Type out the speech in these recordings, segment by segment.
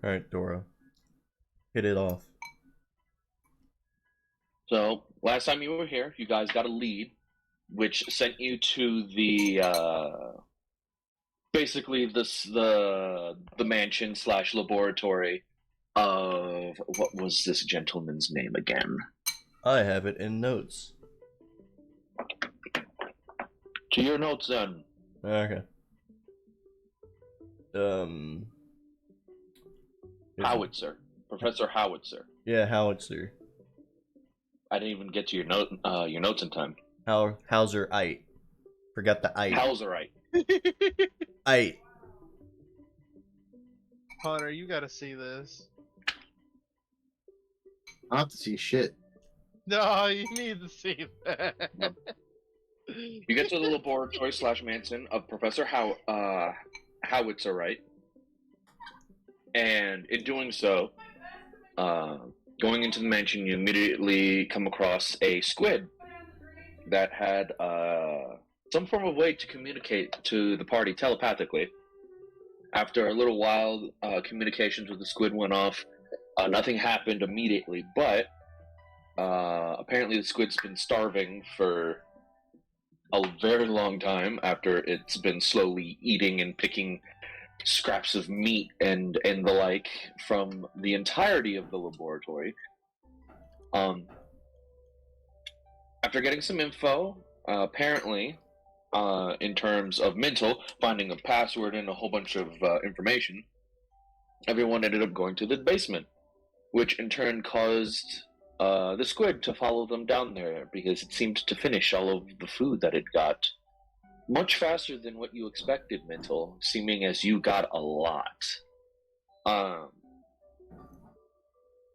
Alright, Dora. Hit it off. So, last time you were here, you guys got a lead, which sent you to the, basically the mansion slash laboratory of, what was this gentleman's name again? I have it in notes. To your notes then. Okay. Howitzer. Professor Howitzer. Yeah, Howitzer. I didn't even get to your notes in time. Hauser-ite. Forgot the ite. Hauserite. Ite. Hunter, you gotta see this. I have to see shit. No, you need to see that. You get to the laboratory slash mansion of Professor Howitzer, right? And in doing so, going into the mansion, you immediately come across a squid that had some form of way to communicate to the party telepathically. After a little while, communications with the squid went off. Nothing happened immediately, but apparently the squid's been starving for a very long time after it's been slowly eating and picking scraps of meat and the like from the entirety of the laboratory. After getting some info, apparently, in terms of Mntal, finding a password and a whole bunch of information, everyone ended up going to the basement, which in turn caused the squid to follow them down there because it seemed to finish all of the food that it got much faster than what you expected, Mntal, seeming as you got a lot.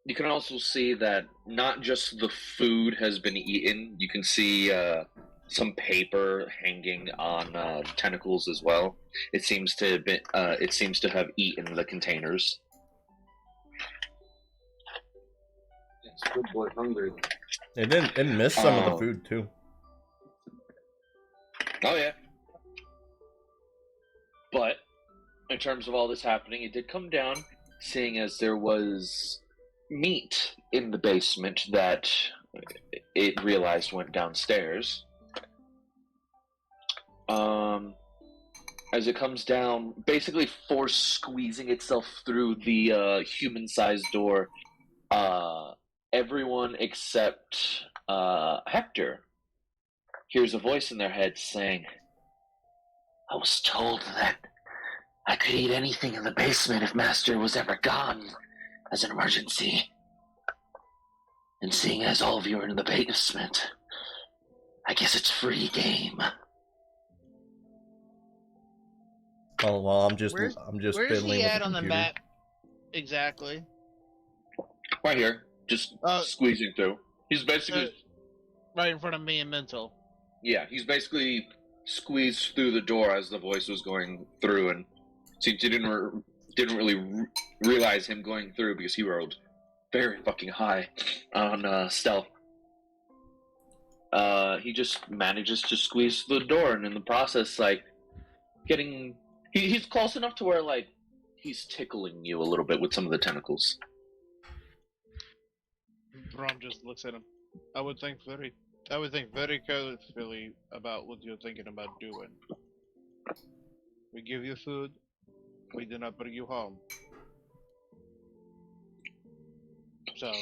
You can also see that not just the food has been eaten, you can see some paper hanging on tentacles as well. It seems to have eaten the containers. Good boy, hungry. It didn't miss some of the food too. Oh yeah. But in terms of all this happening, it did come down, seeing as there was meat in the basement that it realized went downstairs. As it comes down, basically force squeezing itself through the human-sized door, everyone except Hector hears a voice in their head saying, "I was told that I could eat anything in the basement if Master was ever gone as an emergency. And seeing as all of you are in the basement, I guess it's free game." Oh well, I'm just Where's fiddling he with at the on the computer. map? Exactly. Right here, just squeezing through. He's basically right in front of me and Mntal. Yeah, he's basically squeezed through the door as the voice was going through, and seems he didn't really realize him going through because he rolled very fucking high on stealth. He just manages to squeeze through the door, and in the process, like, he's close enough to where, like, he's tickling you a little bit with some of the tentacles. Braum just looks at him. I would think very carefully about what you're thinking about doing. We give you food, we do not bring you home. So,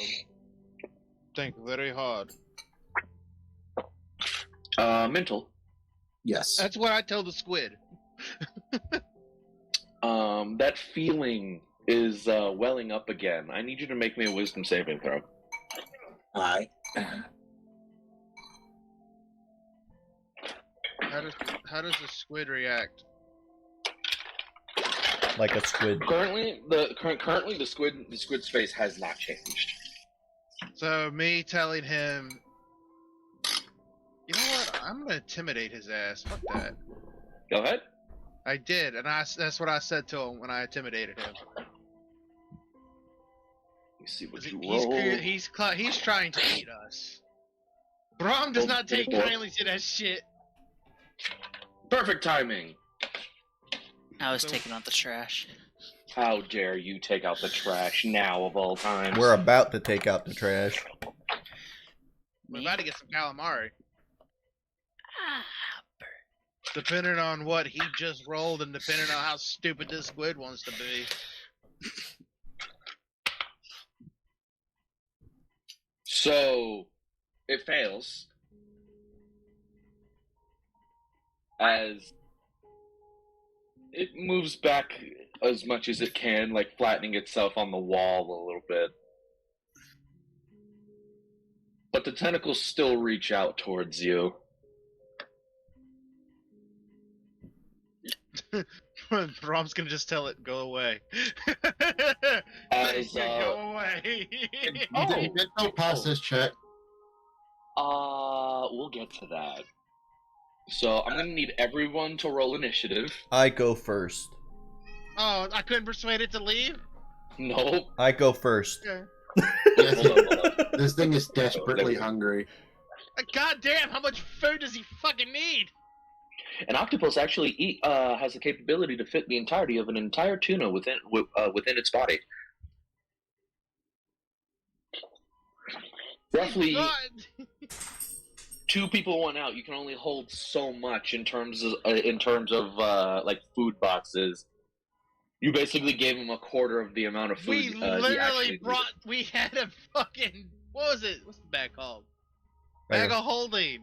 think very hard. Mntal. Yes. That's what I tell the squid. That feeling is welling up again. I need you to make me a wisdom saving throw. Hi. How does the squid react? Like a squid. Currently, the squid's face has not changed. So me telling him, you know what? I'm gonna intimidate his ass. Fuck that. Go ahead. I did, and that's what I said to him when I intimidated him. Let me see what you roll. He's trying to eat us. Braum does not take kindly to that shit. Perfect timing. I was taking out the trash. How dare you take out the trash now of all times? We're about to take out the trash. We're about to get some calamari. Ah, Depending on what he just rolled and depending on how stupid this squid wants to be. So, it fails. As it moves back as much as it can, like flattening itself on the wall a little bit. But the tentacles still reach out towards you. Braum's gonna just tell it, go away. As, Go away. Did Mistel pass this check? We'll get to that. So, I'm gonna need everyone to roll initiative. I go first. Oh, I couldn't persuade it to leave? Nope. I go first. Okay. Yes, Hold on, hold on. this thing is desperately hungry. God damn, how much food does he fucking need? An octopus actually has the capability to fit the entirety of an entire tuna within its body. Roughly God. 2 people, 1 out. You can only hold so much in terms of like food boxes. You basically gave him a quarter of the amount of food. We he literally actually brought. We had a fucking. What was it? What's the bag called? Bag of holding.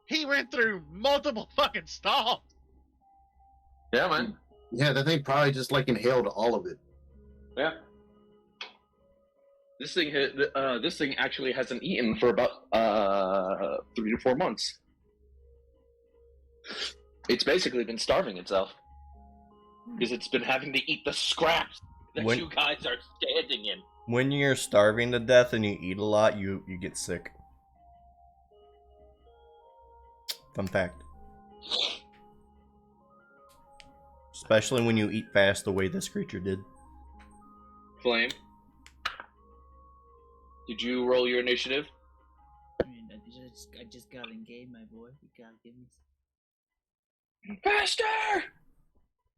He went through multiple fucking stalls. Yeah, man. Yeah, that thing probably just like inhaled all of it. Yeah. This thing actually hasn't eaten for about 3 to 4 months. It's basically been starving itself because it's been having to eat the scraps that you guys are standing in. When you're starving to death and you eat a lot, you get sick. Fun fact. Especially when you eat fast the way this creature did. Flame, did you roll your initiative? I mean, I just got in game, my boy. You gotta give me some. Faster!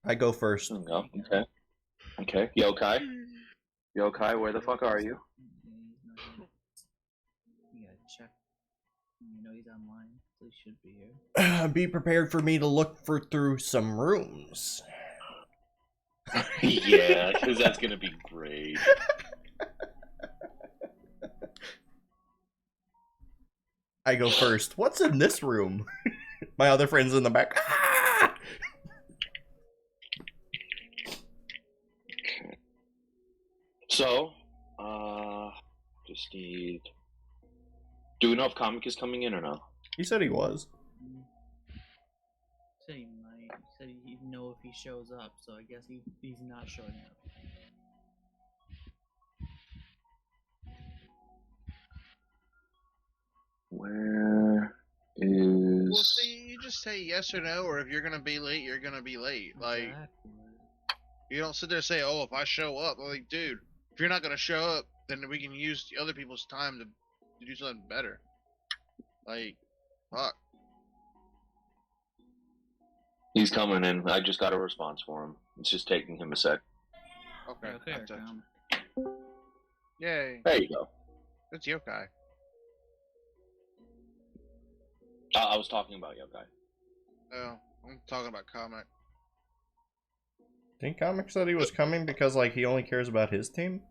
I go first. Oh, okay. Okay. Yokai, where the fuck are you? You gotta check. You know he's online, so he should be here. Be prepared for me to look through some rooms. Yeah, because that's gonna be great. I go first. What's in this room? My other friend's in the back. Ah! So, just need. Do we know if Comic is coming in or no? He said he was. Said he might. Said he'd know if he shows up, so I guess he's not showing up. Where is? Well, see, you just say yes or no, or if you're gonna be late, you're gonna be late. Like, Exactly. you don't sit there and say, "Oh, if I show up," I'm like, dude, if you're not gonna show up, then we can use other people's time to do something better. Like, fuck. He's coming in. I just got a response for him. It's just taking him a sec. Okay. Okay, that's it. Braum. Yay. There you go. It's Yokai. I was talking about Yokai. Oh, I'm talking about Comic. Think Comic said he was coming because like he only cares about his team?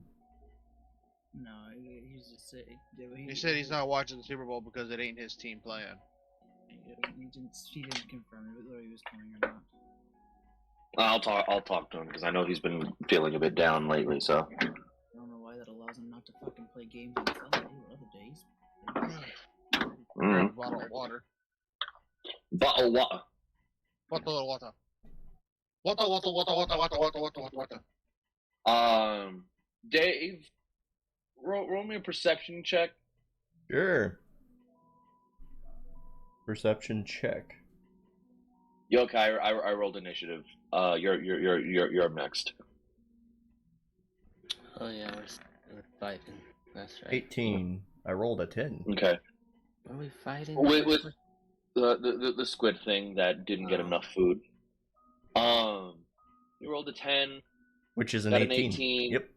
No, he's just saying. He said he's not watching the Super Bowl because it ain't his team playing. He didn't confirm whether he was coming or not. I'll talk to him because I know he's been feeling a bit down lately. So. I don't know why that allows him not to fucking play games on Sunday or other days. Grab a bottle of water. Bottle water. Bottle of water. Water. Dave, roll me a perception check. Sure. Perception check. Yokai, I rolled initiative. You're up next. Oh yeah, we're fighting. That's right. 18. I rolled a 10. Okay. Are we fighting? With the squid thing that didn't get enough food. You rolled a 10. Which is an Got an 18. 18. Yep.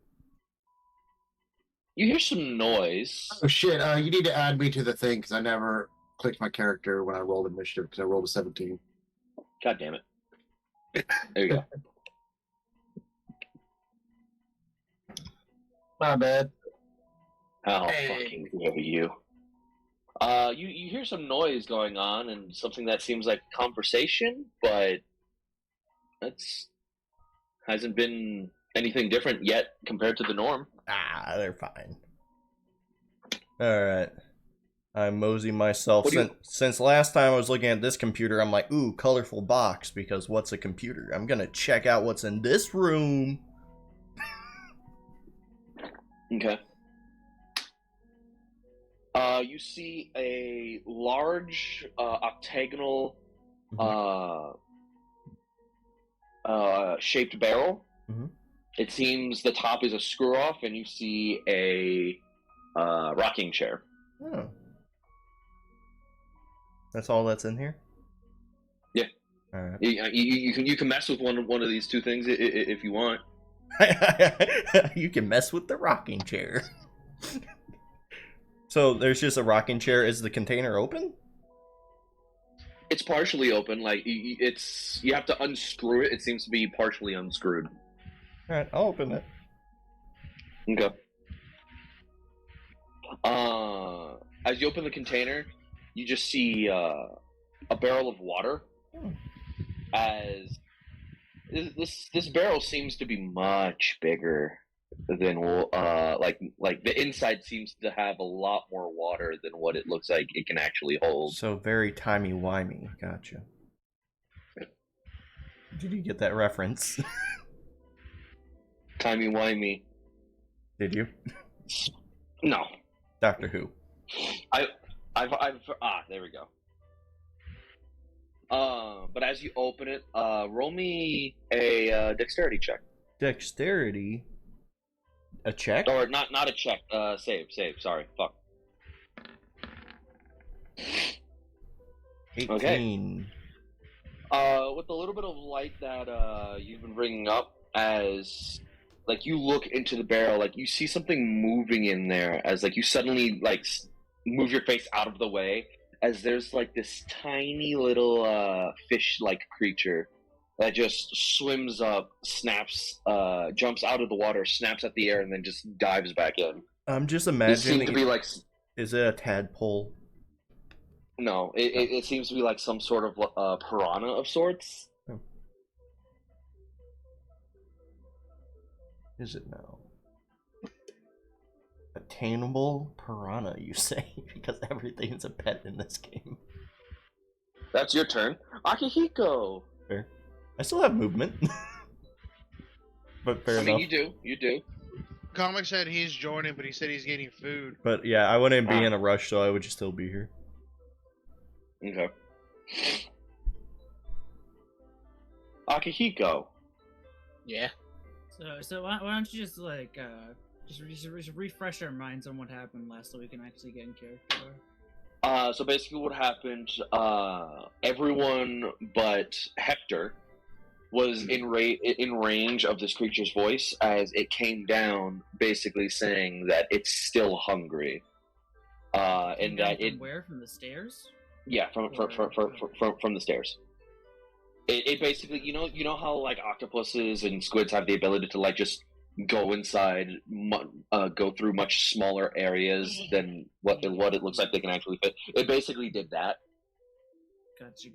You hear some noise. Oh shit! You need to add me to the thing because I never clicked my character when I rolled initiative because I rolled a 17. God damn it. There you go. My bad. How Hey. fucking dare you. You hear some noise going on and something that seems like conversation, but that's hasn't been anything different yet compared to the norm. Ah, they're fine. Alright. I mosey myself. What do you- Since last time I was looking at this computer, I'm like, ooh, colorful box, because what's a computer? I'm gonna check out what's in this room. Okay. You see a large octagonal shaped barrel. Mhm. It seems the top is a screw off, and you see a rocking chair. Oh. That's all that's in here? Yeah. Alright. You can mess with one of these two things if you want. You can mess with the rocking chair. So there's just a rocking chair. Is the container open? It's partially open. Like it's you have to unscrew it. It seems to be partially unscrewed. Alright, I'll open it. Okay. As you open the container, you just see a barrel of water. As this barrel seems to be much bigger than like the inside seems to have a lot more water than what it looks like it can actually hold. So very timey-wimey. Gotcha. Did you get that reference? Timey-wimey. Did you? No. Doctor Who. There we go. But as you open it, roll me a dexterity check. Dexterity? A check? Or not a check. Save. Sorry. Fuck. 18. With a little bit of light that you've been bringing up, as like you look into the barrel, like you see something moving in there, as like you suddenly like move your face out of the way, as there's like this tiny little fish-like creature that just swims up, snaps, jumps out of the water, snaps at the air, and then just dives back in. I'm just It imagining. seems to be like Is it a tadpole? no, it seems to be like some sort of piranha of sorts. Oh. Is it now? Attainable piranha, you say? Because everything's a pet in this game. That's your turn, Akihiko. Fair. I still have movement. But fair I mean, enough. you do. Comic said he's joining, but he said he's getting food. But yeah, I wouldn't be in a rush, so I would just still be here. Okay. Akihiko. Yeah. So why don't you just like just refresh our minds on what happened last, so we can actually get in character. So basically what happened, everyone but Hector was in range of this creature's voice as it came down, basically saying that it's still hungry. And that it... Where? From the stairs? Yeah, from the stairs. It basically, you know how like octopuses and squids have the ability to like just go inside, go through much smaller areas than what it looks like they can actually fit. It basically did that. Gotcha.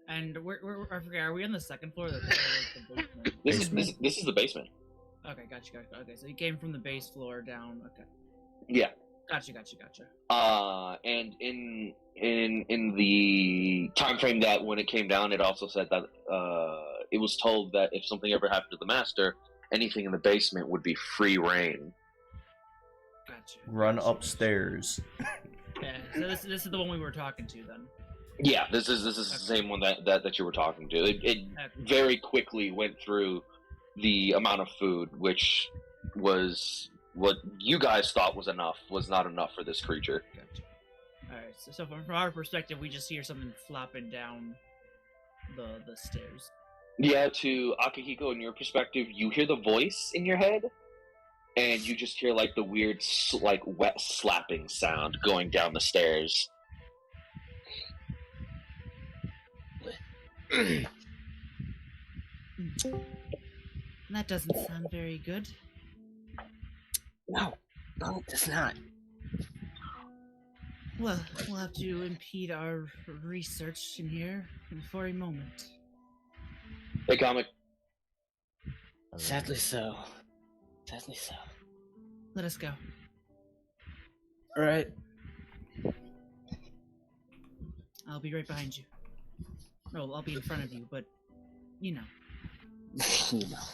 And I forget. Are we on the second floor? Or the basement? This is the basement. Okay, gotcha. Okay, so he came from the base floor down. Okay. Yeah. Gotcha. And in the time frame that when it came down, it also said that it was told that if something ever happened to the master, anything in the basement would be free reign. Gotcha. Run upstairs. Yeah. So this is the one we were talking to then. Yeah, this is the same one that you were talking to. It very quickly went through the amount of food, which was what you guys thought was not enough for this creature. Gotcha. Alright, so from our perspective, we just hear something flopping down the stairs. Yeah, to Akihiko, in your perspective, you hear the voice in your head, and you just hear like the weird, like wet slapping sound going down the stairs. That doesn't sound very good. No, it does not. Well, we'll have to impede our research in here for a moment. Hey, comic. Sadly so. Sadly so. Let us go. Alright. I'll be right behind you. No, I'll be in front of you, but you know. You know.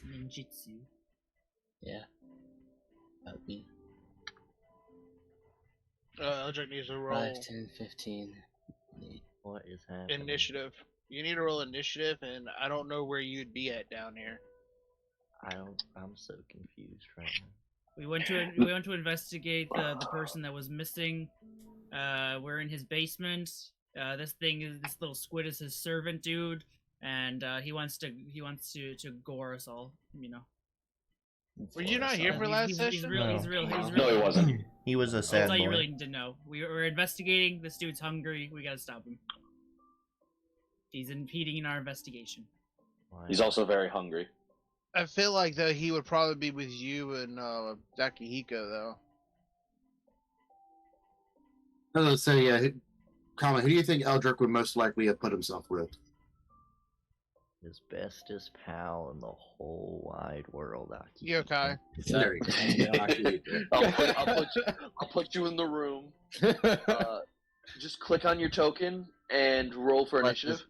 Ninjutsu. Yeah. That would be Eldrik needs to roll 5, 10, 15. What is happening? initiative. You need to roll initiative, and I don't know where you'd be at down here. I'm so confused right now. We went to investigate the person that was missing. We're in his basement. This little squid is his servant dude, and he wants to gore us all. You know. Were you not here for last session? He's real. No, he wasn't. He was a That's sad all you boy. really need to know. We're investigating. This dude's hungry. We gotta stop him. He's impeding our investigation. Why? He's also very hungry. I feel like though he would probably be with you and Akihiko though. So yeah, comment. Who do you think Eldrik would most likely have put himself with? His bestest pal in the whole wide world, Aki. Yokai. There you go. I'll put you in the room. Just click on your token and roll for initiative.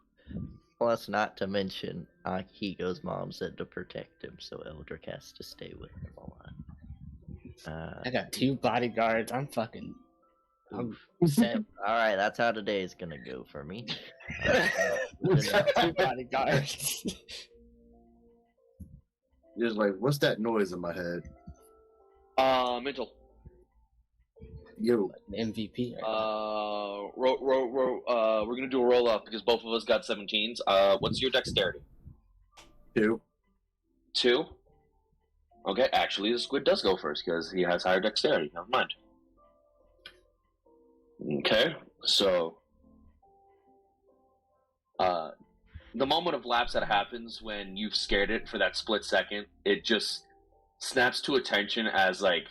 Plus, not to mention, Akihiko's mom said to protect him, so Eldrik has to stay with him a lot. I got 2 bodyguards. I'm set. Alright, that's how today's gonna go for me. 2 bodyguards. Just like, what's that noise in my head? Mntal. Yo, MVP. We're gonna do a roll up because both of us got 17s. What's your dexterity? 2. 2. Okay, actually, the squid does go first because he has higher dexterity. Never mind. Okay, so the moment of lapse that happens when you've scared it for that split second, it just snaps to attention as like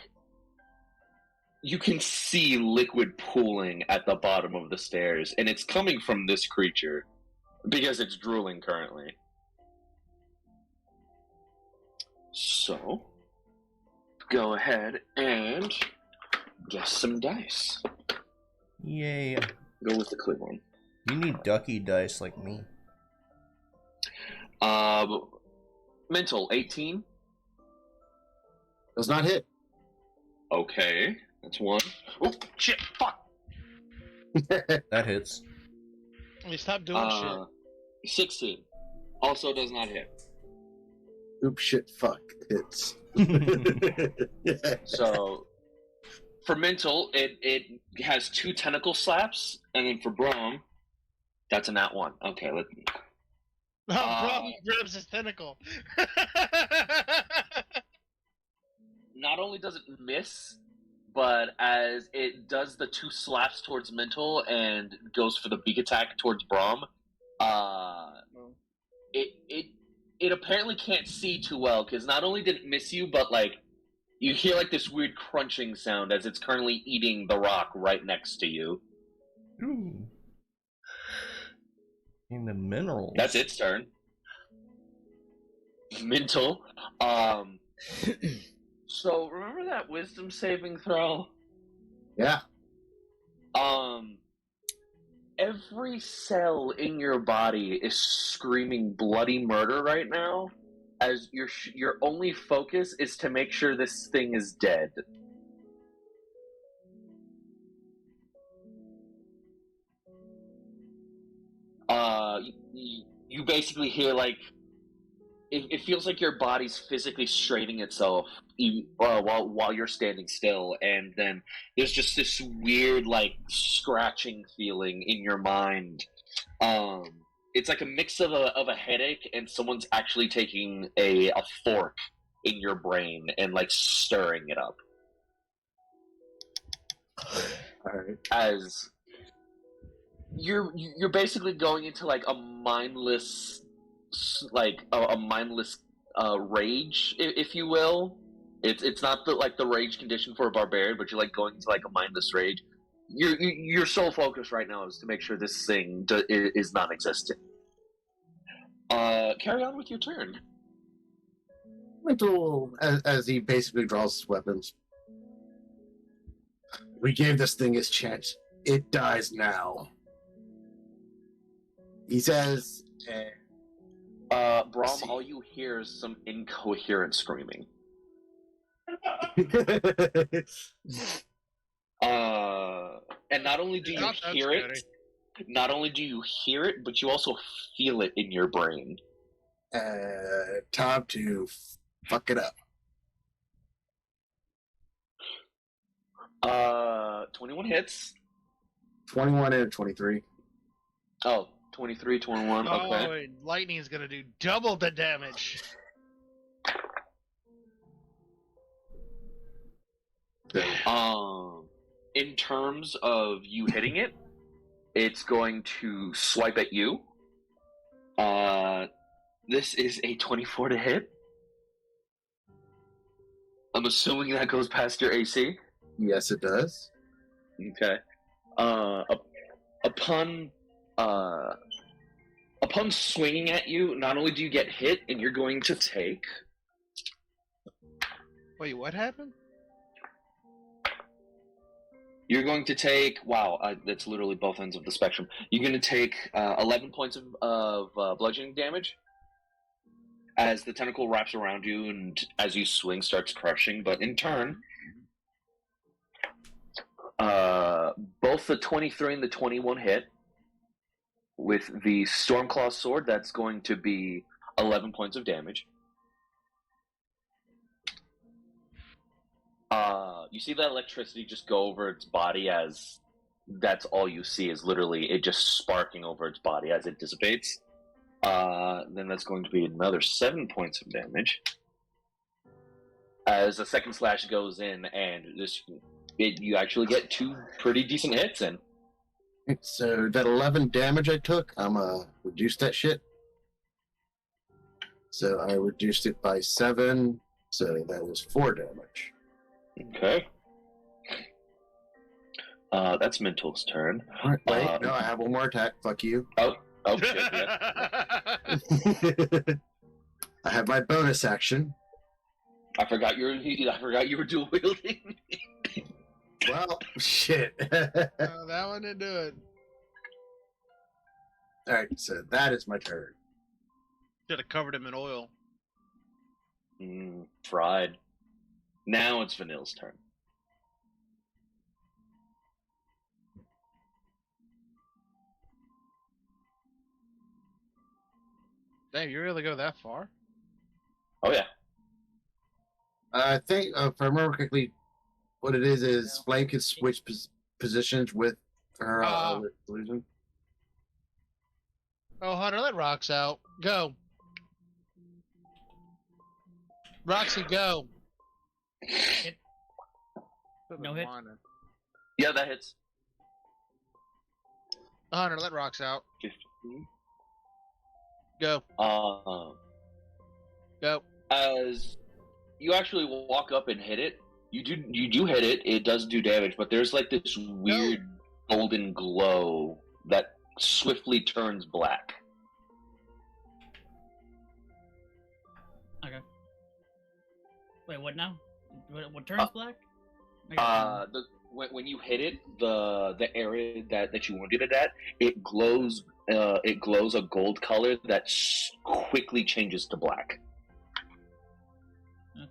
you can see liquid pooling at the bottom of the stairs, and it's coming from this creature because it's drooling currently. So, go ahead and guess some dice. Yay. Go with the clear one. You need ducky dice like me. Mntal, 18. does not hit. Okay, that's 1. Oh, shit, fuck! That hits. Hey, stop doing shit. 16. Also does not hit. Oops, shit, fuck. Hits. So, for Mntal, it has 2 tentacle slaps, and then for Braum, that's a nat 1. Okay, Braum grabs his tentacle. not only does it miss, but as it does the 2 slaps towards Mntal and goes for the beak attack towards Braum, it apparently can't see too well, because not only did it miss you, but like you hear like this weird crunching sound as it's currently eating the rock right next to you. Ooh. In the minerals. That's its turn. Mntal. So remember that wisdom saving throw? Yeah. Every cell in your body is screaming bloody murder right now, as your only focus is to make sure this thing is dead. You basically hear like it feels like your body's physically straining itself while you're standing still, and then there's just this weird like scratching feeling in your mind. It's like a mix of a headache and someone's actually taking a fork in your brain and like stirring it up. Alright. As you're basically going into like a mindless rage, if you will. It's not the rage condition for a barbarian, but you're like going into like a mindless rage. Your sole focus right now is to make sure this thing is non-existent. Carry on with your turn. Mntal, as he basically draws his weapons. We gave this thing its chance. It dies now. He says, Braum, all you hear is some incoherent screaming. And not only do you Not that hear scary. it, but you also feel it in your brain. time to fuck it up. 21 hits. 21 and 23. Oh, 23, 21, Oh, okay. and lightning's gonna do double the damage. In terms of you hitting it, it's going to swipe at you. This is a 24 to hit. I'm assuming that goes past your AC. Yes, it does. Okay. Upon swinging at you, not only do you get hit, and you're going to take. Wait, what happened? You're going to take. Wow, that's literally both ends of the spectrum. You're going to take 11 points of bludgeoning damage as the tentacle wraps around you, and as you swing, starts crushing. But in turn, both the 23 and the 21 hit. With the Stormclaw sword, that's going to be 11 points of damage. You see that electricity just go over its body as that's all you see is literally it just sparking over its body as it dissipates. Then that's going to be another 7 points of damage. As a second slash goes in, and you actually get 2 pretty decent hits in. So that 11 damage I took, I'm reduce that shit. So I reduced it by 7, so that was 4 damage. Okay. That's Mntal's turn. Wait, no, I have one more attack. Fuck you. Oh shit, yeah. I have my bonus action. I forgot you were dual wielding. Well, shit. That one didn't do it. Alright, so that is my turn. Should have covered him in oil. Fried. Now it's Vanille's turn. Damn, you really go that far? Oh yeah. I think, if I remember correctly, what it is Flame can switch positions with her illusion. Oh, Hunter, let Rox out. Go. Roxy, go. Hit. No hit. Yeah, that hits. Hunter, let Rox out. 15. Go. Go. As you actually walk up and hit it, you do hit it. It does do damage, but there's like this weird golden glow that swiftly turns black. Okay. Wait, what now? What turns black? Okay. When you hit it, the area that you wounded it at, it glows. It glows a gold color that quickly changes to black. Okay.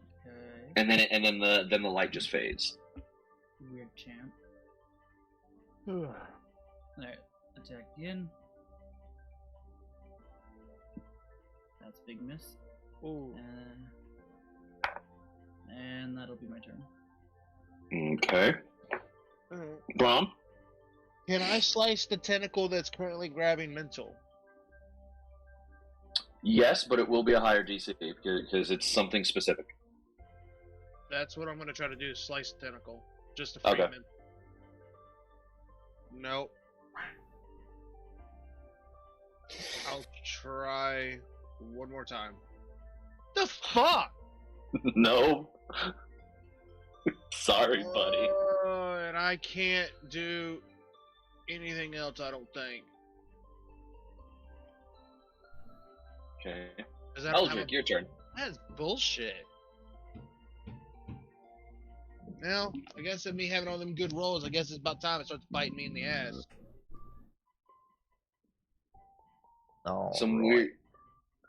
And then the light just fades. Weird champ. Alright, attack again. That's big miss. Ooh. And that'll be my turn. Okay. Braum? Can I slice the tentacle that's currently grabbing Mntal? Yes, but it will be a higher DC because it's something specific. That's what I'm going to try to do, slice the tentacle. Just to free Okay. him in. Nope. I'll try one more time. The fuck? No. Sorry, buddy. And I can't do anything else, I don't think. Okay. Does that have Eldrik, your turn. That's bullshit. Well, I guess of me having all them good rolls, I guess it's about time it starts biting me in the ass. Oh,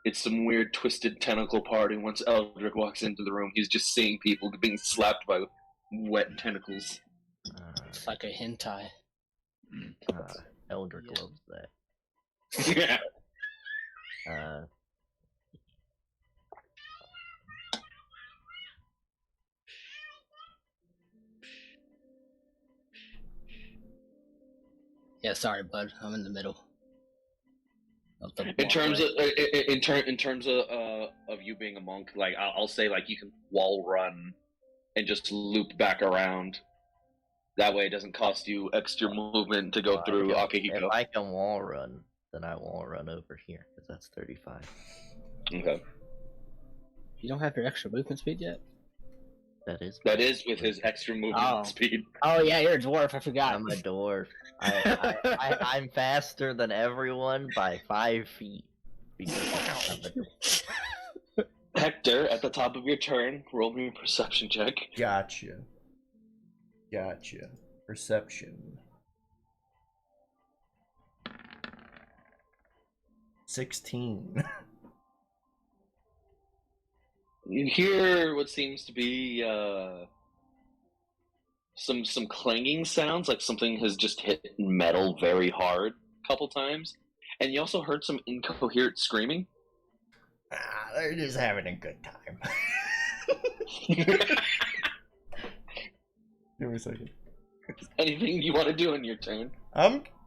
It's some weird twisted tentacle party. Once Eldrik walks into the room, he's just seeing people being slapped by wet tentacles. It's like a hentai. Eldrik Yeah. loves that. Yeah. Yeah, sorry, bud. I'm in the middle. Of the In terms walkway. of in terms of you being a monk, like I'll say like you can wall run and just loop back around. That way, it doesn't cost you extra movement to go through If Akihiko. I can wall run, then I wall run over here because that's 35. Okay, You don't have your extra movement speed yet? that is with his extra movement Oh. speed. Oh yeah, you're a dwarf. I forgot. I'm a dwarf. I'm faster than everyone by 5 feet. Because I'm a dwarf. Hector, at the top of your turn, roll me a perception check. Gotcha. Perception. 16. You hear what seems to be some clanging sounds, like something has just hit metal very hard a couple times, and you also heard some incoherent screaming. They're just having a good time. Give me a second. Anything you want to do in your turn?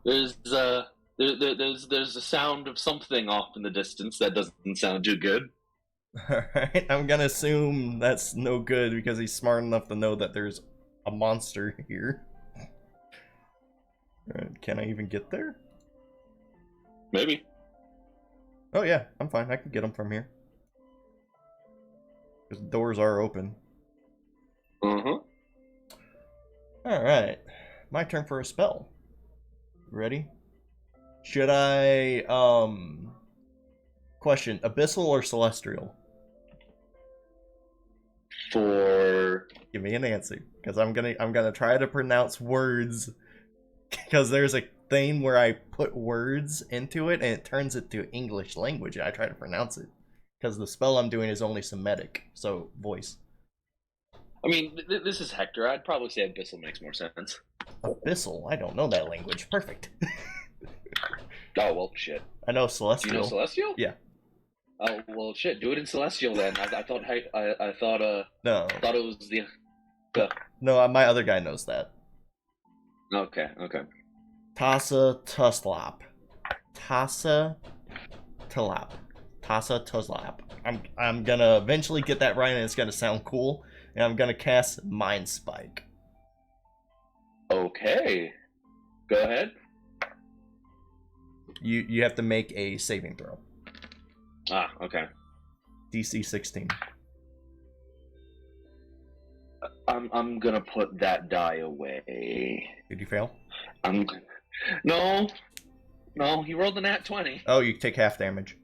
There's a sound of something off in the distance that doesn't sound too good. Alright, I'm gonna assume that's no good because he's smart enough to know that there's a monster here. Alright, can I even get there? Maybe. Oh yeah, I'm fine. I can get him from here. Because doors are open. Alright, my turn for a spell. Ready? Should I, question, abyssal or celestial? For Give me an answer, because I'm gonna try to pronounce words, because there's a thing where I put words into it and it turns it to English language and I try to pronounce it, because the spell I'm doing is only Semitic, so voice. I mean, this is Hector. I'd probably say abyssal makes more sense. Abyssal? I don't know that language. Perfect. Oh well, shit. I know Do celestial. you know celestial? Yeah. Oh well, shit. Do it in celestial then. I thought No. thought it was the. No, my other guy knows that. Okay. Tassa Tuslap. Tassa Tulap. Tassa Tuslap. I'm gonna eventually get that right and it's gonna sound cool. And I'm gonna cast Mind Spike. Okay. Go ahead. You have to make a saving throw. Ah, okay. DC 16. I'm gonna put that die away. Did you fail? No, he rolled a nat 20. Oh, you take half damage.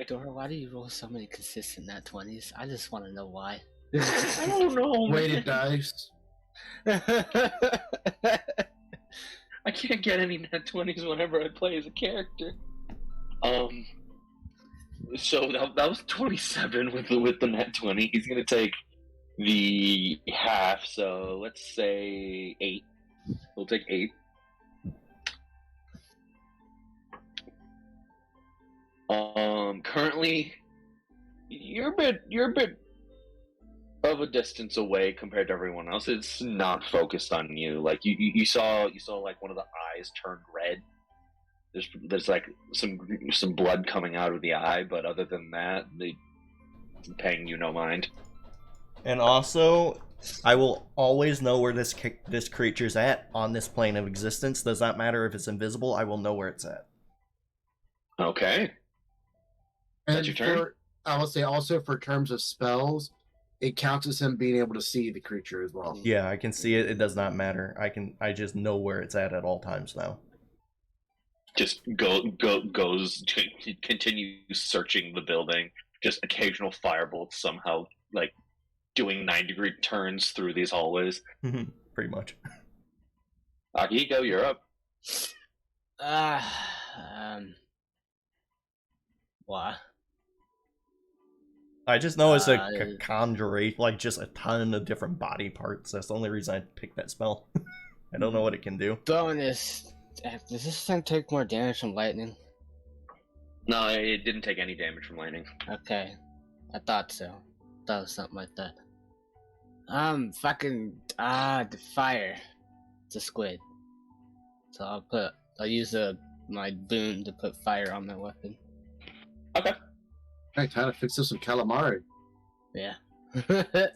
Dora, why do you roll so many consistent nat 20s? I just want to know why. I don't know. Weighted dice. I can't get any nat 20s whenever I play as a character. So that was 27 with the nat 20. He's gonna take the half, so let's say 8. We'll take 8. Currently, you're a bit of a distance away compared to everyone else. It's not focused on you. Like you saw like one of the eyes turned red. There's like some blood coming out of the eye, but other than that, they paying you no mind. And also, I will always know where this creature's at on this plane of existence. Does not matter if it's invisible. I will know where it's at. Okay. And That's your turn? I will say also for terms of spells, it counts as him being able to see the creature as well. Yeah, I can see it. It does not matter. I just know where it's at all times now. Just goes to continue searching the building. Just occasional firebolts somehow like doing 9-degree turns through these hallways. Pretty much. Akihiko, you're up. What? I just know it's a conjuration, like just a ton of different body parts. That's the only reason I picked that spell. I don't know what it can do. Bonus. Does this thing take more damage from lightning? No, it didn't take any damage from lightning. Okay. I thought so. Thought it was something like that. The fire. It's a squid. So I'll use my boon to put fire on my weapon. Okay. Hey, time to fix up some calamari. Yeah. That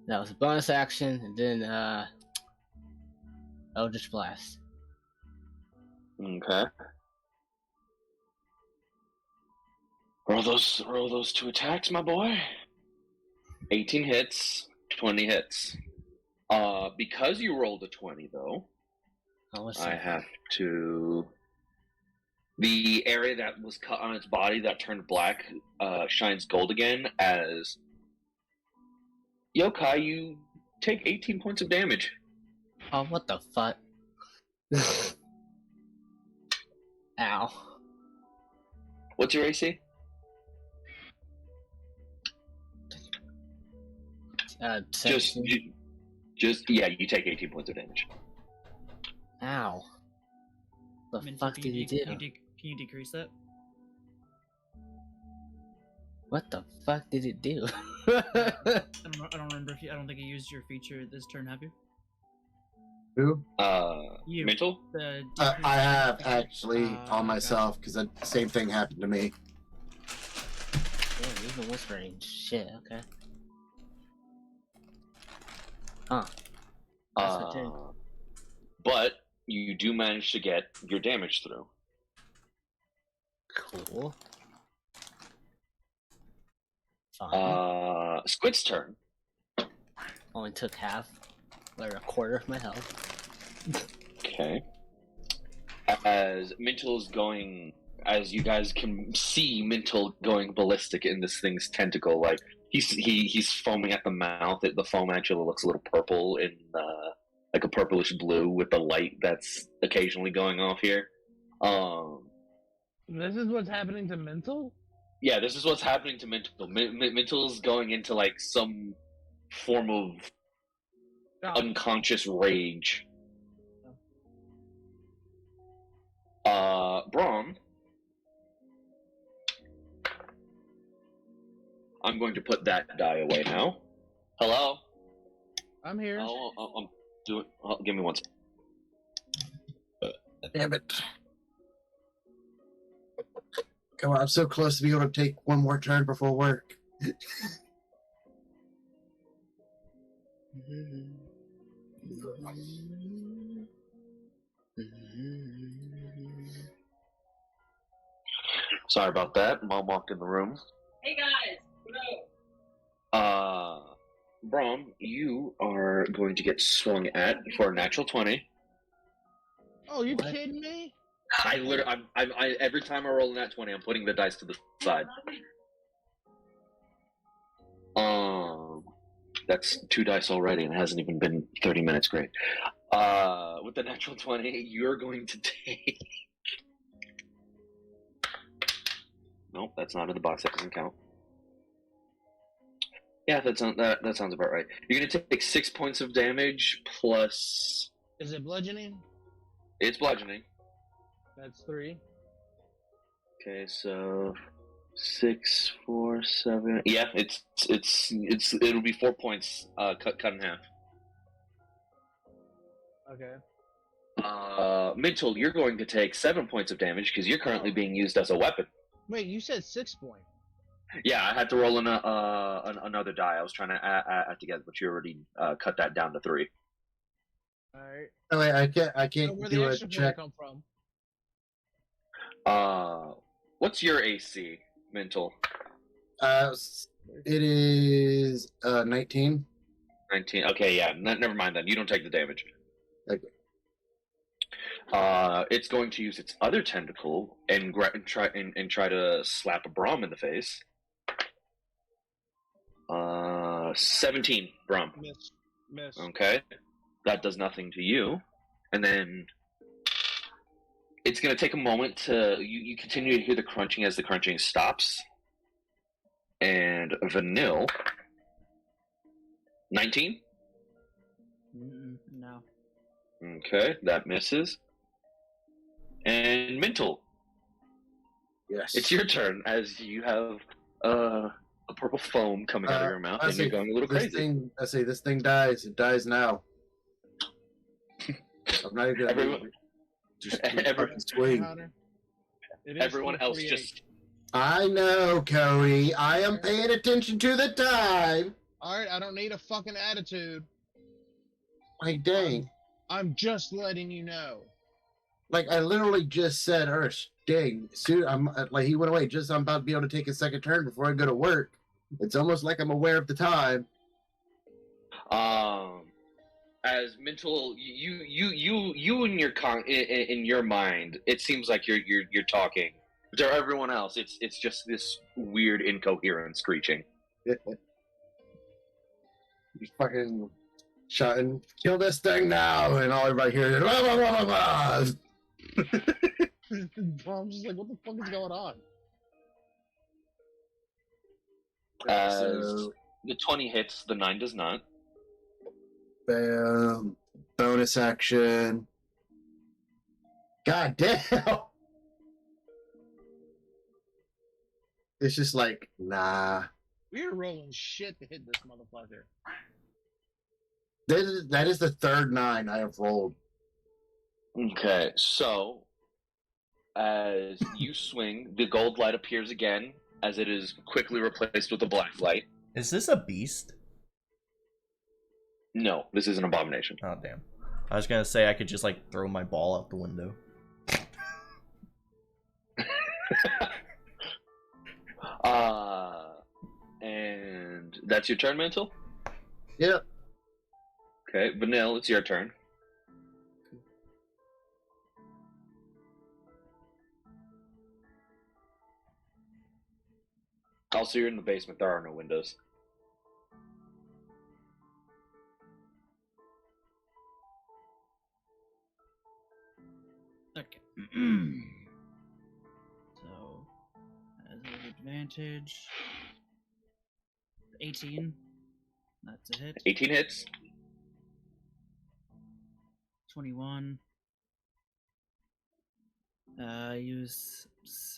was a bonus action, and then Eldritch Blast. Okay. Roll those 2 attacks, my boy. 18 hits, 20 hits. Because you rolled a 20 though, I have to. The area that was cut on its body that turned black shines gold again as Yokai, you take 18 points of damage. Oh, what the fuck? Ow. What's your AC? You take 18 points of damage. Ow. The Mntal, fuck did he do? Can you decrease that? What the fuck did it do? I don't remember if I don't think you used your feature this turn, have you? Who? You. Mntal? I have actually on myself because the same thing happened to me. Damn, even with range. Shit, okay. Huh. But you do manage to get your damage through. Cool. Fine. Squid's turn. Only took half, or a quarter of my health. Okay. As Mntal's going, as you guys can see, Mntal going ballistic in this thing's tentacle. Like he's foaming at the mouth. The foam actually looks a little purple in like a purplish blue with the light that's occasionally going off here. This is what's happening to Mntal? Yeah, this is what's happening to Mntal. Mntal's going into like some form of unconscious rage. Braum, I'm going to put that die away now. Hello? I'm here. I'm doing. Give me one second. Damn it. Come on, I'm so close to be able to take one more turn before work. Sorry about that. Mom walked in the room. Hey guys, what up? Braum, you are going to get swung at for a natural 20. Oh, you kidding me? Every time I roll a nat 20, I'm putting the dice to the side. That's 2 dice already, and it hasn't even been 30 minutes. Great. With the natural 20, you're going to take. Nope, that's not in the box. That doesn't count. Yeah, that sounds about right. You're gonna take 6 points of damage plus. Is it bludgeoning? It's bludgeoning. That's 3. Okay, so 6, 4, 7. Yeah, it'll be 4 points. Cut in half. Okay. Mntal, you're going to take 7 points of damage because you're currently being used as a weapon. Wait, you said 6 point. Yeah, I had to roll another die. I was trying to add together, but you already cut that down to 3. All right. Oh, wait, I So can't where do the a extra point check. come from? What's your AC, Mntal? It is 19. 19. Okay, yeah. Never mind then. You don't take the damage. Okay. It's going to use its other tentacle and try to slap a Braum in the face. 17, Braum. Miss. Okay, that does nothing to you, and then it's going to take a moment to you continue to hear the crunching as the crunching stops, and Vanille. 19. No. Okay, that misses. And Mntal, Yes. it's your turn as you have a purple foam coming out of your mouth, and you're going a little crazy. I say this thing dies. It dies now. I'm not even gonna just swing. Everyone else just. I know, Cody. I am paying attention to the time. Alright, I don't need a fucking attitude. Like, dang. I'm just letting you know. Like, I literally just said, dang. Soon, he went away. I'm about to be able to take a second turn before I go to work. It's almost like I'm aware of the time. As Mntal, you in your mind, it seems like you're talking. But to everyone else, it's just this weird incoherent screeching. You fucking shouting, kill this thing now, and all everybody hears is blah, blah, blah, blah, blah. I'm just like, what the fuck is going on? As the 20 hits, the 9 does not. Bam. Bonus action. God damn. It's just like, nah. We're rolling shit to hit this motherfucker. That is the third 9 I have rolled. Okay, so as you swing, the gold light appears again as it is quickly replaced with a black light. Is this a beast? No, this is an abomination. Oh, damn. I was gonna say I could just, like, throw my ball out the window. And that's your turn, Mntal? Yep. Okay, Vanille, it's your turn. Also, you're in the basement. There are no windows. Okay. So, as an advantage, 18. That's a hit. 18 hits. 21. Use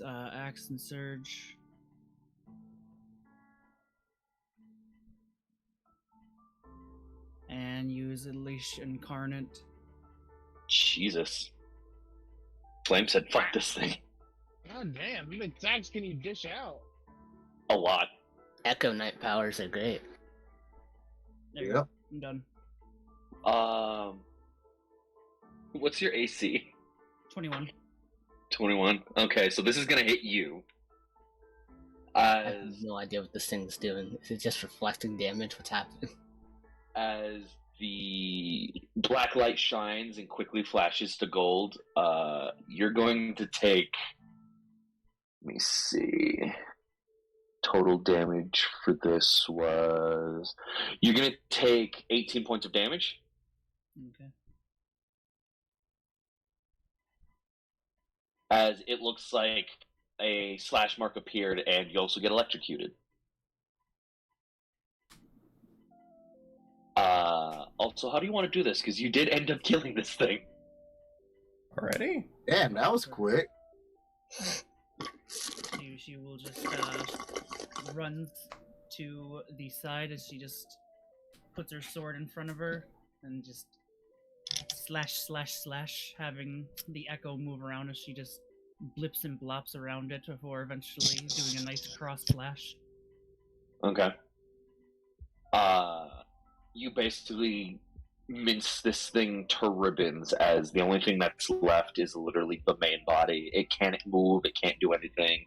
Axe and Surge. And use Unleash Incarnate. Jesus. Flame said, fuck this thing. God damn, how many attacks can you dish out? A lot. Echo Knight powers are great. There you go. I'm done. What's your AC? 21. 21. Okay, so this is gonna hit you. I have no idea what this thing's doing. Is it just reflecting damage? What's happening? As the black light shines and quickly flashes to gold, you're going to take, let me see, total damage for this was, you're going to take 18 points of damage. Okay. As it looks like a slash mark appeared, and you also get electrocuted. Also, how do you want to do this? Because you did end up killing this thing. Already? Damn, that was quick. You she will just run to the side as she just puts her sword in front of her and just slash, slash, slash, having the echo move around as she just blips and blops around it before eventually doing a nice cross slash. Okay. You basically mince this thing to ribbons, as the only thing that's left is literally the main body. It can't move, it can't do anything.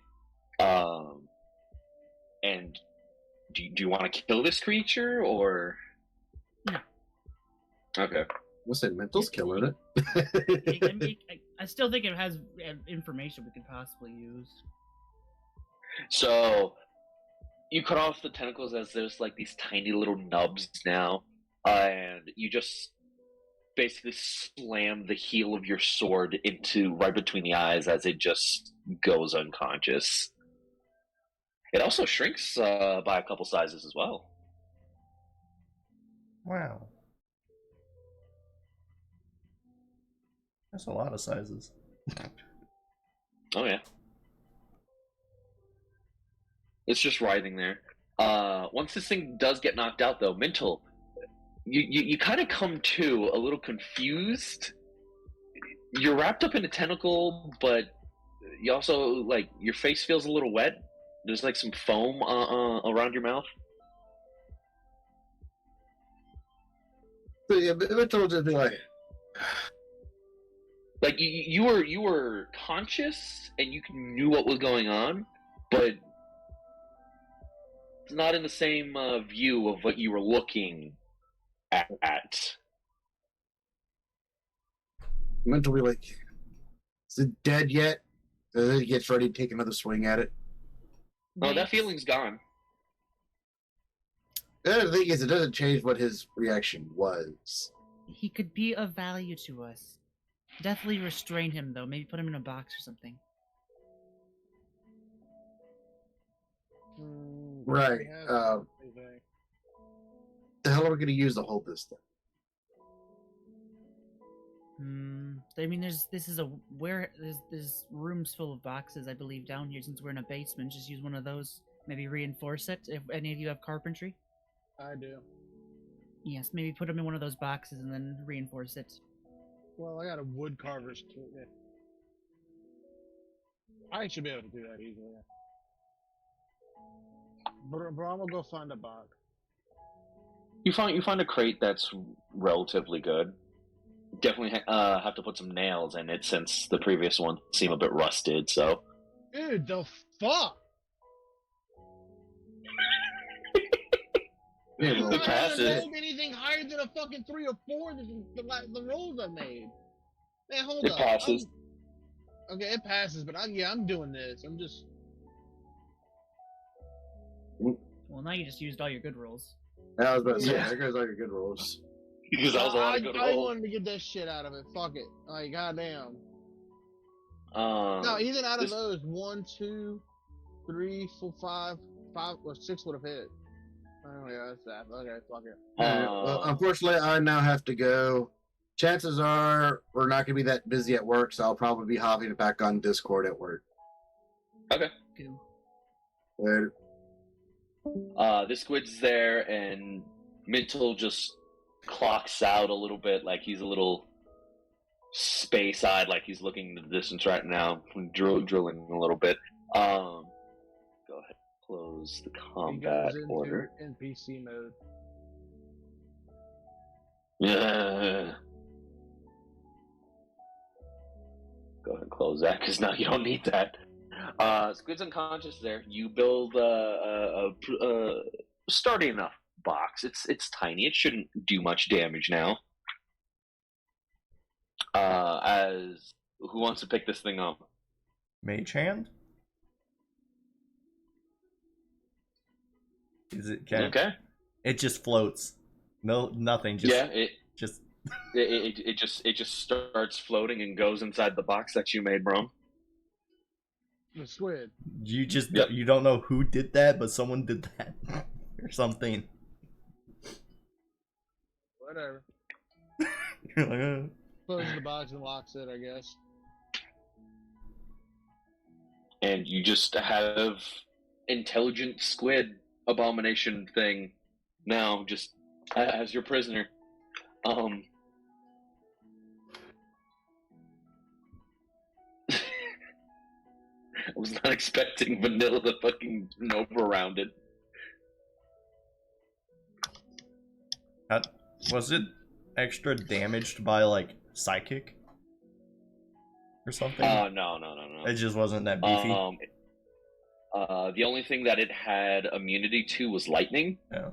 And do you want to kill this creature, or? No. Okay. What's it? Mntal's killing it. I still think it has information we could possibly use. So, you cut off the tentacles as there's like these tiny little nubs now, and you just basically slam the heel of your sword into right between the eyes as it just goes unconscious. It also shrinks by a couple sizes as well. Wow. That's a lot of sizes. Oh yeah. It's just writhing there. Once this thing does get knocked out, though, Mntal, you kind of come to a little confused. You're wrapped up in a tentacle, but you also, like, your face feels a little wet. There's, like, some foam around your mouth. So, yeah, Mntal will just be like... Like, you were conscious, and you knew what was going on, but it's not in the same view of what you were looking at. Mntal will be like, is it dead yet? And then he gets ready to take another swing at it. Oh, that feeling's gone. The other thing is, it doesn't change what his reaction was. He could be of value to us. Definitely restrain him, though. Maybe put him in a box or something. Right. We have everything. The hell are we going to use to hold this thing? I mean, there's rooms full of boxes, I believe, down here. Since we're in a basement, just use one of those. Maybe reinforce it. If any of you have carpentry. I do. Yes, maybe put them in one of those boxes and then reinforce it. Well, I got a wood carver's kit. Yeah. I should be able to do that easily. Braum will go find a box. You find a crate that's relatively good. Definitely have to put some nails in it, since the previous one seemed a bit rusted. So, Dude, the fuck? Yeah, well, It I passes. haven't rolled anything higher than a fucking 3 or 4 the rolls I made. Man, hold It up. passes. Okay, it passes, but I'm doing this. I'm just... Well, now you just used all your good rolls. I was about to say, Yeah. there goes all your good rolls. Because that was a lot of good I rolls. wanted to get that shit out of it. Fuck it. Like, goddamn. No, No, even out of those, 1, 2, 3, 4, 5, 5 or 6 would have hit. Oh yeah, that's that. Okay, fuck it. Well, unfortunately, I now have to go. Chances are we're not going to be that busy at work, so I'll probably be hopping back on Discord at work. Okay. Cool. Later. This squid's there, and Mntal just clocks out a little bit, like he's a little space-eyed, like he's looking into the distance right now, drilling a little bit. Go ahead, close the combat He goes order. into NPC mode. Yeah. Go ahead and close that, because now you don't need that. Squid's unconscious there. You build a sturdy enough box. It's tiny. It shouldn't do much damage now. As who wants to pick this thing up? Mage hand? Is it Okay. It just floats. No, nothing. Just Yeah. just It just starts floating and goes inside the box that you made, Braum. The squid. you just Yep. you don't know who did that, but someone did that or something. Whatever. You're like, Closes the box and locks it, I guess. and you just have intelligent squid abomination thing now just as your prisoner. I was not expecting Vanilla to fucking Nova around it. Was it extra damaged by, like, psychic? Or something? No. It just wasn't that beefy? The only thing that it had immunity to was lightning. Yeah.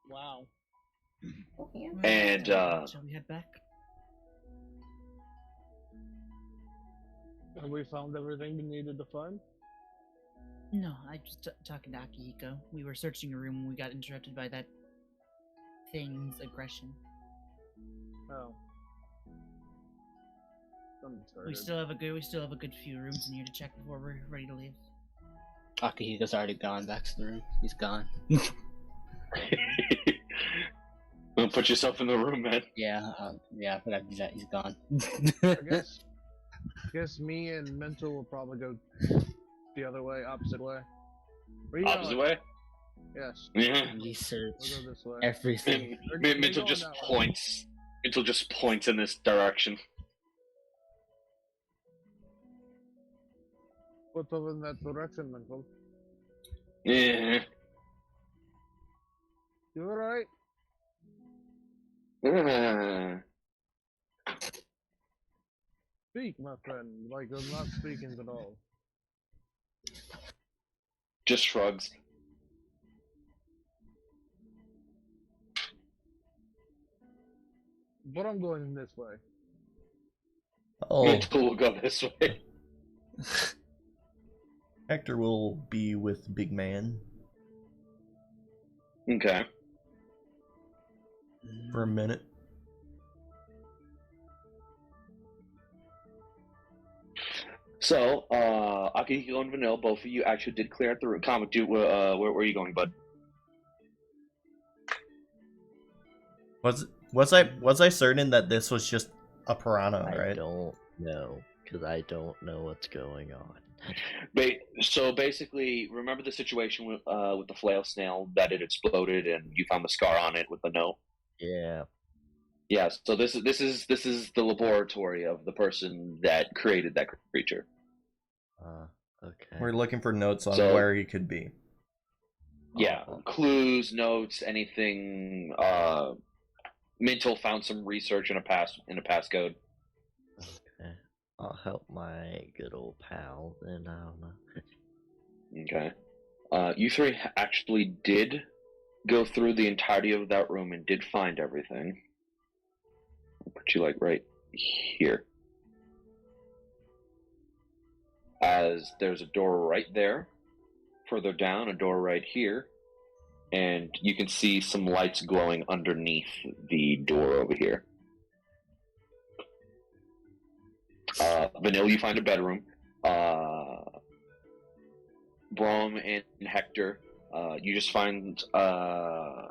Wow. And, Shall we head back? Have we found everything we needed to find? No, I just talking to Akihiko. We were searching a room when we got interrupted by that thing's aggression. Oh. We still have a good few rooms in here to check before we're ready to leave. Akihiko's already gone back to the room. He's gone. Don't put yourself in the room, man. Yeah, I forgot to do that. He's gone. I guess me and Mntal will probably go the other way, opposite way. Where you Opposite going? way? Yes. Yeah. Research We'll go this way. everything. Mntal just points. Mntal just points in this direction. What's over in that direction, Mntal? Yeah. You alright? Speak, my friend. Like I'm not speaking at all. Just shrugs. But I'm going this way. Oh, Mntal will go this way. Hector will be with Big Man Okay. for a minute. So, Akihiko and Vanilla, both of you actually did clear out the room. Comic Dude, where are you going, bud? Was I certain that this was just a piranha, I right? don't know, because I don't know what's going on. So basically, remember the situation with the flail snail that it exploded and you found the scar on it with the note? Yeah. Yeah. So this is the laboratory of the person that created that creature. Okay. We're looking for notes on So- where he could be. Yeah, clues, notes, anything. Mntal found some research in a passcode. Okay. I'll help my good old pal, then I don't know. Okay. You three actually did go through the entirety of that room and did find everything. I'll put you like right here. As there's a door right there, further down, a door right here, and you can see some lights glowing underneath the door over here. Vanilla, you find a bedroom. Braum and Hector, you just find a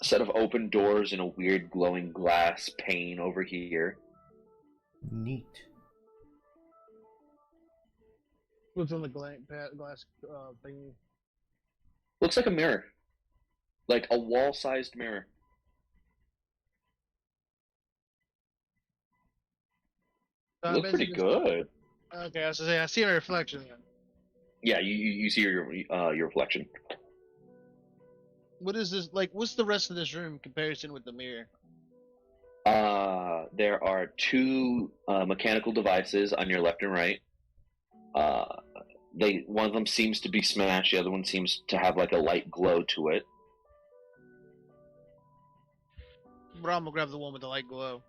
set of open doors and a weird glowing glass pane over here. Neat. What's on the glass thingy? Looks like a mirror. Like a wall-sized mirror. Looks pretty good. Okay, I was gonna say I see my reflection then. Yeah, you see your reflection. What is this like? What's the rest of this room in comparison with the mirror? There are two mechanical devices on your left and right. One of them seems to be smashed. The other one seems to have like a light glow to it. Braum will grab the one with the light glow.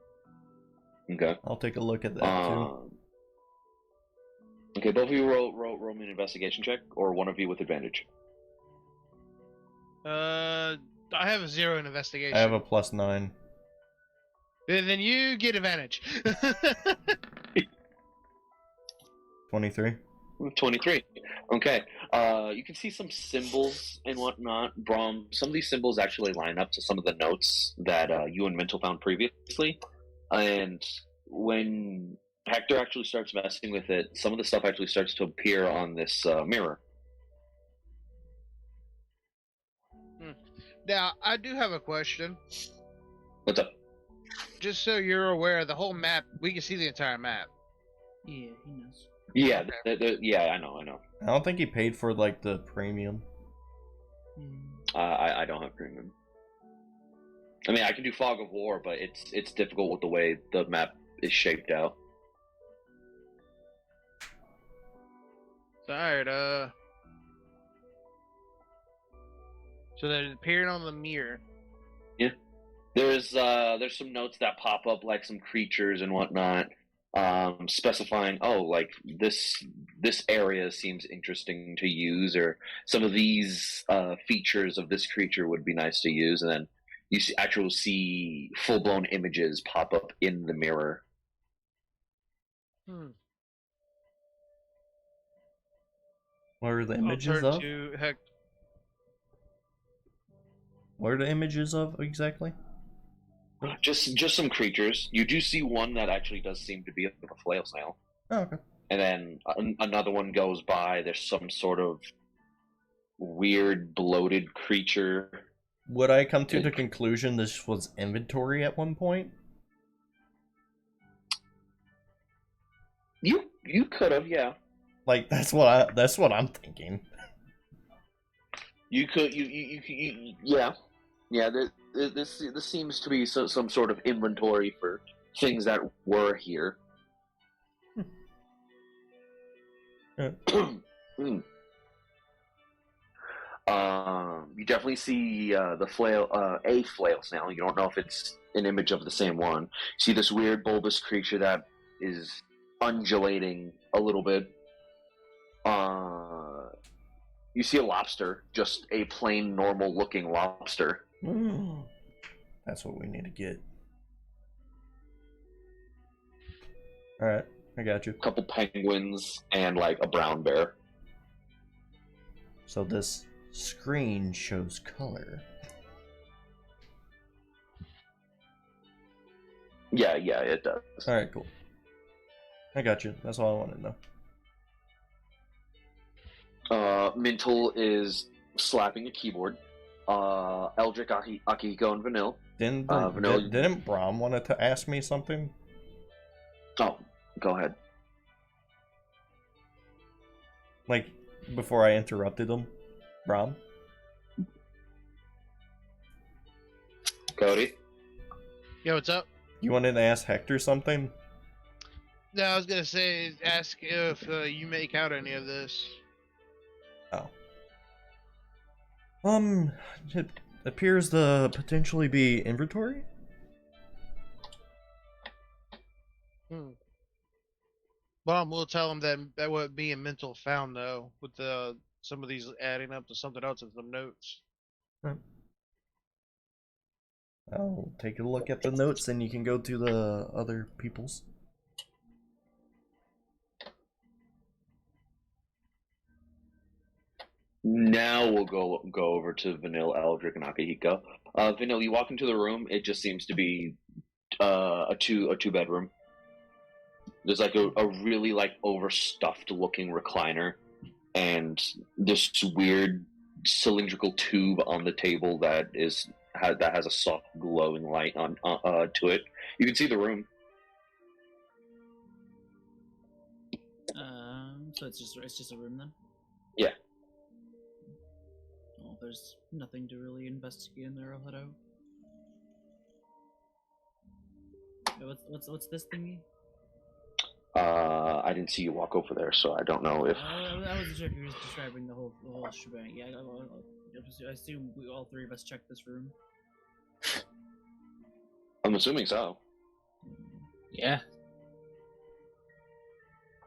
Okay. I'll take a look at that too. Okay, both of you roll me an investigation check, or one of you with advantage. I have a 0 in investigation. I have a +9. Then you get advantage. 23. 23. Okay. You can see some symbols and whatnot. Braum, some of these symbols actually line up to some of the notes that you and Mntal found previously. And when Hector actually starts messing with it, some of the stuff actually starts to appear on this mirror. Now, I do have a question. What's up? Just so you're aware, the whole map, we can see the entire map. Yeah, he knows. Yeah, yeah, I know. I don't think he paid for like the premium. I don't have premium. I mean, I can do Fog of War, but it's difficult with the way the map is shaped out. Alright, so they're appearing on the mirror. Yeah. There's some notes that pop up, like some creatures and whatnot, specifying, oh, like this area seems interesting to use, or some of these features of this creature would be nice to use, and then you see full-blown images pop up in the mirror. What are the I'll images turn of? to Hector. What are the images of exactly? Just some creatures. You do see one that actually does seem to be a flail snail. Oh, okay. And then another one goes by. There's some sort of weird bloated creature. Would I come to the conclusion this was inventory at one point? You could have, yeah. Like that's what I'm thinking. You could yeah. This seems to be some sort of inventory for things that were here. You definitely see the flail, a flail snail. You don't know if it's an image of the same one. You see this weird bulbous creature that is undulating a little bit. You see a lobster, just a plain, normal-looking lobster. That's what we need to get. Alright, I got you. A couple penguins and, like, a brown bear. So this screen shows color. Yeah, it does. Alright, cool. I got you. That's all I wanted to know. Mntal is slapping a keyboard. Eldrik, Akihiko, and Vanille. Didn't Braum want to ask me something? Oh, go ahead. Like, before I interrupted him? Braum? Cody? Yo, what's up? You wanted to ask Hector something? No, I was gonna say, ask if you make out any of this. Oh. It appears to potentially be inventory? Well, we'll tell him that what me and Mntal found, though, with some of these adding up to something else in some notes. I'll take a look at the notes and you can go to the other people's. Now we'll go over to Vanille, Eldrik, and Akihiko. Vanille, you walk into the room. It just seems to be a two bedroom. There's like a really like overstuffed looking recliner, and this weird cylindrical tube on the table that has a soft glowing light on to it. You can see the room. So it's just a room then? Yeah. Well, there's nothing to really investigate in there. I'll head out. What's this thingy? I didn't see you walk over there, so I don't know if. I wasn't sure if you were just describing the whole shebang. Yeah, I assume we all three of us checked this room. I'm assuming so. Yeah.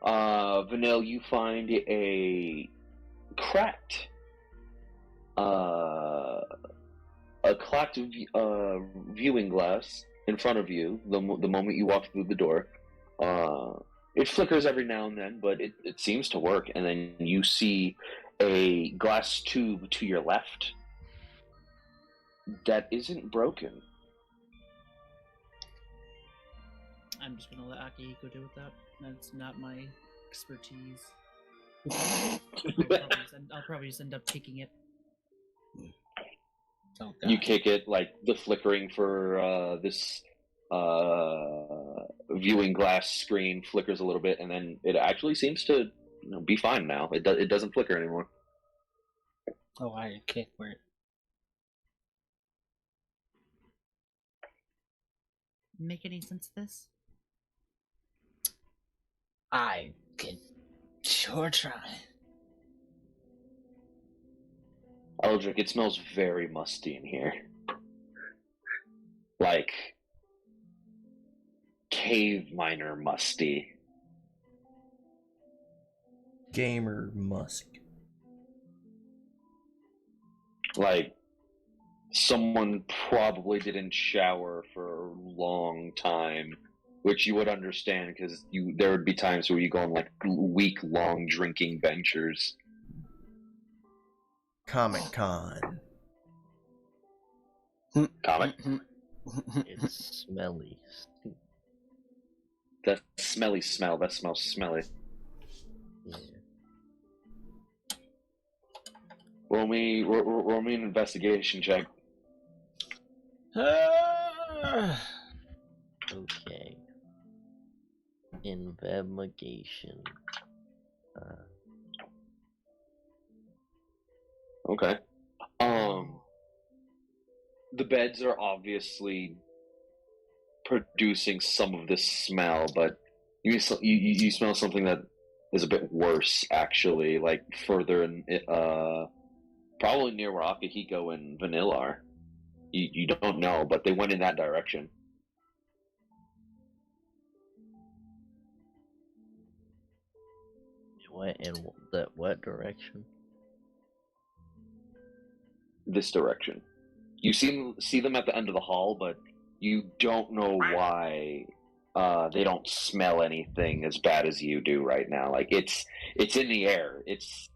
Vanille, you find a cracked viewing glass in front of you the moment you walk through the door. It flickers every now and then, but it seems to work, and then you see a glass tube to your left that isn't broken. I'm just gonna let Akihiko deal with that. That's not my expertise. I'll probably just end up kicking it. Oh, You God. kick it, like the flickering for this viewing glass screen flickers a little bit, and then it actually seems to be fine now. It doesn't flicker anymore. Oh, iron kick where it Make any sense of this? I can sure try. Eldrik, it smells very musty in here. Like cave miner musty. Gamer musk. Like someone probably didn't shower for a long time, which you would understand because there would be times where you go on like week-long drinking ventures. Comic Con. Comic? It's smelly. That smelly smell. That smells smelly. Yeah. Roll me an investigation check. Okay. Investigation. Okay. The beds are obviously producing some of this smell, but you smell something that is a bit worse, actually, like further in, probably near where Akihiko and Vanilla are. You don't know, but they went in that direction. What in what direction? This direction. You see them at the end of the hall, but you don't know why they don't smell anything as bad as you do right now. Like it's in the air. It's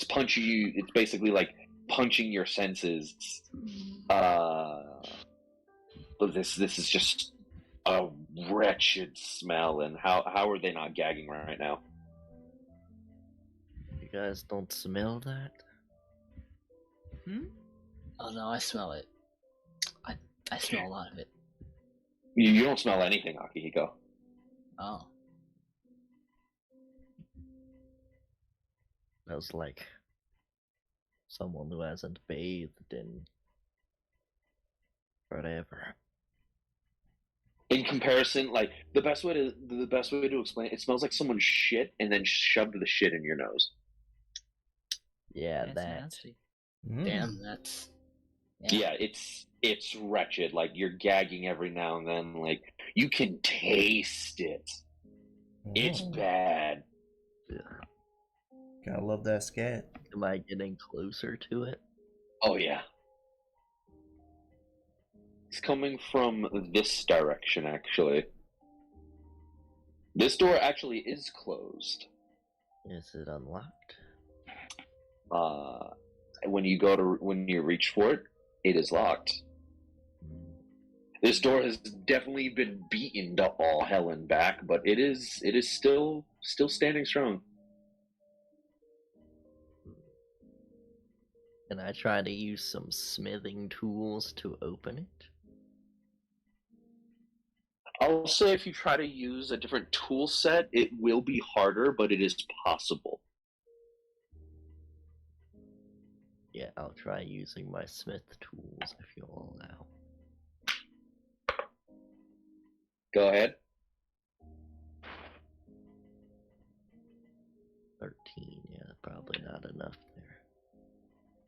punching you. It's basically like punching your senses. But this is just a wretched smell. And how are they not gagging right now? You guys don't smell that? Oh no, I smell it. I smell a lot of it. You don't smell anything, Akihiko. Oh. Smells like someone who hasn't bathed in forever. In comparison, like the best way to explain it smells like someone shit and then shoved the shit in your nose. Yeah, That's that. nasty. Damn, that's... Yeah, it's wretched. Like you're gagging every now and then. Like you can taste it. It's bad. Yeah. Gotta love that scat. Am I getting closer to it? Oh yeah. It's coming from this direction, actually. This door actually is closed. Is it unlocked? When you reach for it, it is locked. This door has definitely been beaten to all hell and back, but it is still standing strong. Can I try to use some smithing tools to open it? I'll say if you try to use a different tool set, it will be harder, but it is possible. Yeah, I'll try using my smith tools if you'll allow. Go ahead. 13, yeah, probably not enough there.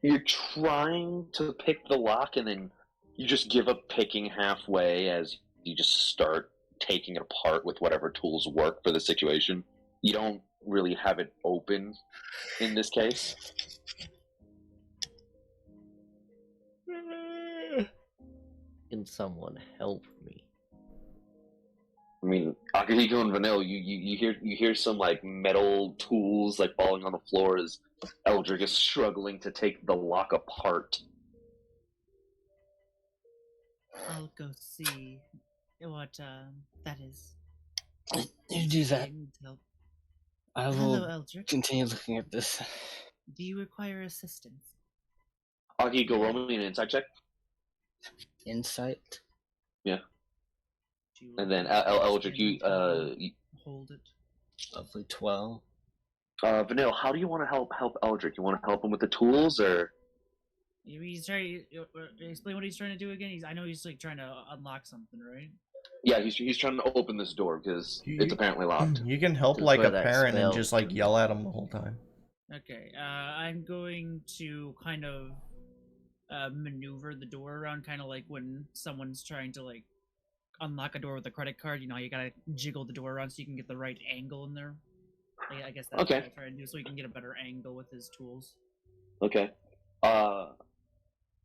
You're trying to pick the lock, and then you just give up picking halfway as you just start taking it apart with whatever tools work for the situation. You don't really have it open in this case. Can someone help me? I mean, Akihiko and Vanille, you hear some like metal tools like falling on the floor as Eldrik is struggling to take the lock apart. I'll go see. what that is. You do that. Help. I will Hello, Eldrik. continue looking at this. Do you require assistance? Akihiko, roll me an insight check. Insight. Do you And then require Eldrik, you hold it. Lovely 12. Vanille, how do you want to help Eldrik? You want to help him with the tools, or He's trying. Explain what he's trying to do again. I know he's like trying to unlock something, right? yeah, he's trying to open this door because it's apparently locked. You can help Just like where a that parent and smell just like comes yell at him the whole time. Okay. I'm going to kind of maneuver the door around, kind of like when someone's trying to like unlock a door with a credit card. You know, you gotta jiggle the door around so you can get the right angle in there. I guess that's Okay. what I'll try and do, so he can get a better angle with his tools. Okay.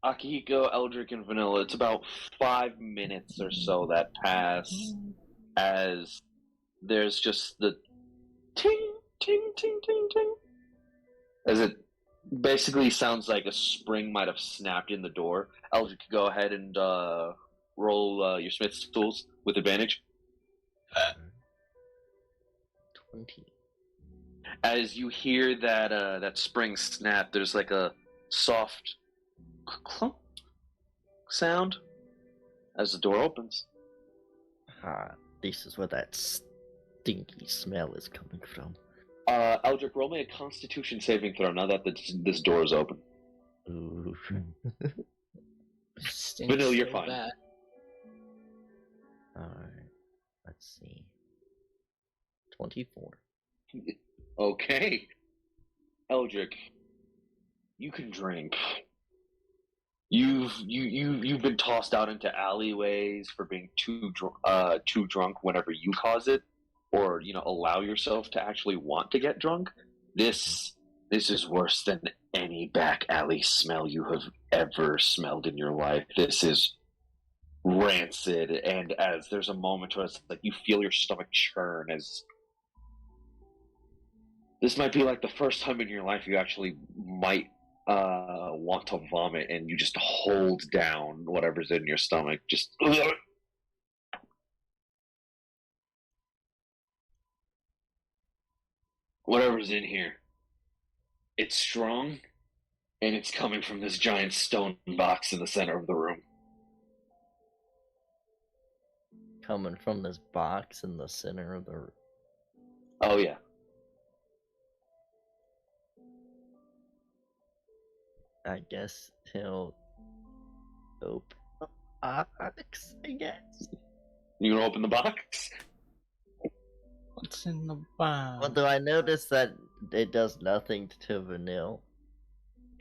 Akihiko, Eldrik, and Vanilla, it's about 5 minutes or so that pass as there's just the ting, ting, ting, ting, ting. As it basically sounds like a spring might have snapped in the door. Eldrik, go ahead and roll your Smith's tools with advantage. 20. As you hear that that spring snap, there's like a soft clunk sound as the door opens. This is where that stinky smell is coming from. Eldrik, roll me a Constitution saving throw now that this door is open. Ooh. Vanille, you're fine. Bad. Alright. Let's see. 24. Okay. Eldrik, you can drink. You've been tossed out into alleyways for being too drunk whenever you cause it, or allow yourself to actually want to get drunk. This is worse than any back alley smell you have ever smelled in your life. This is rancid, and as there's a moment where it's like you feel your stomach churn, as this might be like the first time in your life you actually might want to vomit, and you just hold down whatever's in your stomach. Just whatever's in here. It's strong, and it's coming from this giant stone box in the center of the room. Coming from this box in the center of the room. Oh yeah. I guess he'll open the box, I guess. You gonna open the box? What's in the box? Well, do I notice that it does nothing to Vanille?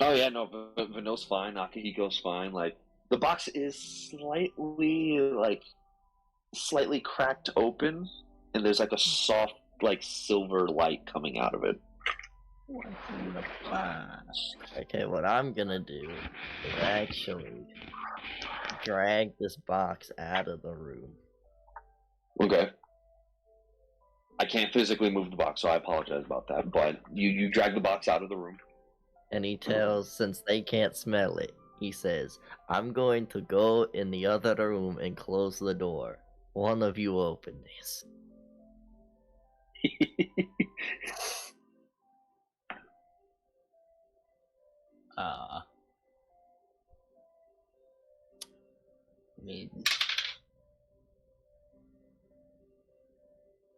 Oh yeah, no, Vanille's fine. Akihiko's fine. Like the box is slightly cracked open, and there's like a soft, like silver light coming out of it. What's in the box? Okay, what I'm gonna do is actually drag this box out of the room. Okay. I can't physically move the box, so I apologize about that. But you drag the box out of the room. And he tells, since they can't smell it, he says, I'm going to go in the other room and close the door. One of you open this. I mean,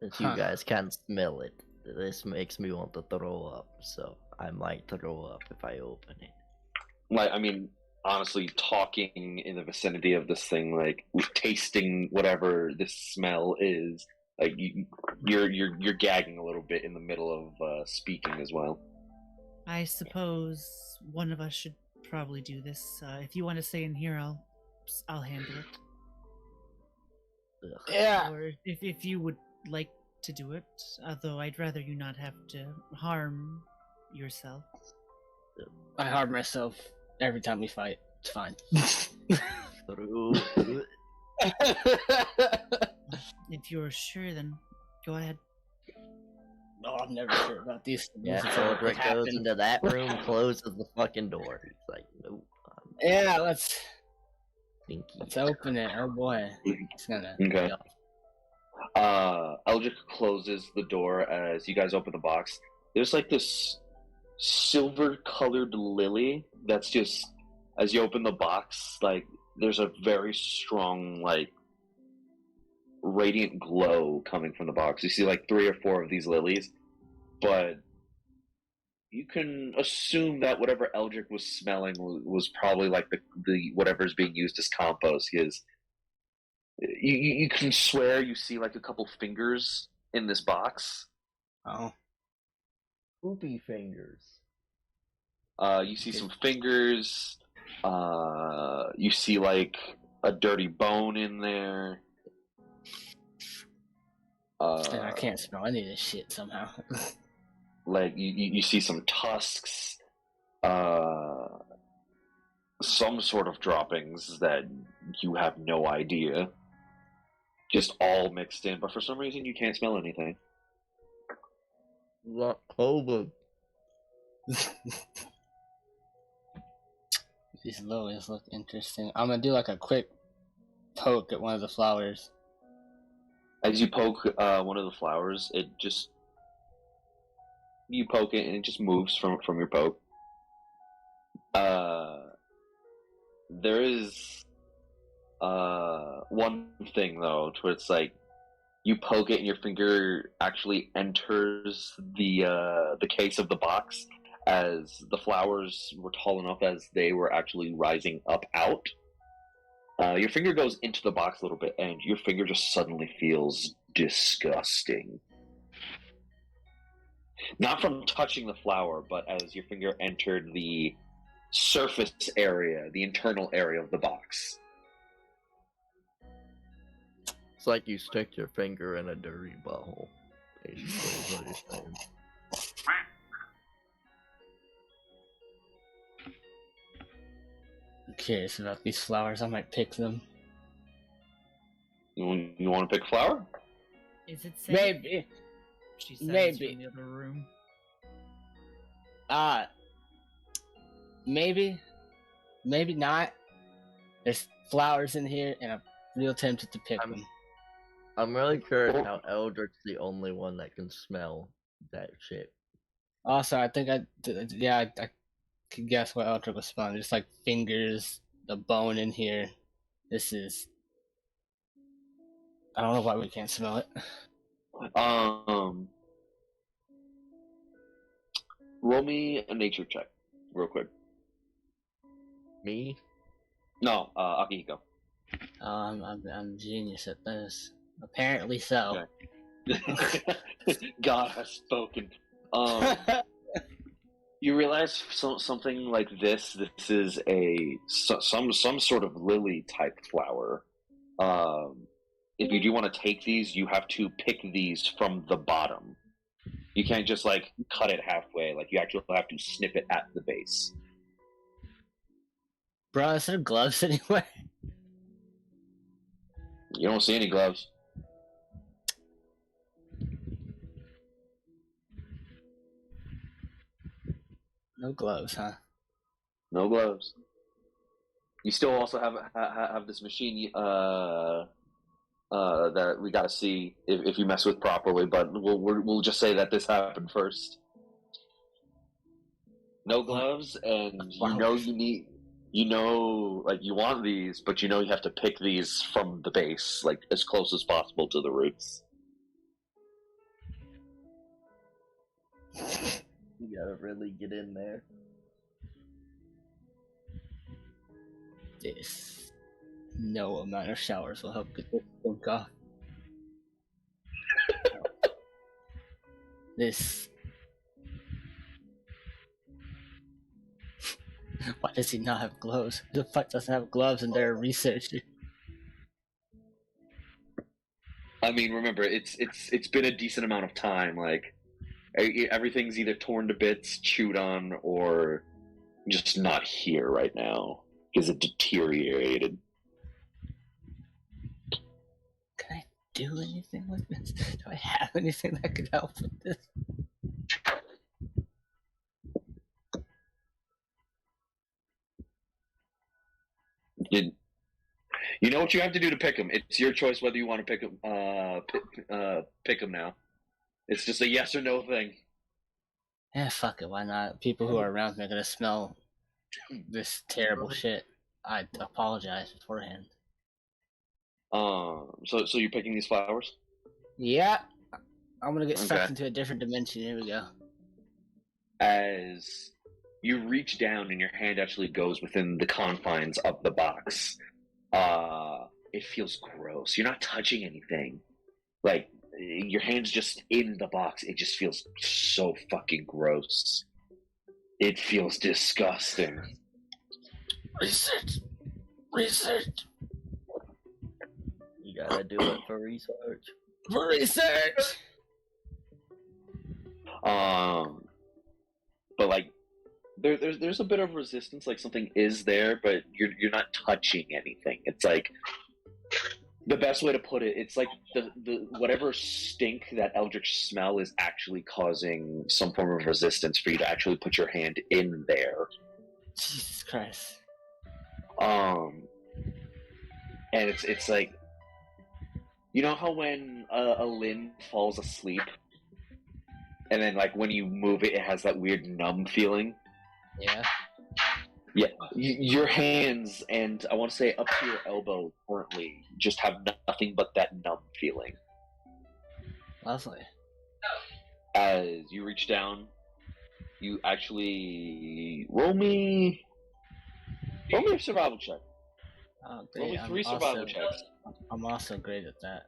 Since you guys can't smell it, this makes me want to throw up, so I might throw up if I open it. Like, I mean, honestly, talking in the vicinity of this thing, like tasting whatever this smell is, like you're gagging a little bit in the middle of speaking as well. I suppose one of us should probably do this. If you want to stay in here, I'll handle it. Ugh. yeah. Or if you would like to do it, although I'd rather you not have to harm yourself. I harm myself every time we fight. It's fine. If you're sure, then go ahead. No, I'm never sure about these things. Yeah, until it Eldrik goes happens. into that room, closes the fucking door. He's like, nope. Yeah, let's Stinky. Let's open it. Oh boy. It's gonna. Okay. Yeah. Eldrik closes the door as you guys open the box. There's like this silver-colored lily that's just, as you open the box, like there's a very strong, like, radiant glow coming from the box. You see like 3 or 4 of these lilies, but you can assume that whatever Eldrik was smelling was probably like the whatever's being used as compost. Because you can swear you see like a couple fingers in this box. Oh. Poopy fingers. You see some fingers. You see like a dirty bone in there. And I can't smell any of this shit somehow. Like you see some tusks, some sort of droppings that you have no idea, just all mixed in. But for some reason, you can't smell anything. Clover. These lilies look interesting. I'm gonna do like a quick poke at one of the flowers. As you poke one of the flowers, you poke it and it just moves from your poke. There is one thing though, where it's like you poke it and your finger actually enters the case of the box, as the flowers were tall enough as they were actually rising up out. Your finger goes into the box a little bit, and your finger just suddenly feels disgusting. Not from touching the flower, but as your finger entered the surface area, the internal area of the box. It's like you stick your finger in a dirty butthole. Basically, is what you're saying. I'm curious about these flowers. I might pick them. You want to pick a flower? Is it safe? Maybe. She says Maybe. from the other room. Maybe. Maybe not. There's flowers in here, and I'm real tempted to pick them. I'm really curious how Eldrik's the only one that can smell that shit. Also, I think I could guess what Eldrik was smelling. Just like fingers, the bone in here. This is. I don't know why we can't smell it. Roll me a nature check, real quick. Me? No, Akihiko. I'm genius at this. Apparently so. Okay. God has spoken. You realize something like this. This is some sort of lily type flower. If you do want to take these, you have to pick these from the bottom. You can't just like cut it halfway. Like you actually have to snip it at the base. Bro, is there gloves anywhere? You don't see any gloves. No gloves, huh? No gloves. You still also have this machine that we gotta see if you mess with properly, but we'll just say that this happened first. No gloves, and you want these, but you have to pick these from the base, like as close as possible to the roots. You gotta really get in there. This. No amount of showers will help get this thing off. This. Why does he not have gloves? Who the fuck doesn't have gloves and they're a researcher? I mean, remember, it's been a decent amount of time. Like, everything's either torn to bits, chewed on, or just not here right now because it deteriorated. Can I do anything with this? Do I have anything that could help with this? You know what you have to do to pick them. It's your choice whether you want to pick them. Pick them now. It's just a yes or no thing. Yeah, fuck it. Why not? People who are around me are gonna smell this terrible shit. I apologize beforehand. So you're picking these flowers? Yeah, I'm gonna get sucked Okay. into a different dimension. Here we go. As you reach down and your hand actually goes within the confines of the box, it feels gross. You're not touching anything. Like, your hand's just in the box. It just feels so fucking gross. It feels disgusting. Research. Research. You gotta do it for research. For research. But like, there's a bit of resistance. Like something is there, but you're not touching anything. It's like the best way to put it. It's like the whatever stink that eldritch smell is actually causing some form of resistance for you to actually put your hand in there. Jesus Christ. And it's like, you know how when a limb falls asleep, and then like when you move it, it has that weird numb feeling. Yeah. Yeah, your hands and I want to say up to your elbow currently just have nothing but that numb feeling. Lovely. As you reach down, you actually roll me a survival check. Oh, Roll me great. 3 survival checks. I'm also great at that.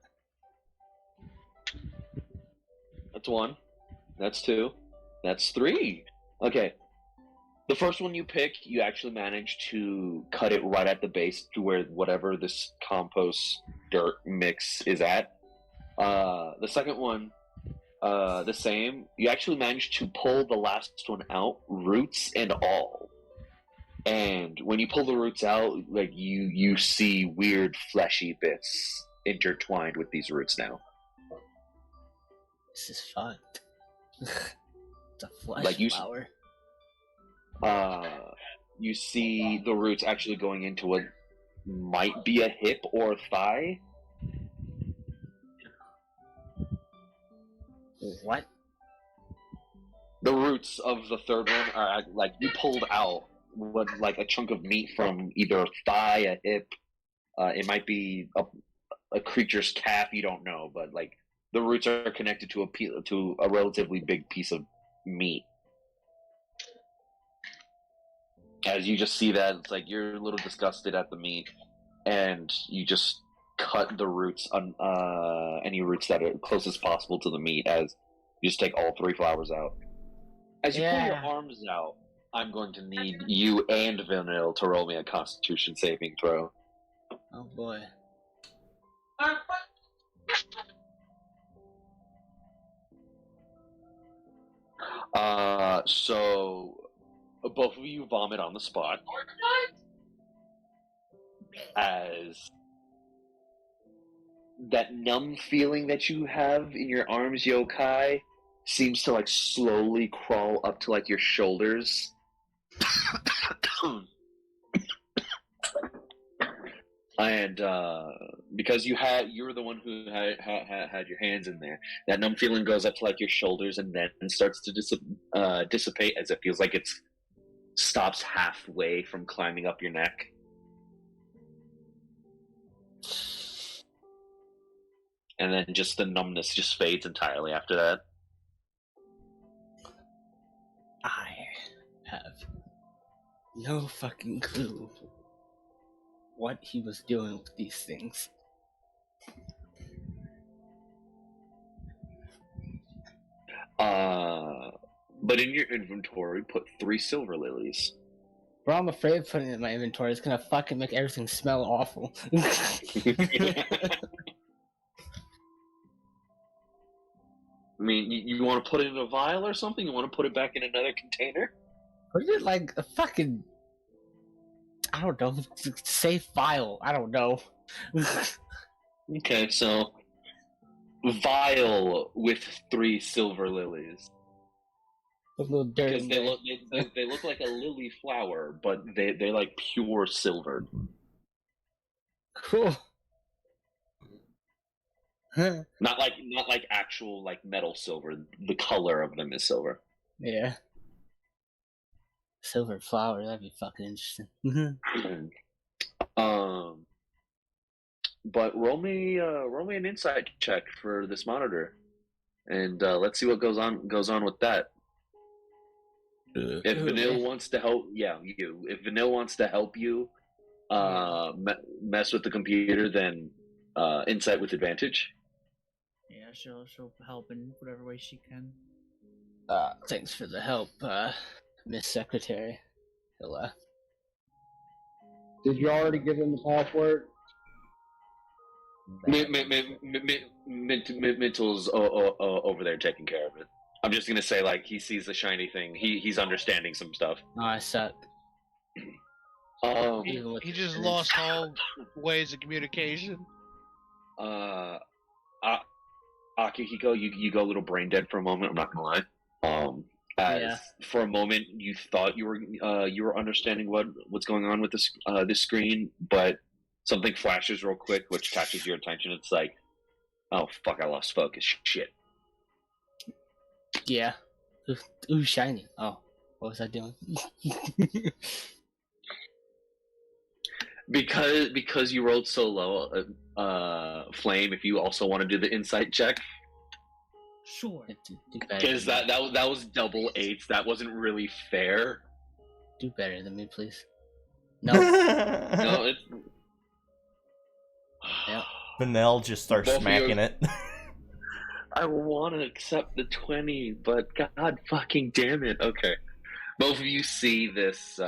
That's 1. That's 2. That's 3. Okay. The first one you pick, you actually manage to cut it right at the base to where whatever this compost dirt mix is at. The second one, the same. You actually manage to pull the last one out, roots and all. And when you pull the roots out, like you see weird fleshy bits intertwined with these roots now. This is fucked. It's a flesh Like you- flower. You see the roots actually going into what might be a hip or a thigh. What? The roots of the third one are like you pulled out what like a chunk of meat from either a thigh, a hip. It might be a creature's calf. You don't know, but like the roots are connected to a relatively big piece of meat. As you just see that, it's like you're a little disgusted at the meat, and you just cut the roots on any roots that are closest possible to the meat. As you just take all 3 flowers out. As you pull your arms out, I'm going to need you and Vanille to roll me a Constitution saving throw. Oh boy. So both of you vomit on the spot. As that numb feeling that you have in your arms, Yokai, seems to like slowly crawl up to like your shoulders. And because you were the one who had your hands in there, that numb feeling goes up to like your shoulders and then starts to dissipate as it feels like it stops halfway from climbing up your neck. And then just the numbness just fades entirely after that. I have no fucking clue what he was doing with these things. But in your inventory, put 3 silver lilies. Bro, I'm afraid of putting it in my inventory. It's gonna fucking make everything smell awful. I mean, you want to put it in a vial or something? You want to put it back in another container? Put it like a fucking, I don't know, safe file. I don't know. Okay, so vial with 3 silver lilies. A little dirty. Because they look like a lily flower, but they're like pure silver. Cool. Not like actual like metal silver. The color of them is silver. Yeah. Silver flower, that'd be fucking interesting. But roll me an insight check for this monitor, and let's see what goes on with that. If Vanille wants to help, you. If Vanille wants to help you, mess with the computer, then insight with advantage. Yeah, she'll help in whatever way she can. Thanks for the help, Miss Secretary. He'll, Did you already give him the password? Mntal's over there taking care of it. I'm just gonna say, like, he sees the shiny thing. He's understanding some stuff. Oh, I suck. He just lost all ways of communication. Akihiko, you go a little brain dead for a moment. I'm not gonna lie. As for a moment you thought you were understanding what's going on with this screen, but something flashes real quick, which catches your attention. It's like, oh fuck, I lost focus. Shit. Yeah. Ooh, shiny. Oh, what was I doing? Because you rolled so low, Flame, if you also want to do the insight check. Sure. Because that was double eights. That wasn't really fair. Do better than me, please. No. No, it's... Yep. Vanille just starts smacking it. I want to accept the 20, but god fucking damn it. Okay. Both of you see this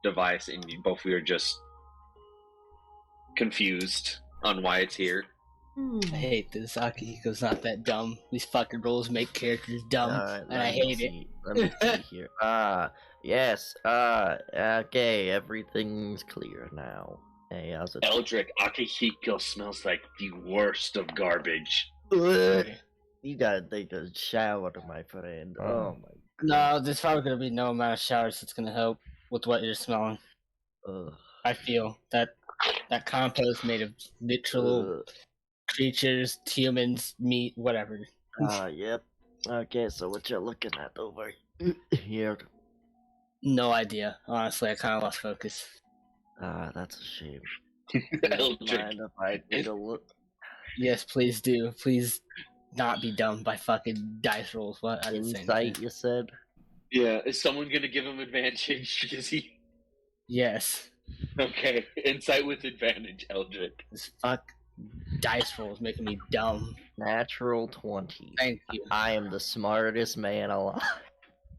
device, and both of you are just confused on why it's here. I hate this. Akihiko's not that dumb. These fucking rules make characters dumb, and I hate it. Let me see here. Yes. Okay, everything's clear now. Hey, how's it? Eldrik, Akihiko smells like the worst of garbage. You gotta take a shower, my friend. Oh my god. No, there's probably gonna be no amount of showers that's gonna help with what you're smelling. I feel that compost made of literal creatures, humans, meat, whatever. Yep. Okay, so what you looking at over here? No idea. Honestly, I kind of lost focus. That's a shame. Eldrik. Mind if I take a look? Yes, please do. Please not be dumb by fucking dice rolls. What? I didn't say Insight, anything. you said? Yeah, is someone gonna give him advantage? Because he... Yes. Okay, insight with advantage, Eldrik. This fuck dice rolls making me dumb. Natural 20. Thank you. I am the smartest man alive.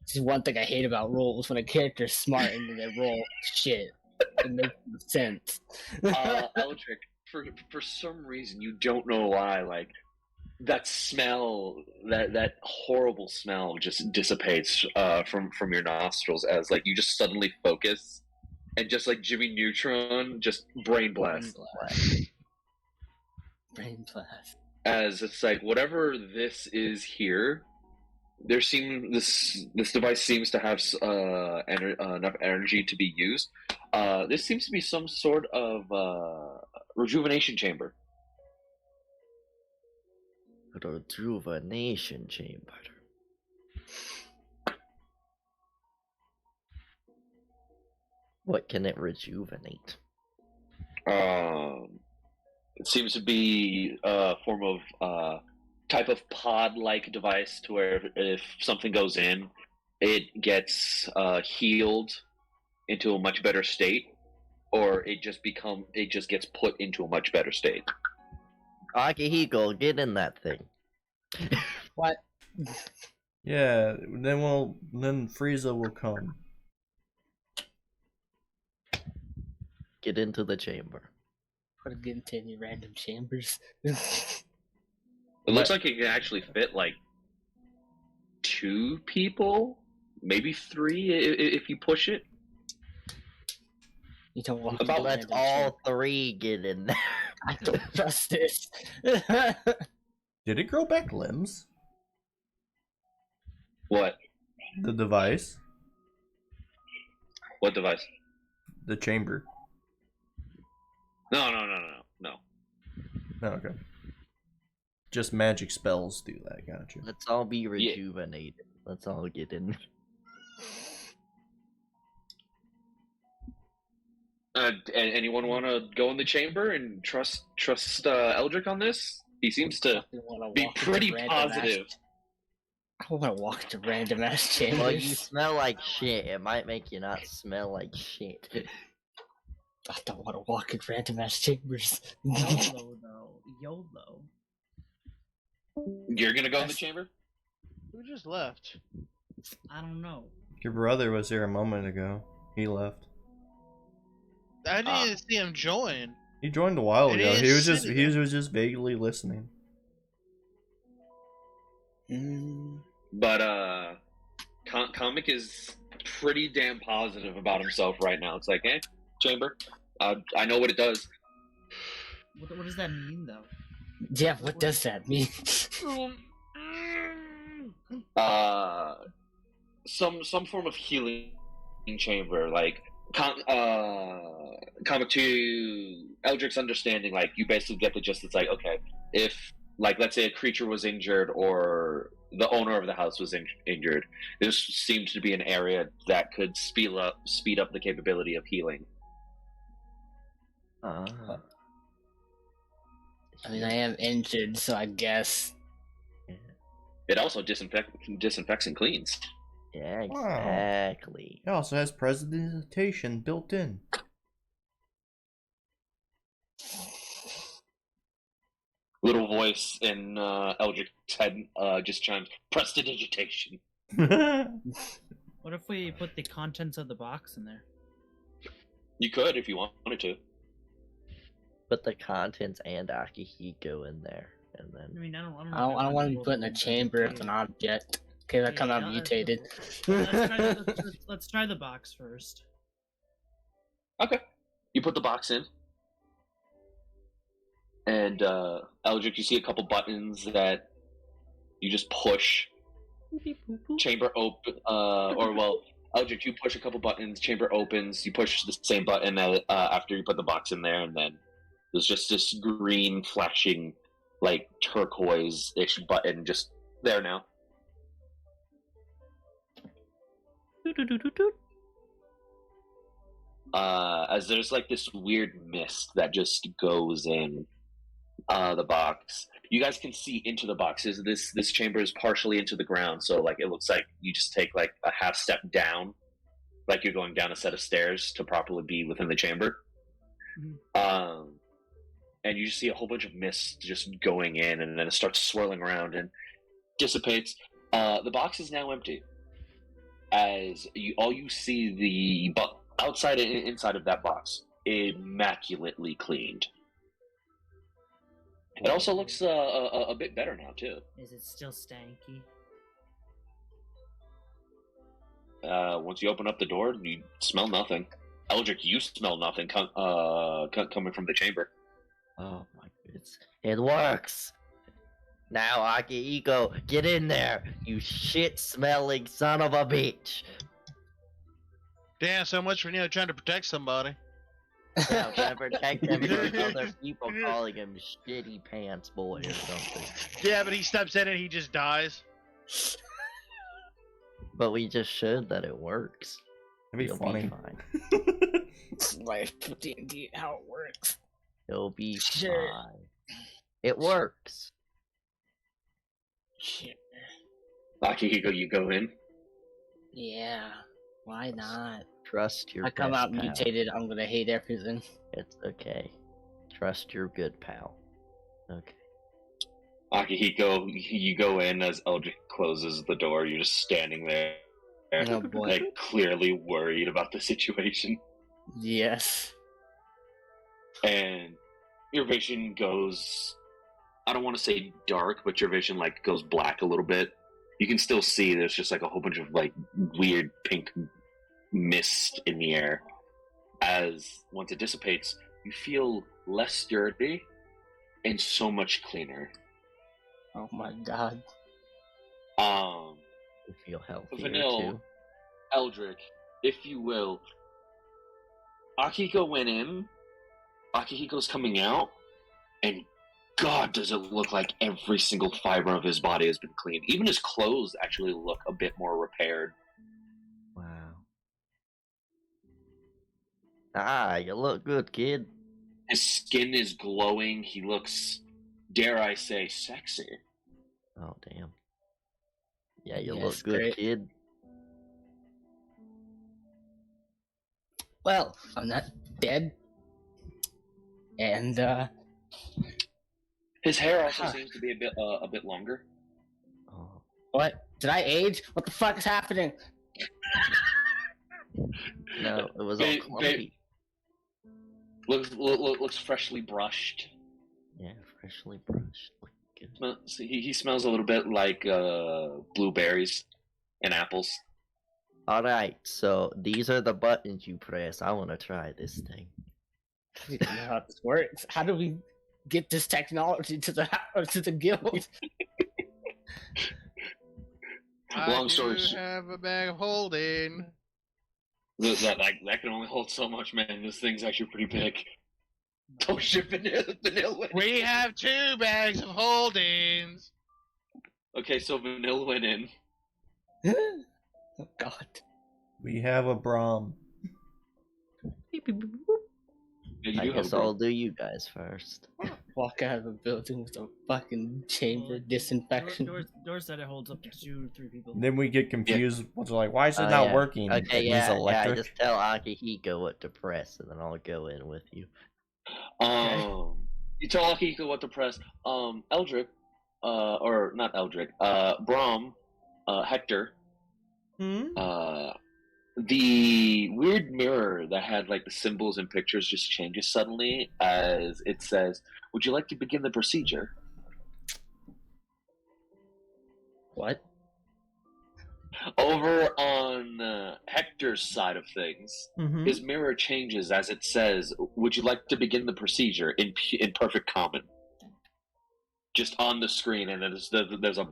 This is one thing I hate about rolls. When a character's smart and then they roll shit. It makes no sense. Eldrik, for some reason, you don't know why, like, that smell, that horrible smell just dissipates from your nostrils as, like, you just suddenly focus, and just like Jimmy Neutron, just brain blast. Brain blast. As it's like, whatever this is here, this device seems to have enough energy to be used. This seems to be some sort of rejuvenation chamber. Rejuvenation chamber. What can it rejuvenate? It seems to be a form of type of pod-like device to where if something goes in, it gets healed into a much better state, or it just gets put into a much better state. Akihiko, get in that thing. What? Yeah, then Frieza will come. Get into the chamber. Put it into any random chambers. It looks like it can actually fit like 2 people, maybe 3 if you push it. You don't walk About into let's random all chamber. 3 get in there. I don't trust this. Did it grow back limbs? What? The device? What device? The chamber. No. Oh, okay. Just magic spells do that, gotcha. Let's all be rejuvenated. Let's all get in. Anyone want to go in the chamber and trust Eldrik on this? He seems to be pretty positive. I want to walk to random ass chambers. Well, you smell like shit. It might make you not smell like shit. I don't want to walk in random ass chambers. YOLO though. YOLO. You're gonna go in the chamber? Who just left? I don't know. Your brother was here a moment ago. He left. I didn't even see him join. He joined a while And ago. he He was just vaguely listening. But Comic is pretty damn positive about himself right now. It's like, chamber. I know what it does. What does that mean though? Yeah, what does that mean? Some form of healing chamber, like Comic to Eldrik's understanding. Like, you basically get the gist. It's like, okay, if, like, let's say a creature was injured or the owner of the house was injured, this seems to be an area that could speed up the capability of healing. I mean, I am injured, so I guess. It also disinfects and cleans. Yeah, exactly. It also has presentation built in. Little voice in Eldrik's head just chimes, prestidigitation. What if we put the contents of the box in there? You could if you wanted to. Put the contents and Akihiko in there, and I then. mean, I don't I don't want to be put in a chamber with an object, because I come out mutated. Let's try the box first. Okay. You put the box in. And Eldrik, you see a couple buttons that you just push. Chamber open, Eldrik, you push a couple buttons, chamber opens, you push the same button after you put the box in there, and then there's just this green flashing, like, turquoise-ish button just there now. As there's, like, this weird mist that just goes in the box. You guys can see into the box. This chamber is partially into the ground, so, like, it looks like you just take, like, a half step down, like you're going down a set of stairs to properly be within the chamber. And you just see a whole bunch of mist just going in, and then it starts swirling around and dissipates. The box is now empty. As all you see the outside and inside of that box, immaculately cleaned. It also looks a bit better now too. Is it still stanky? Once you open up the door, you smell nothing. Eldrik, you smell nothing coming from the chamber. Oh my goodness. It works! Now, Akihiko, get in there, you shit-smelling son of a bitch! Damn, so much for trying to protect somebody. Yeah, trying to protect him from other people calling him shitty pants boy or something. Yeah, but he steps in and he just dies. But we just showed that it works. That'd be funny. Fine. Life D&D, how it works. It'll be Sure. fine. It works. Shit. Akihiko, you go in. Yeah, why not? Trust your I come best out pal. mutated, I'm gonna hate everything. It's okay. Trust your good pal. Okay. Akihiko, you go in as Eldrik closes the door. You're just standing there, Oh boy. like, clearly worried about the situation. Yes. And your vision goes, I don't want to say dark, but your vision, like, goes black a little bit. You can still see there's just, like, a whole bunch of, like, weird pink mist in the air. As once it dissipates, you feel less dirty and so much cleaner. Oh my god. You feel healthier Vanille, too. Eldrik, if you will, Akihiko went in Akihiko's coming out, and God, does it look like every single fiber of his body has been cleaned. Even his clothes actually look a bit more repaired. Wow. Ah, you look good, kid. His skin is glowing. He looks, dare I say, sexy. Oh, damn. Yeah, you Yes, look good, great. kid. Well, I'm not dead. And, His hair also seems to be a bit longer. Oh. what? Did I age? What the fuck is happening? No, it was all Ba- clumpy. Looks freshly brushed. Yeah, freshly brushed. Look good. He smells a little bit like blueberries and apples. Alright, so these are the buttons you press. I want to try this thing. I don't know how this works. How do we get this technology to the guild? Long story I do short, have a bag of holding. that can only hold so much, man. This thing's actually pretty big. Don't ship vanilla. We have 2 bags of holdings. Okay, so vanilla went in. Oh God. We have a Braum. Yeah, you I do have guess a I'll do you guys first. Walk out of a building with a fucking chamber Well, disinfection. Door said it holds up to 2-3 people. Then we get confused. What's like, why is it Oh, not yeah. working? Okay, It needs yeah, electric. just tell Akihiko what to press, and then I'll go in with you. You tell Akihiko what to press. Eldrik, or not Eldrik, Braum, Hector, the weird mirror that had like the symbols and pictures just changes suddenly as it says, "Would you like to begin the procedure?" What? Over on Hector's side of things, Mm-hmm. his mirror changes as it says, "Would you like to begin the procedure?" in perfect common. Just on the screen, and then there's a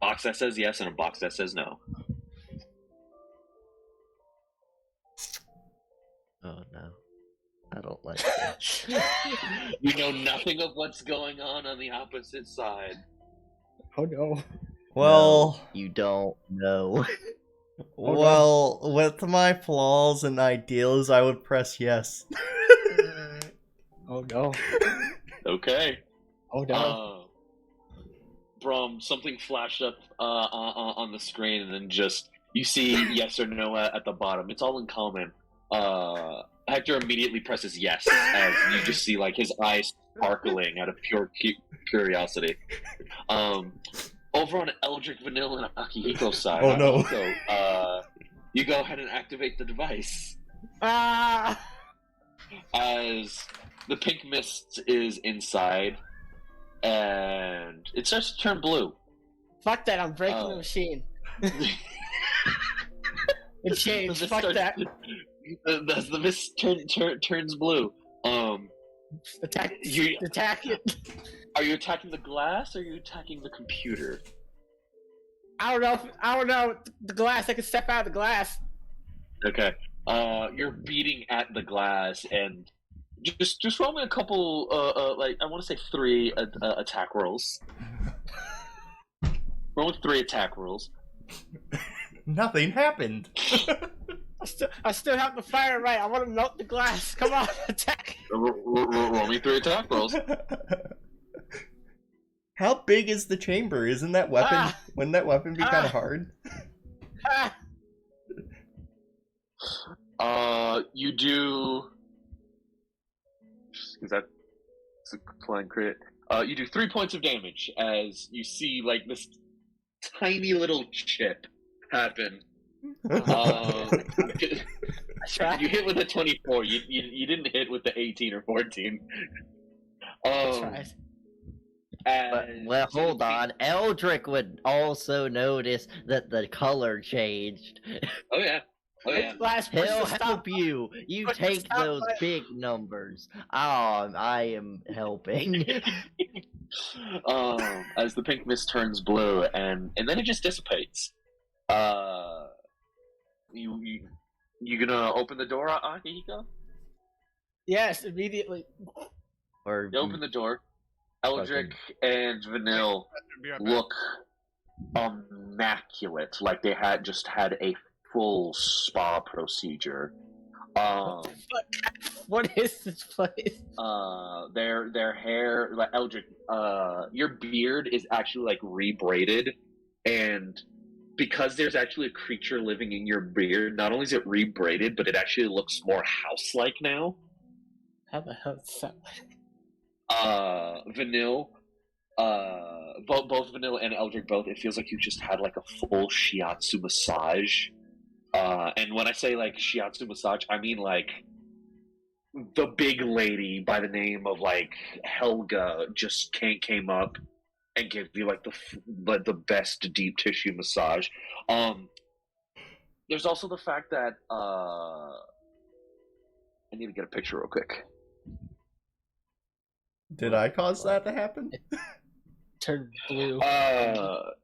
box that says yes and a box that says no. Oh no. I don't like that. You know nothing of what's going on the opposite side. Oh no. Well, No, you don't know. well, with my flaws and ideals, I would press yes. Oh no. Okay. Oh no. Braum, something flashed up on the screen, and then just you see yes or no at the bottom. It's all in common. Hector immediately presses yes, as you just see like his eyes sparkling out of pure curiosity. Over on Eldrik, Vanilla, and Akihiko's side, Oh, no. Akihiko, you go ahead and activate the device. Ah! As the pink mist is inside, and it starts to turn blue. Fuck that! I'm breaking the machine. It changed. The mist Fuck starts- that. The mist turns blue. Attack it. Are you attacking the glass or are you attacking the computer? I don't know. The glass. I can step out of the glass. Okay. You're beating at the glass, and just roll me a couple. Like I want to say 3 attack rolls. Roll with 3 attack rolls. Nothing happened. I still have the fire right. I want to melt the glass. Come on, attack. Roll me 3 attack rolls. How big is the chamber? Isn't that weapon? Wouldn't that weapon be kind of hard? You do. Is that a flying crit? You do 3 points of damage as you see like this tiny little chip happen. You hit with a 24. You didn't hit with the 18 or 14. Tried. But, well, hold on. Eldrik would also notice that the color changed. Oh yeah. Oh yeah. Glass He'll push the stop. help you. You Push the take stop those button. big numbers. Oh, I am helping. As the pink mist turns blue, and then it just dissipates. You gonna open the door, Akihiko? Yes, immediately. Or You open the door. Eldrik and Vanille Be right back. look immaculate, like they had just had a full spa procedure. What is this place? Their hair, like Eldrik, your beard is actually like rebraided, and because there's actually a creature living in your beard, not only is it rebraided, but it actually looks more house-like now. How the hell is that? Vanille, both Vanille and Eldrik both, it feels like you just had like a full shiatsu massage. And when I say like shiatsu massage, I mean like the big lady by the name of like Helga just came up and gave you like the best deep tissue massage. There's also the fact that I need to get a picture real quick. Did I cause that to happen? Turned blue.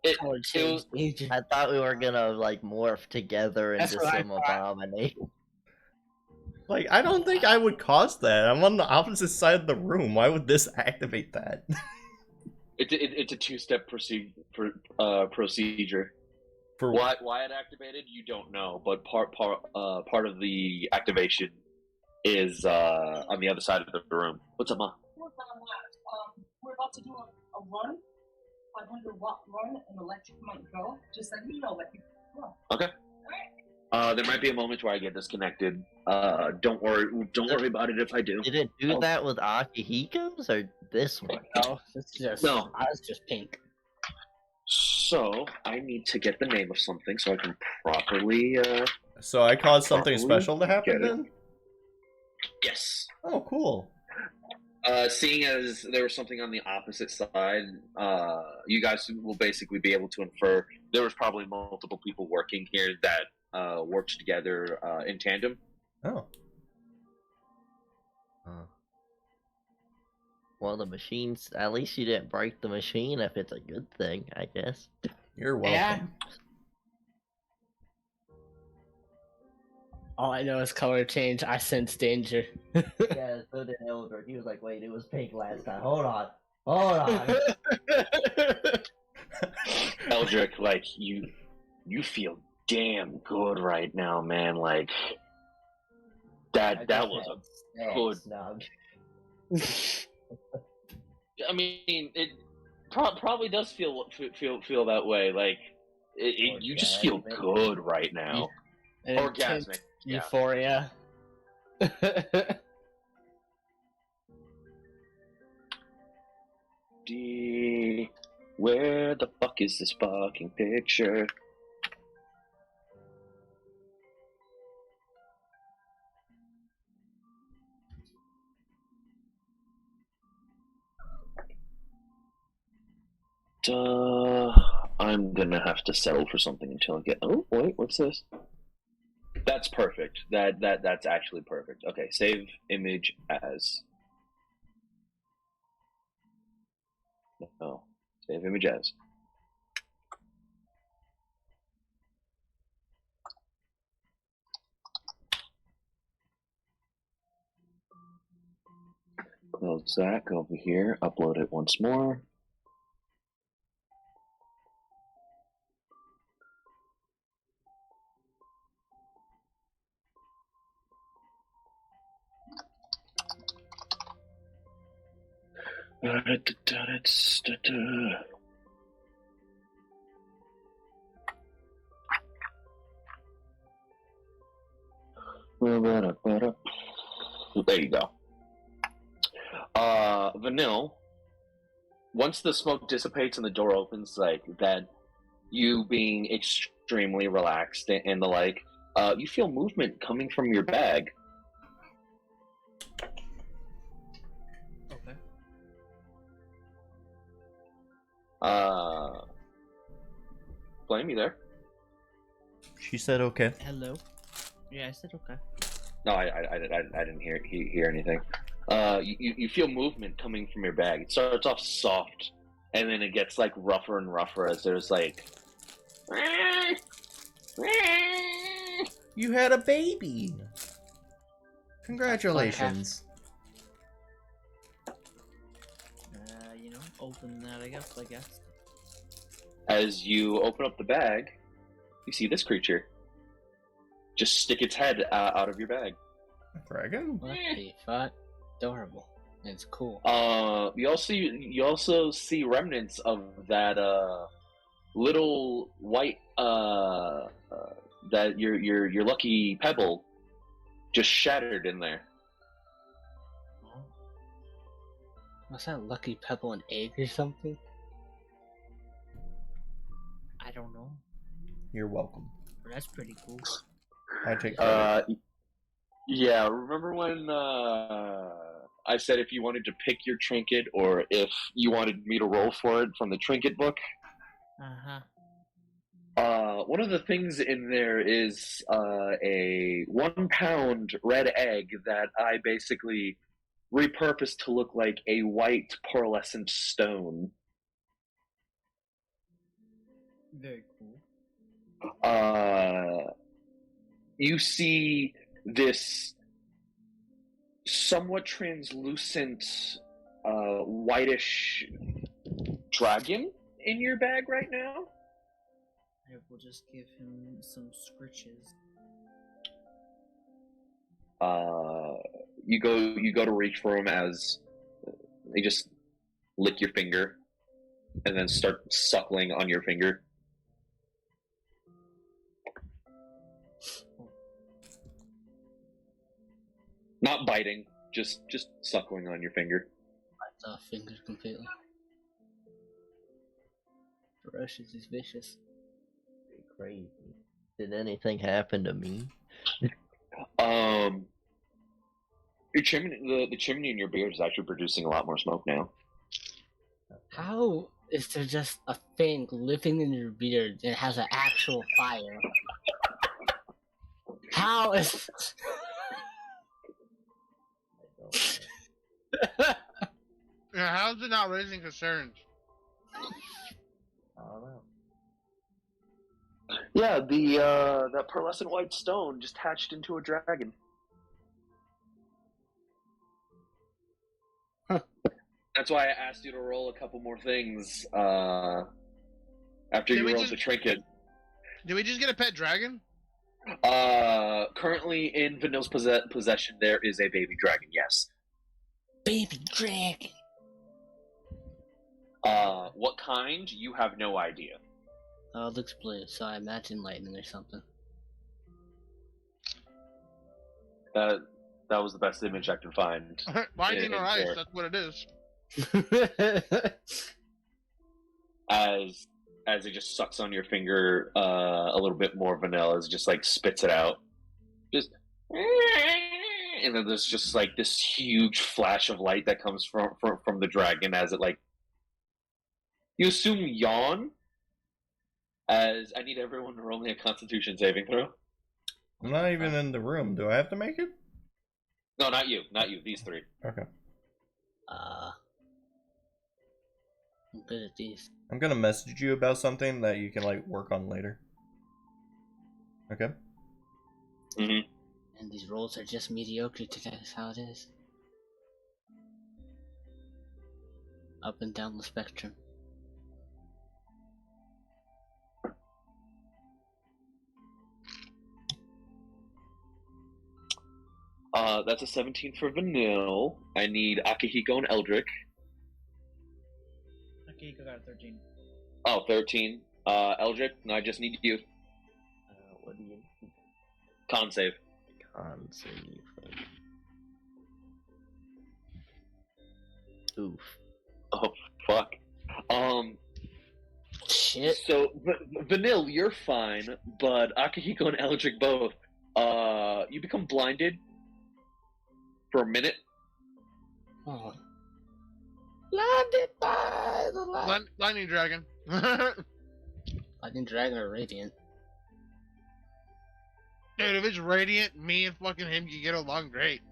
It Color was changed. I thought we were gonna like morph together That's into what I some thought. abomination. Like, I don't think I would cause that. I'm on the opposite side of the room. Why would this activate that? it's a two-step procedure. For Why it activated, you don't know, but part of the activation is on the other side of the room. What's up, Ma? We're about to do a run, 500-watt run, and electric might go. Just let me know, like, Okay. There might be a moment where I get disconnected. Don't worry about it if I do. Did it do that with Akihiko's or this one? No, it's just No. I was just pink. So I need to get the name of something so I can properly. So I caused something Properly special to happen get it. then? Yes. Oh, cool. Seeing as there was something on the opposite side, you guys will basically be able to infer there was probably multiple people working here that worked together in tandem. Oh. Well, the machines, at least you didn't break the machine if it's a good thing, I guess. You're welcome. Yeah. All I know is color change. I sense danger. Yeah, so did Eldrik. He was like, wait, it was pink last time. Hold on. Hold on. Eldrik, like you feel damn good right now, man. Like that was a good. snub. I mean, it probably does feel that way. Like you just feel Orgasmic. good right now. An intense Orgasmic. Yeah. euphoria. Where the fuck is this fucking picture? I'm gonna have to settle for something until I get. Oh wait, what's this? That's perfect. That's actually perfect. Okay, save image as. No, save image as. Close that. Go over here. Upload it once more. There you go. Vanille, once the smoke dissipates and the door opens, like that, you being extremely relaxed and the like, you feel movement coming from your bag. Okay. Blame you there? She said okay. Hello. Yeah, I said okay. No, I didn't hear anything. You feel movement coming from your bag. It starts off soft, and then it gets like rougher and rougher as there's like. You had a baby. Congratulations. open that, I guess. As you open up the bag, you see this creature just stick its head out of your bag. Dragon? What the fuck? Adorable. It's cool. You also see remnants of that little white that your lucky pebble just shattered in there. Was that lucky pebble an egg or something? I don't know. You're welcome. But that's pretty cool. I take credit. Yeah, remember when I said if you wanted to pick your trinket or if you wanted me to roll for it from the trinket book? One of the things in there is a 1 pound red egg that I basically repurposed to look like a white pearlescent stone. Very cool. You see this somewhat translucent, whitish dragon in your bag right now. I will just give him some scritches. You go to reach for him as they just lick your finger and then start suckling on your finger. Not biting, just suckling on your finger. Bites off fingers completely. Ferocious is vicious. Crazy. Did anything happen to me? Your chimney, the chimney in your beard is actually producing a lot more smoke now. How is there just a thing living in your beard that has an actual fire? How is... Yeah, how's it not raising concerns? I don't know. Yeah, that pearlescent white stone just hatched into a dragon. That's why I asked you to roll a couple more things after you rolled the trinket. Did we just get a pet dragon? Currently in Vanille's possession, there is a baby dragon. Yes. Baby dragon. What kind? You have no idea. Oh, it looks blue, so I imagine lightning or something. That was the best image I could find. Lightning or ice, that's what it is. As it just sucks on your finger a little bit more vanilla, as it just like spits it out. Just and then there's just like this huge flash of light that comes from the dragon as it like you assume yawn. As I need everyone to roll me a Constitution saving throw. I'm not even in the room. Do I have to make it? No, not you. Not you. These three. Okay. I'm good at these. I'm gonna message you about something that you can like work on later. Okay. Mm-hmm. And these rolls are just mediocre today. That's how it is. Up and down the spectrum. That's a 17 for Vanille. I need Akihiko and Eldrik. Akihiko got a 13. Oh, 13. Eldrik, no, I just need you. What do you need? Con save. Con save. Oof. Oh, fuck. Shit. So, Vanille, you're fine, but Akihiko and Eldrik both, you become blinded for a minute. Oh. Blinded by the light. Lightning dragon. Lightning dragon or radiant? Dude, if it's radiant, me and fucking him can get along great.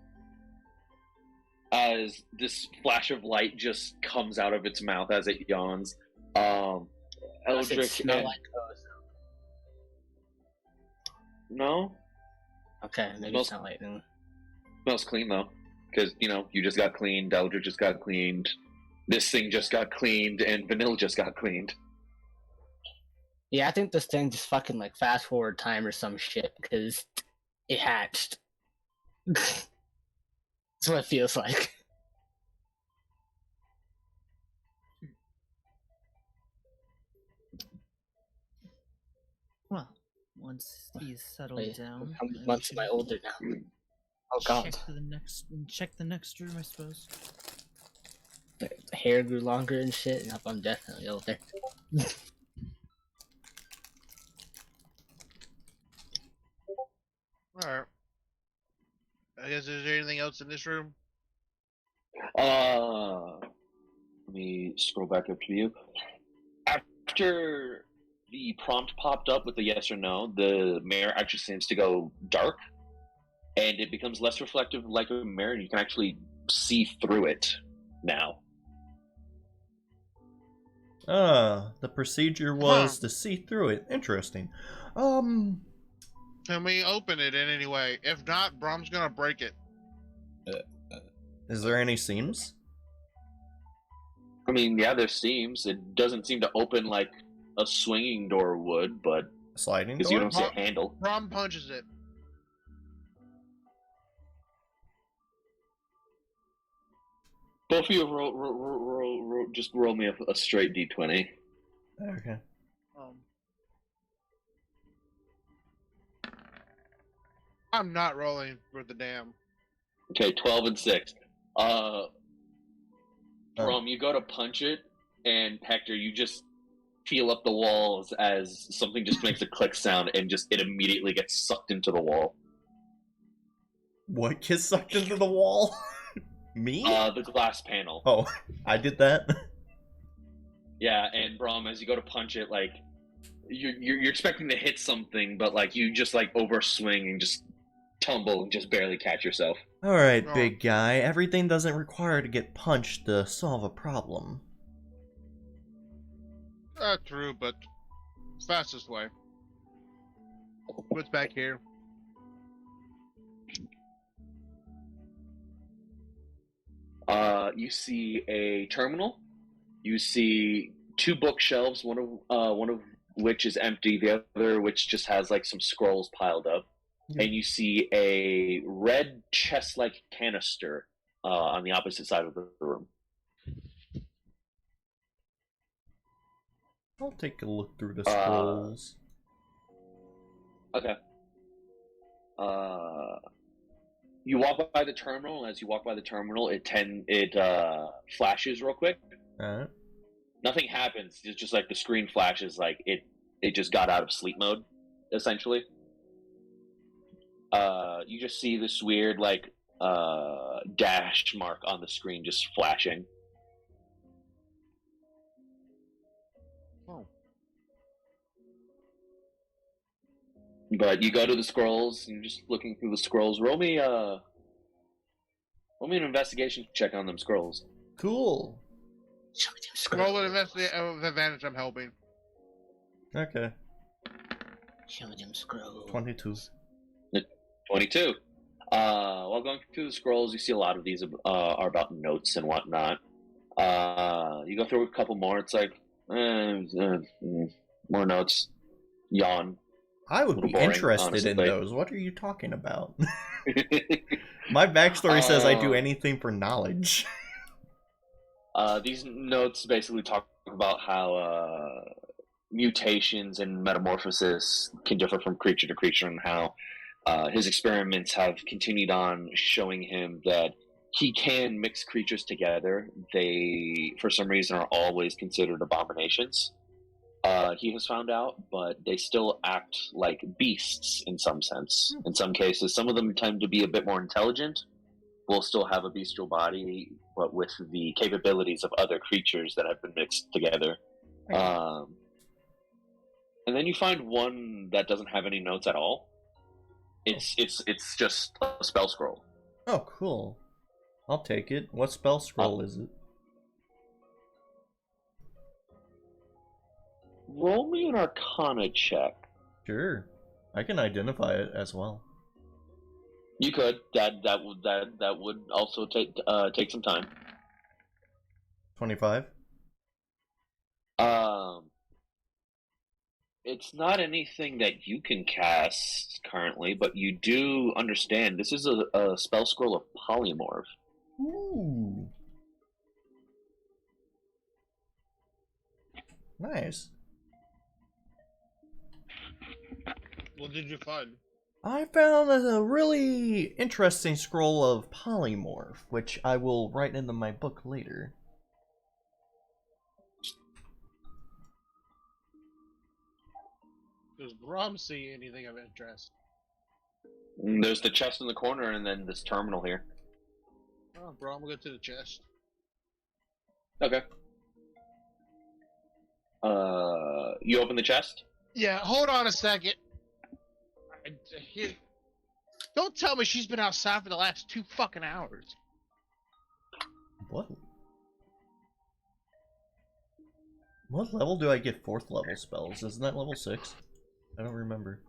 As this flash of light just comes out of its mouth as it yawns. Does it Eldrik smell and... like ozone? No? Okay, maybe it's not lightning. Smells clean though, because you just got cleaned. Eldrik just got cleaned. This thing just got cleaned, and Vanilla just got cleaned. Yeah, I think this thing just fucking like fast forward time or some shit because it hatched. That's what it feels like. Well, once he's settled Wait, down, how many we months should am I older now? Oh god. check the next room, I suppose. The hair grew longer and shit. Nope, I'm definitely older. Alright. I guess is there anything else in this room? Let me scroll back up to you. After the prompt popped up with the yes or no, the mirror actually seems to go dark, and it becomes less reflective like a mirror, and you can actually see through it now. The procedure was to see through it. Interesting. Can we open it in any way? If not, Braum's gonna break it. Is there any seams? I mean, yeah, there's seams. It doesn't seem to open like a swinging door would, but Sliding because you door? don't see a handle. Braum punches it. Both of you just roll me a straight d20. Okay. I'm not rolling for the damn. Okay, 12 and 6. Braum, you go to punch it, and Hector, you just feel up the walls as something just makes a click sound, and just it immediately gets sucked into the wall. What gets sucked into the wall? Me? The glass panel. Oh, I did that? Yeah, and Braum, as you go to punch it, like, you're expecting to hit something, but, like, you just, like, overswing and just tumble and just barely catch yourself. Alright, big guy. Everything doesn't require to get punched to solve a problem. True, but fastest way. What's back here? You see a terminal. You see 2 bookshelves, one of which is empty, the other which just has like some scrolls piled up. Yeah. And you see a red chest-like canister on the opposite side of the room. I'll take a look through the scrolls. Okay. You walk by the terminal. As you walk by the terminal, it flashes real quick. Alright. Nothing happens. It's just like the screen flashes, like it just got out of sleep mode, essentially. You just see this weird like dash mark on the screen just flashing. Oh. But you go to the scrolls, and you're just looking through the scrolls. Roll me an investigation check on them scrolls. Cool. Roll an investigation with advantage. I'm helping. Okay. Show me them scrolls. 22. 22. While going through the scrolls, you see a lot of these are about notes and whatnot. You go through a couple more. It's like more notes. Yawn. I would be boring, interested honestly. in those. What are you talking about? My backstory says I do anything for knowledge. These notes basically talk about how mutations and metamorphosis can differ from creature to creature, and how his experiments have continued on showing him that he can mix creatures together. They, for some reason, are always considered abominations. He has found out, but they still act like beasts in some sense. In some cases, some of them tend to be a bit more intelligent, will still have a bestial body, but with the capabilities of other creatures that have been mixed together. And then you find one that doesn't have any notes at all. It's just a spell scroll. Oh, cool. I'll take it. What spell scroll is it? Roll me an Arcana check. Sure. I can identify it as well. You could. That would also take some time. 25. It's not anything that you can cast currently, but you do understand this is a spell scroll of polymorph. Ooh. Nice. What did you find? I found a really interesting scroll of polymorph, which I will write into my book later. Does Braum see anything of interest? There's the chest in the corner, and then this terminal here. Oh, Braum will go to the chest. Okay. You open the chest? Yeah, hold on a second. Don't tell me she's been outside for the last 2 fucking hours. What? What level do I get 4th level spells? Isn't that level 6? I don't remember.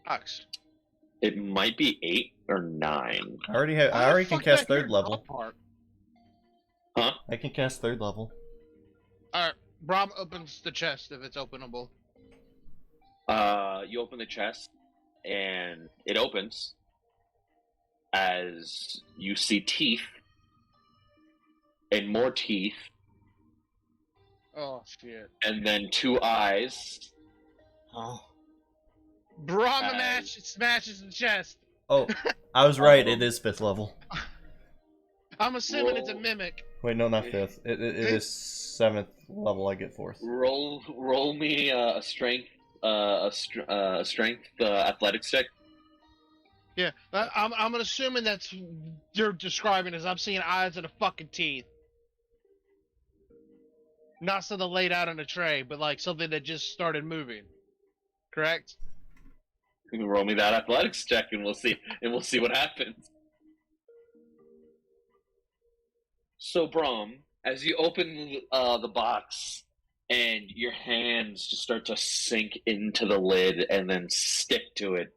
Ox. It might be 8 or 9. I already can cast 3rd level. Huh? I can cast 3rd level. Alright, Braum opens the chest if it's openable. You open the chest, and it opens as you see teeth and more teeth, Oh shit. and then 2 eyes. Oh. Braum smashes the chest. Oh, I was right. It is 5th level. I'm assuming it's a mimic. Wait, no, not 5th. It is 7th level. I get 4th. Roll me a strength athletics check. Yeah, I'm assuming that's you're describing as I'm seeing eyes and a fucking teeth. Not something laid out on a tray, but like something that just started moving. Correct? You can roll me that athletics check, and we'll see what happens. So, Braum, as you open the box, and your hands just start to sink into the lid and then stick to it,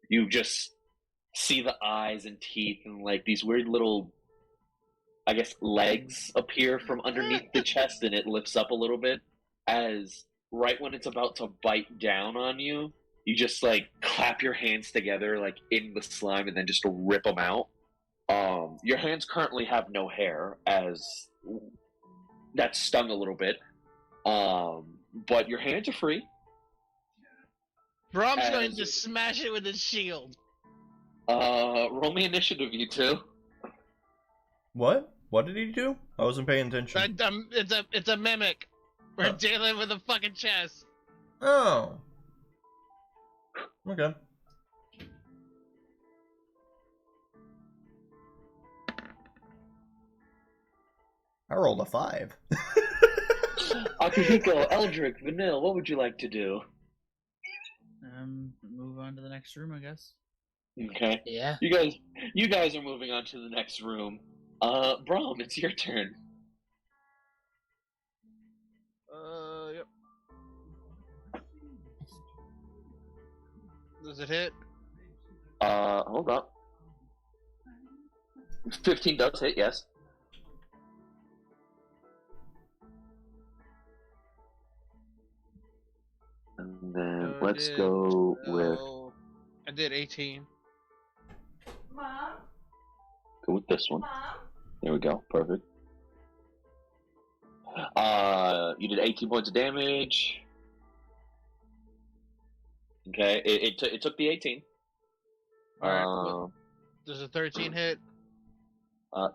you just see the eyes and teeth and like these weird little, I guess, legs appear from underneath the chest, and it lifts up a little bit. As right when it's about to bite down on you, you just like clap your hands together like in the slime and then just rip them out. Your hands currently have no hair, as that stung a little bit. But your hands are free. Braum's going to smash it with his shield. Roll me initiative, you two. What? What did he do? I wasn't paying attention. It's a mimic. We're dealing with a fucking chest. Oh. Okay. I rolled a 5. Akihiko, Eldrik, Vanille, what would you like to do? Move on to the next room, I guess. Okay. Yeah. You guys are moving on to the next room. Braum, it's your turn. Yep. Does it hit? Hold up. 15 does hit, yes. And then let's go with... I did 18. Mom? Go with this one. Mom? There we go. Perfect. You did 18 points of damage. Okay, it took the 18. Alright, does a 13 hit?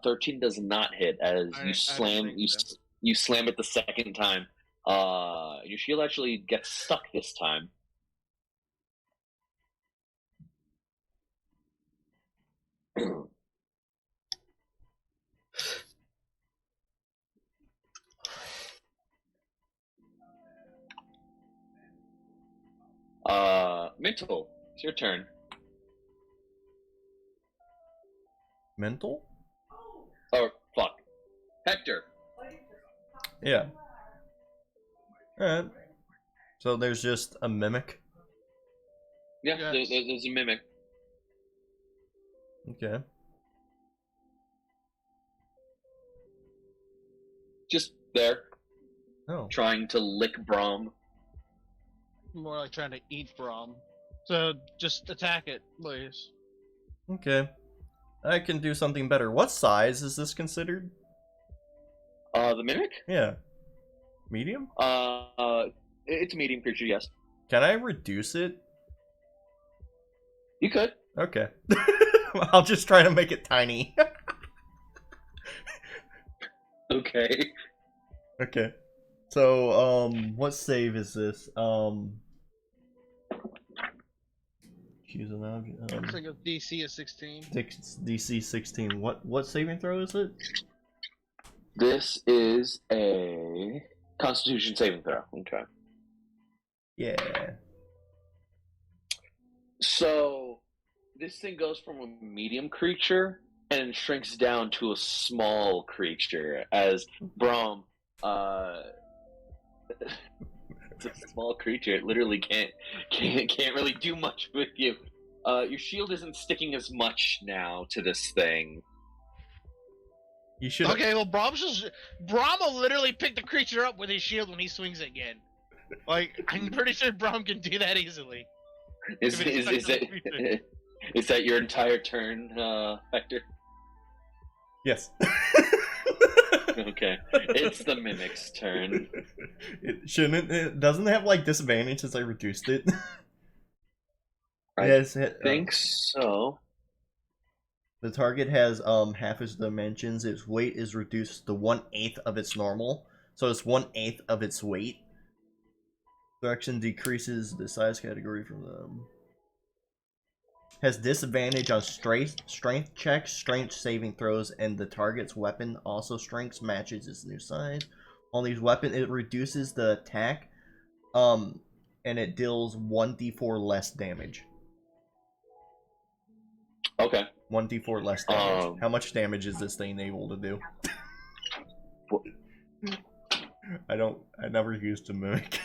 13 does not hit, as you slam it the second time. Your shield actually gets stuck this time. Mntal, it's your turn. Mntal? Oh, fuck. Hector. Yeah. Alright. So there's just a mimic? Yeah, Yes. there's a mimic. Okay. there, Oh. trying to lick Braum. More like trying to eat Braum. So just attack it, please. Okay. I can do something better. What size is this considered? The mimic? Yeah. Medium? It's a medium creature, yes. Can I reduce it? You could. Okay. I'll just try to make it tiny. Okay. Okay. So, what save is this? Choose an object. Looks like a DC is 16. DC 16. What saving throw is it? This is a Constitution saving throw. Okay. Yeah. So, this thing goes from a medium creature and shrinks down to a small creature as Braum, it's a small creature. It literally can't really do much with you. Your shield isn't sticking as much now to this thing. You should. Okay, well, Braum will literally pick the creature up with his shield when he swings again. Like, I'm pretty sure Braum can do that easily. Is If it's stuck to the creature. is that your entire turn, Hector? Yes. Okay, it's the mimic's turn. It shouldn't. It doesn't have like disadvantage since I reduced it. I Yes, think so. the target has half its dimensions. Its weight is reduced to 1/8 of its normal, so it's 1/8 of its weight. Direction decreases the size category from them. Has disadvantage on strength checks, strength saving throws, and the target's weapon also strength matches its new size. On these weapons, it reduces the attack, and it deals 1d4 less damage. Okay. 1d4 less damage. How much damage is this thing able to do? I never used a mimic.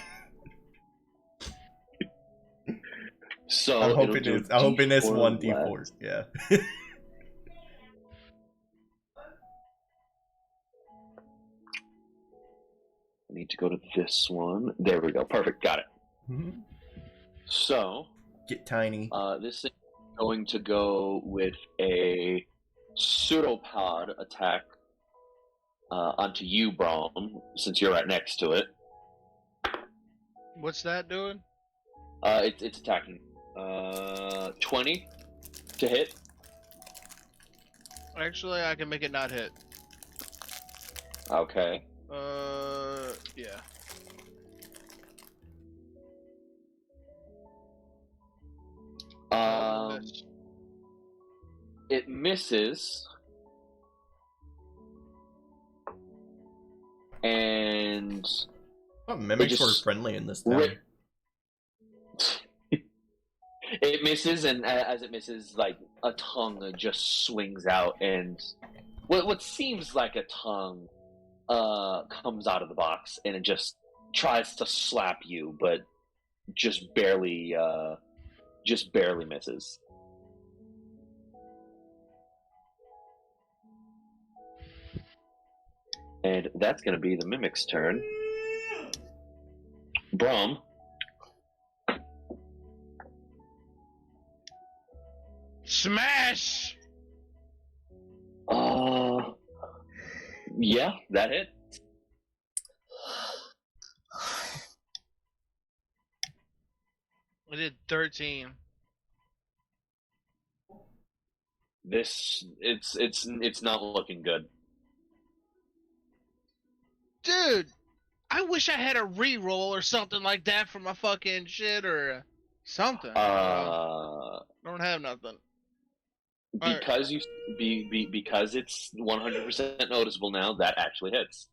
So I'm hoping it's 1d4. less. Yeah. I need to go to this one. There we go. Perfect. Got it. Mhm. So, Get tiny. this thing is going to go with a pseudopod attack onto you, Braum, since you're right next to it. What's that doing? It's attacking. 20 to hit. Actually, I can make it not hit. Okay. Yeah. It misses. And Oh, mimics were just friendly in this town. rip- it misses, and as it misses, like a tongue just swings out, and what seems like a tongue comes out of the box, and it just tries to slap you, but just barely misses. And that's going to be the mimic's turn. Braum. Smash! Yeah, that hit. I did 13. It's not looking good. Dude, I wish I had a reroll or something like that for my fucking shit or something. Don't have nothing. Because because it's 100% noticeable now, that actually hits.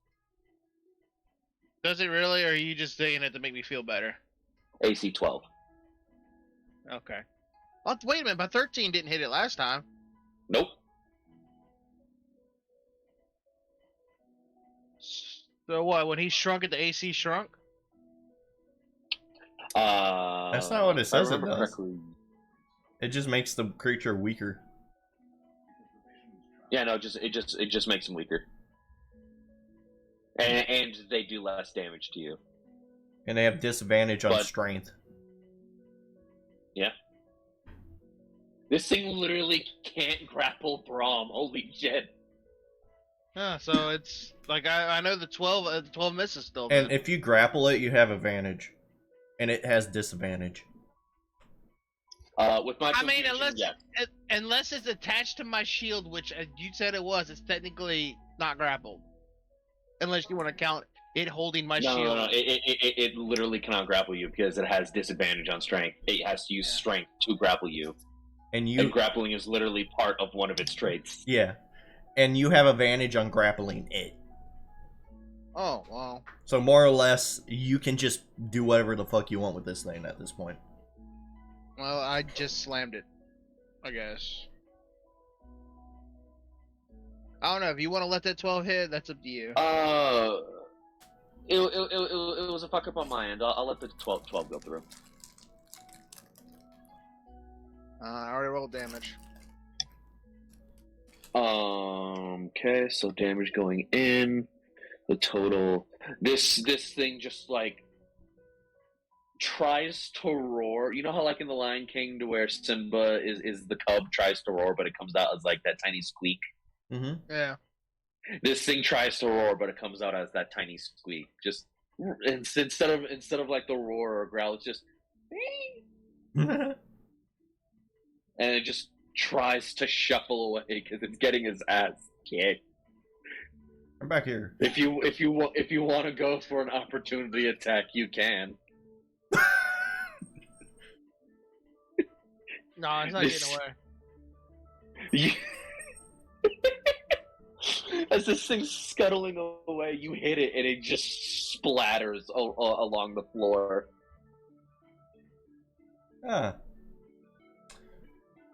Does it really, or are you just saying it to make me feel better? AC 12. Okay. Oh, wait a minute, my 13 didn't hit it last time. Nope. So what, when he shrunk it, the AC shrunk? That's not what it says it remember does. correctly. It just makes the creature weaker. Yeah, no, it just makes him weaker. and they do less damage to you. And they have disadvantage on But- strength. Yeah. This thing literally can't grapple Braum. Holy shit. Yeah, so it's like I know the 12 misses still. And Good. if you grapple it, you have advantage. And it has disadvantage. With my I mean, confusion, yeah. unless it's attached to my shield, which you said it was, it's technically not grappled. Unless you want to count it holding my No, shield. no, no. It literally cannot grapple you because it has disadvantage on strength. It has to use strength to grapple you. And And grappling is literally part of one of its traits. Yeah. And you have advantage on grappling it. Oh, well. So more or less, you can just do whatever the fuck you want with this thing at this point. Well, I just slammed it. I guess. I don't know. If you want to let that 12 hit, that's up to you. It was a fuck up on my end. I'll let the 12 go through. I already rolled damage. Okay, so damage going in. The total. This thing just like tries to roar. You know how like in the Lion King, to where Simba is the cub tries to roar, but it comes out as like that tiny squeak. Mm-hmm. Yeah. This thing tries to roar, but it comes out as that tiny squeak. Just instead of like the roar or growl, it's just. And it just tries to shuffle away because it's getting his ass kicked. I'm back here. If you want to go for an opportunity attack, you can. No, it's not getting away. You... As this thing's scuttling away, you hit it and it just splatters along the floor. Ah.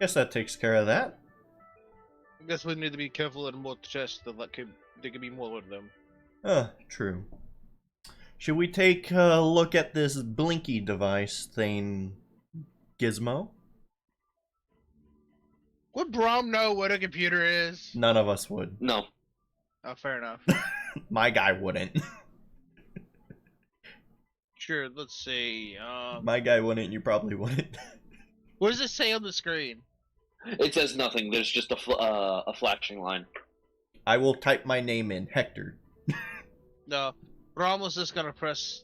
Guess that takes care of that. I guess we need to be careful and more chests. There could be more of them. True. Should we take a look at this blinky device thing, Gizmo? Would Braum know what a computer is? None of us would. No. Oh, fair enough. My guy wouldn't. Sure, let's see. My guy wouldn't, you probably wouldn't. What does it say on the screen? It says nothing. There's just a flashing line. I will type my name in, Hector. No. Braum was just gonna press,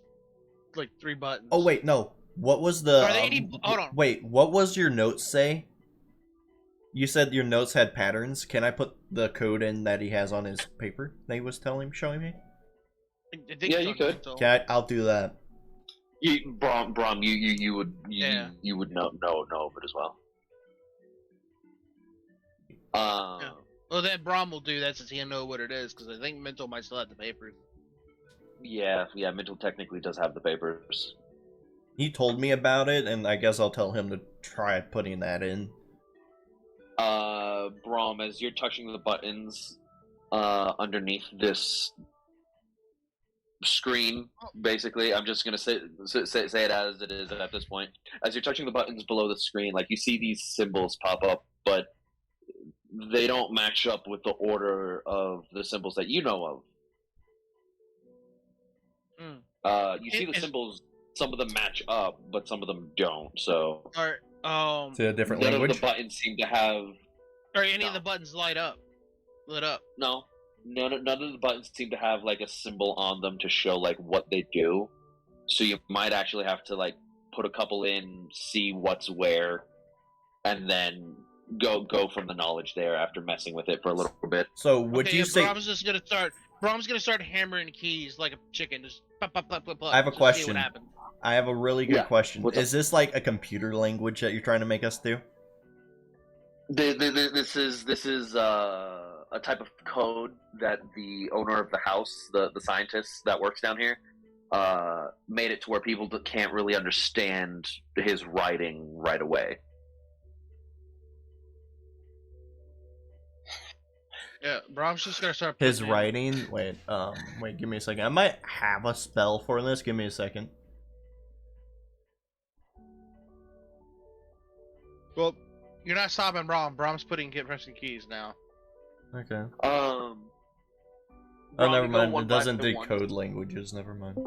like, 3 buttons. Oh wait, no. What was the... Are there any... Hold on. Wait, what was your notes say? You said your notes had patterns. Can I put the code in that he has on his paper that he was showing me? I think Yeah, it's you on could. Mntal. Okay, I'll do that. Braum, you would Yeah. you would know of it as well. Yeah. Well, then Braum will do that since he'll know what it is, because I think Mntal might still have the papers. Yeah, Mntal technically does have the papers. He told me about it, and I guess I'll tell him to try putting that in. Braum, as you're touching the buttons underneath this screen, basically, I'm just gonna say it as it is at this point. As you're touching the buttons below the screen, like you see these symbols pop up, but they don't match up with the order of the symbols that you know of. You see the symbols. Some of them match up, but some of them don't. So, It's a different none language. of the buttons seem to have. Or any of the buttons lit up. No, none of the buttons seem to have like a symbol on them to show like what they do. So you might actually have to like put a couple in, see what's where, and then go from the knowledge there after messing with it for a little bit. So would you say... Braum's gonna start hammering keys like a chicken. Just pop, pop, pop, pop, pop. I have a Just see question. what happens. I have a really good question. What's up? Is this like a computer language that you're trying to make us do? This is a type of code that the owner of the house, the scientist that works down here, made it to where people can't really understand his writing right away. Yeah, Braum's just gonna start. His putting in- writing? Wait, give me a second. I might have a spell for this. Give me a second. Well, you're not stopping Braum. Braum's pressing keys now. Okay. Oh, Braum, never you go mind. one It by doesn't one. decode languages. Never mind.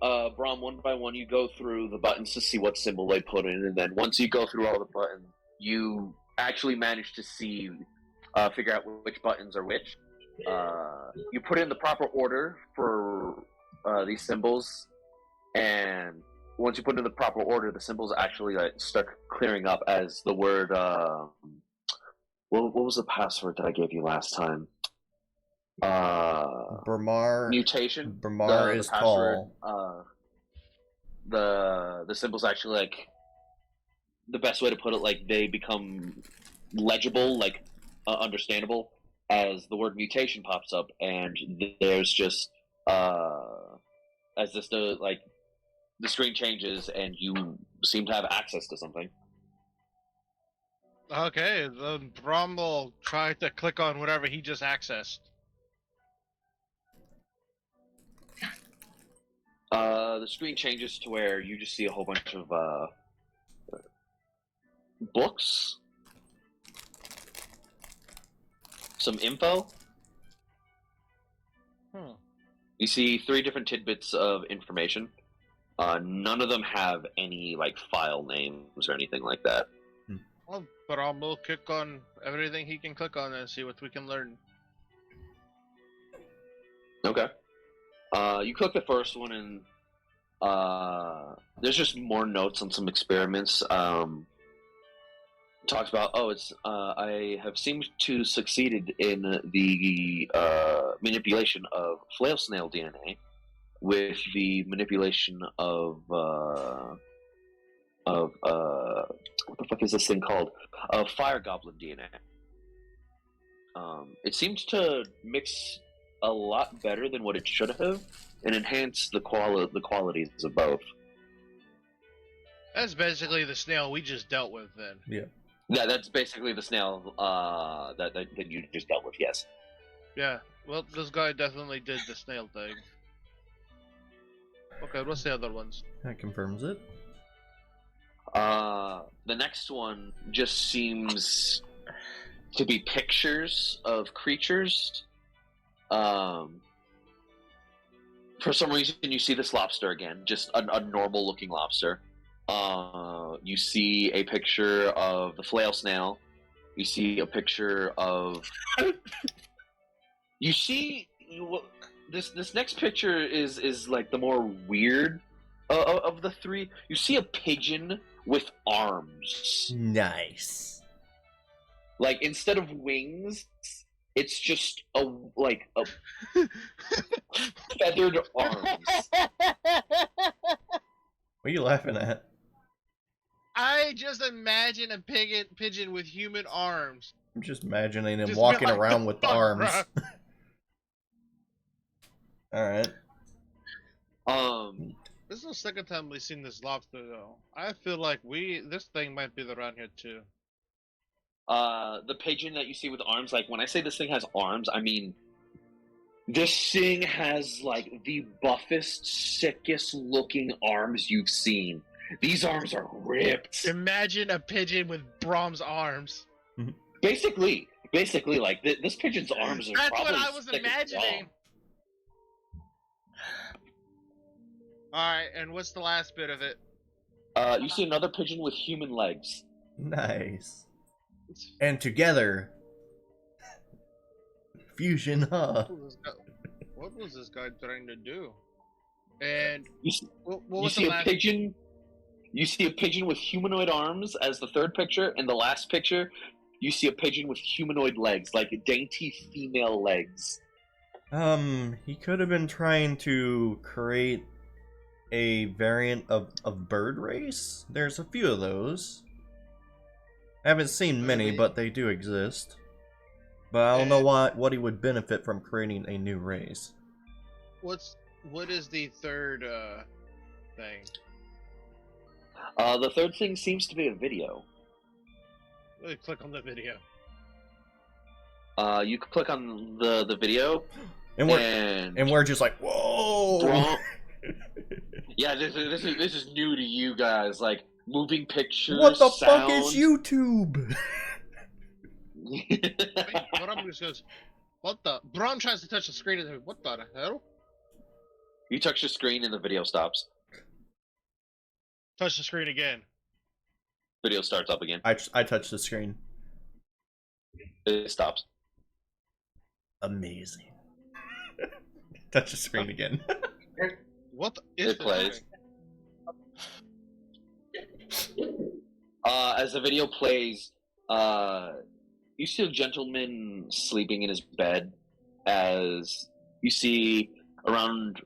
Braum, one by one, you go through the buttons to see what symbol they put in, and then once you go through all the buttons, you actually manage to see, figure out which buttons are which. You put in the proper order for these symbols, and once you put in the proper order, the symbols actually start clearing up as the word. What was the password that I gave you last time? Bramar. Mutation. Bramar the is password, tall. The symbols actually, like, the best way to put it, like, they become legible, like, understandable as the word mutation pops up, and there's just as this the screen changes and you seem to have access to something. Okay, then Braum will try to click on whatever he just accessed. The screen changes to where you just see a whole bunch of books, some info. You see 3 different tidbits of information. None of them have any, like, file names or anything like that. Well, Braum will click on everything he can click on and see what we can learn. Okay. You click the first one, and there's just more notes on some experiments. Talks about, I have seemed to succeeded in the manipulation of flail snail DNA with the manipulation of what the fuck is this thing called? Fire goblin DNA. It seems to mix a lot better than what it should have, and enhance the qualities of both. That's basically the snail we just dealt with, then. Yeah, that's basically the snail that you just dealt with. Yes. Yeah. Well, this guy definitely did the snail thing. Okay, what's the other ones? That confirms it. The next one just seems to be pictures of creatures. For some reason, you see this lobster again, just a normal-looking lobster. You see a picture of the flail snail. You see a picture of. You see this next picture is like the more weird of the 3. You see a pigeon with arms. Nice. Like, instead of wings, it's just a feathered arms. What are you laughing at? I just imagine a pigeon with human arms. I'm just imagining him Just walking be like, around with the "Fuck, arms. bruh." Alright. This is the second time we've seen this lobster, though. I feel like this thing might be around here too. The pigeon that you see with arms, like, when I say this thing has arms, I mean this thing has, like, the buffest, sickest looking arms you've seen. These arms are ripped. Imagine a pigeon with Braum's arms. Basically, like, this pigeon's arms are That's probably what I was thick as imagining. Alright, and what's the last bit of it? You see another pigeon with human legs. Nice. And together, fusion, huh? What was this guy trying to do? And You see, what you was see the a last? pigeon. You see a pigeon with humanoid arms as the third picture, and the last picture, you see a pigeon with humanoid legs, like dainty female legs. He could have been trying to create a variant of bird race. There's a few of those. I haven't seen many, but they do exist. But I don't know what he would benefit from creating a new race. What is the third thing? The third thing seems to be a video. Let me click on the video. You can click on the video, And we're just like, whoa! Braum, yeah, this is new to you guys. Like, moving pictures. What the fuck sounds. is YouTube? Braum just goes, What the? Braum tries to touch the screen and what the hell? You touch the screen and the video stops. Touch the screen again. Video starts up again. I touched the screen. It stops. Amazing. Touch the screen again. What is It plays. As the video plays, you see a gentleman sleeping in his bed. As you see around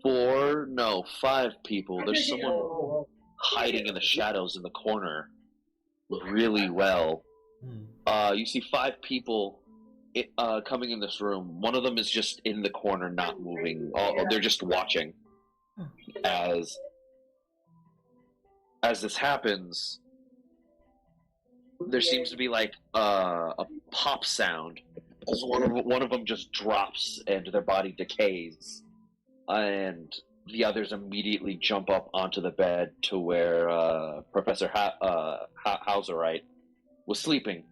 5 people. There's someone hiding in the shadows in the corner really well. You see 5 people coming in this room. One of them is just in the corner, not moving. They're just watching. As this happens, there seems to be like a pop sound. As one of them just drops and their body decays, and the others immediately jump up onto the bed to where Professor Hauserite was sleeping.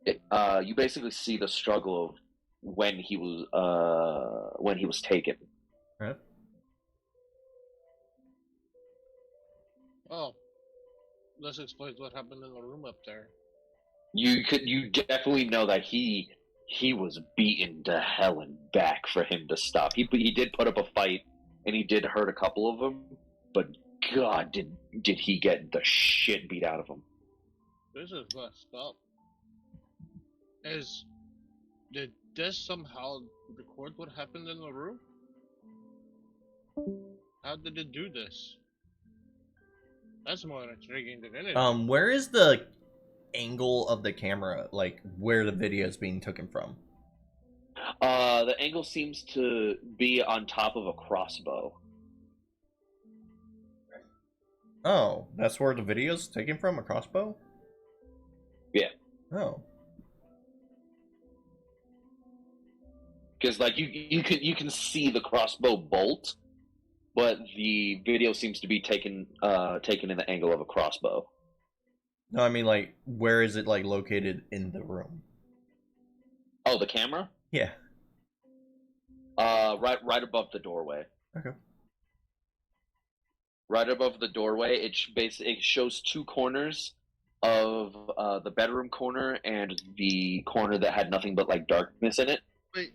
You basically see the struggle of when he was taken. Right. Oh, this explains what happened in the room up there. You definitely know that he was beaten to hell and back for him to stop. He did put up a fight and he did hurt a couple of them, but God, did he get the shit beat out of him. This is messed up. Did this somehow record what happened in the room? How did it do this? That's more intriguing than anything. Where is the angle of the camera, like where the video is being taken from? The angle seems to be on top of a crossbow. Oh, that's where the video's taken from, a crossbow? Yeah. Oh. Because like you can see the crossbow bolt, but the video seems to be taken in the angle of a crossbow. No, I mean, like, where is it, like, located in the room? Oh, the camera? Yeah. Right above the doorway. Okay. Right above the doorway, it shows 2 corners of the bedroom corner and the corner that had nothing but like darkness in it. Wait,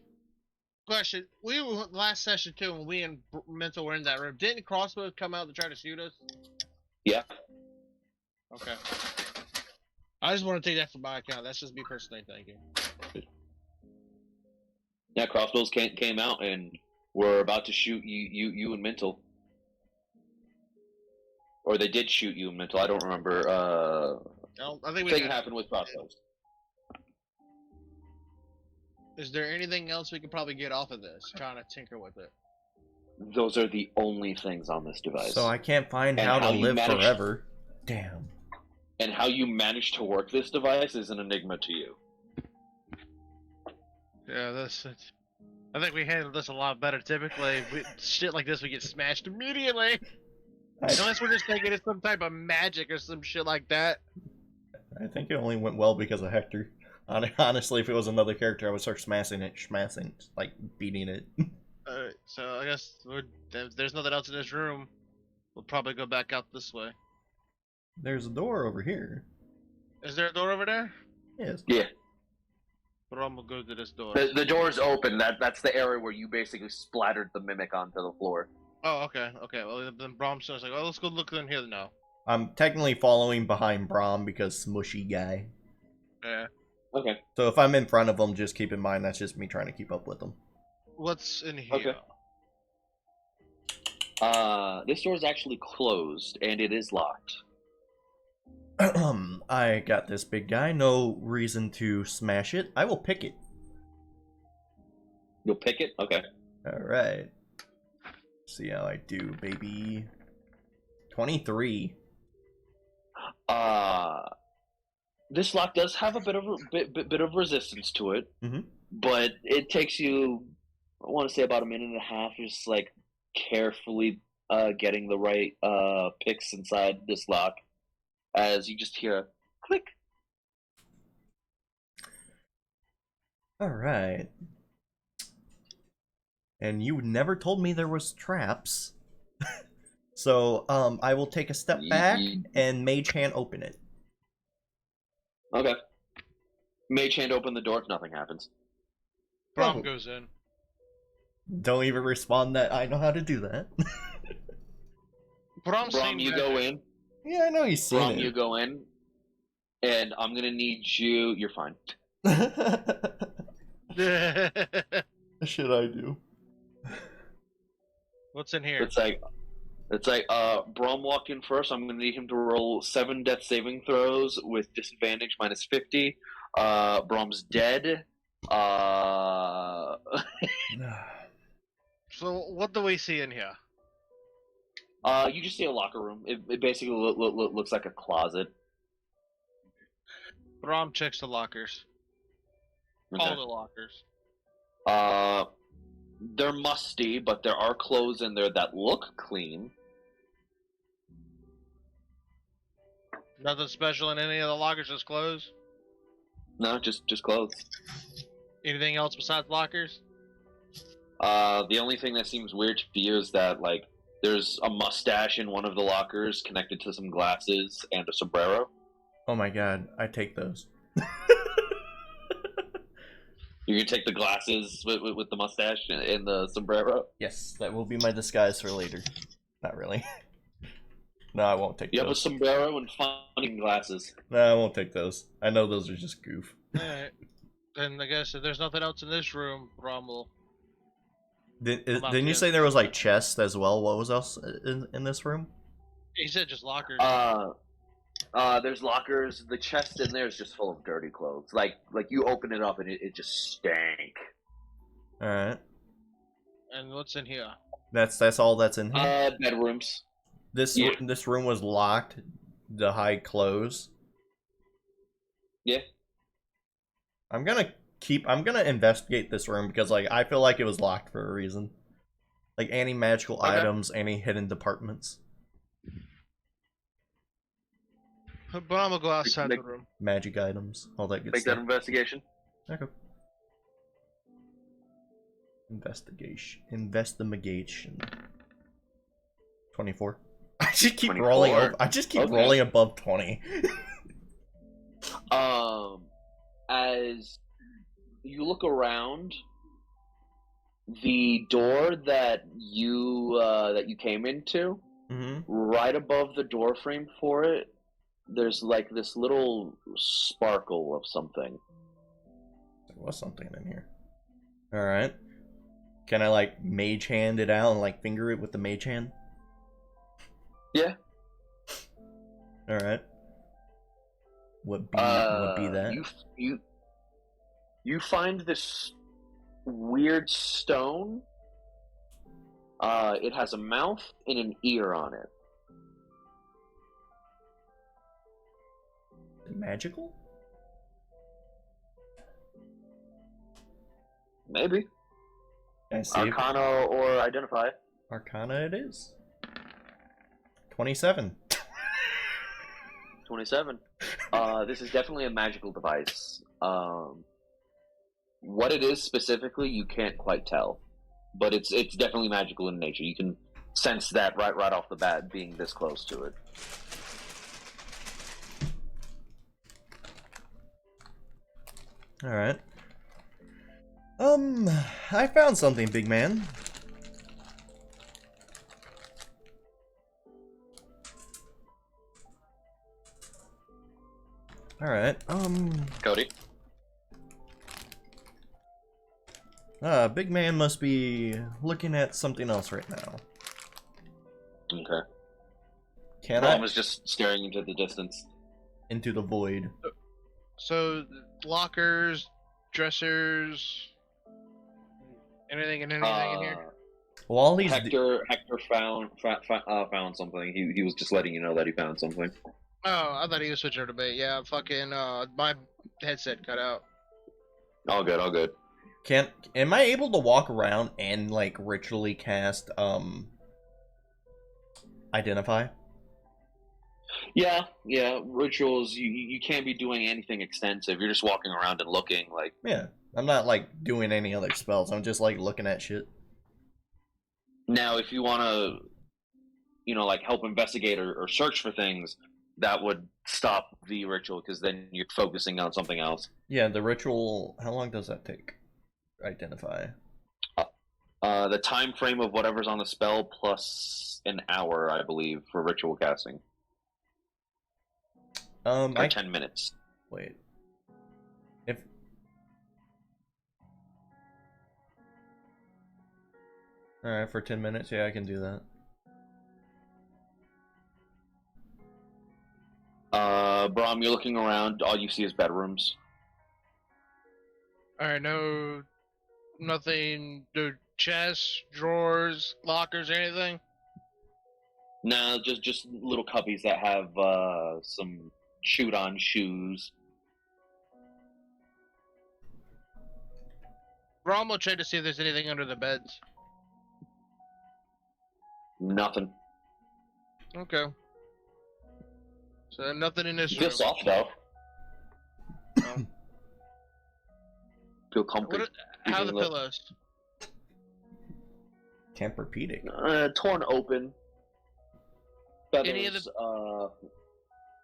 question. We were last session too when we and Mntal were in that room. Didn't crossbows come out to try to shoot us? Yeah. Okay. I just want to take that for my account. That's just me personally thinking. Yeah, crossbows came out and were about to shoot you and Mntal. Or they did shoot you and Mntal. I don't remember. I think Thing happened with crossbows. Is there anything else we could probably get off of this? Trying to tinker with it. Those are the only things on this device. So I can't find And how to how you live managed- forever. Damn. And how you managed to work this device is an enigma to you. Yeah, I think we handled this a lot better. Typically, shit like this we get smashed immediately. Unless we're just thinking it's some type of magic or some shit like that. I think it only went well because of Hector. Honestly, if it was another character, I would start smashing, like beating it. Alright, so I guess if there's nothing else in this room, we'll probably go back out this way. There's a door over here. Is there a door over there? Yes. Yeah. But I'm gonna go to this door. The door's open. That's the area where you basically splattered the mimic onto the floor. Oh, okay. Well, then Braum says like, "Oh, let's go look in here now." I'm technically following behind Braum because smushy guy. Yeah. Okay. So if I'm in front of him, just keep in mind that's just me trying to keep up with him. What's in here? Okay. This door is actually closed and it is locked. I got this big guy. No reason to smash it. I will pick it. You'll pick it? Okay. Alright. See how I do, baby. 23. This lock does have a bit of resistance to it, Mhm. but it takes you, I want to say, about a minute and a half, just like carefully getting the right picks inside this lock, as you just hear a click. Alright. And you never told me there was traps. So, I will take a step back and Mage Hand open it. Okay. Mage Hand open the door if nothing happens. Braum goes in. Don't even respond that I know how to do that. Braum, you go in. Yeah, I know he's seen Braum, it. you go in. And I'm gonna need you. You're fine. What should I do? What's in here? It's like Braum walked in first. I'm gonna need him to roll 7 death saving throws with disadvantage minus 50. Braum's dead. So what do we see in here? You just see a locker room. It basically looks like a closet. Braum checks the lockers. Okay. All the lockers. They're musty, but there are clothes in there that look clean. Nothing special in any of the lockers, just clothes? No, just clothes. Anything else besides lockers? The only thing that seems weird to you is that, like, there's a mustache in one of the lockers connected to some glasses and a sombrero. Oh my god, I take those. You can take the glasses with the mustache and the sombrero? Yes, that will be my disguise for later. Not really. No, I won't take those. You have a sombrero and funny glasses. No, I won't take those. I know those are just goof. Alright. Then I guess if there's nothing else in this room, Braum will... Didn't you say there was like chests as well? What was else in this room? He said just lockers. There's lockers. The chest in there is just full of dirty clothes. Like you open it up and it just stank. All right. And what's in here? That's all that's in here. Bedrooms. This room was locked. The hide closed. Yeah. I'm gonna investigate this room because like I feel like it was locked for a reason. Like any magical items, any hidden departments. Braum will go outside the room. Magic items, all that good Make stuff. that investigation. Okay. Investigation. 24. I just keep 24. rolling over. I just keep rolling above 20. As you look around, the door that you came into, right above the door frame for it, there's like this little sparkle of something. There was something in here. Alright. Can I like mage hand it out and like finger it with the mage hand? Yeah. Alright. What be that? You find this weird stone. It has a mouth and an ear on it. Magical? Maybe. Can I see Arcana or identify. Arcana it is. 27. 27. This is definitely a magical device. What it is specifically, you can't quite tell, but it's definitely magical in nature. You can sense that right off the bat, being this close to it. All right. I found something, big man. All right. Cody. Big man must be looking at something else right now. Okay. Can Braum I? is just staring into the distance. Into the void. So, lockers, dressers, anything in here? While he's Hector found something. He was just letting you know that he found something. Oh, I thought he was switching over to bait. Yeah, fucking, my headset cut out. All good, all good. Am I able to walk around and like ritually cast identify? Yeah. Rituals. You can't be doing anything extensive. You're just walking around and looking like. Yeah. I'm not like doing any other spells. I'm just like looking at shit. Now, if you want to, like help investigate or search for things, that would stop the ritual because then you're focusing on something else. Yeah, the ritual. How long does that take? Identify. The time frame of whatever's on the spell plus an hour, I believe, for ritual casting. Or 10 minutes. Wait. If Alright, for 10 minutes, yeah, I can do that. Braum, you're looking around, all you see is bedrooms. Alright, nothing, chests, drawers, lockers, anything? No, just little cubbies that have some chewed-on shoes. Braum will check to see if there's anything under the beds. Nothing. Okay. So nothing in this You feel room. soft though. Oh. Feel comfy. How are the pillows? Tempur-Pedic. Torn open. Feathers,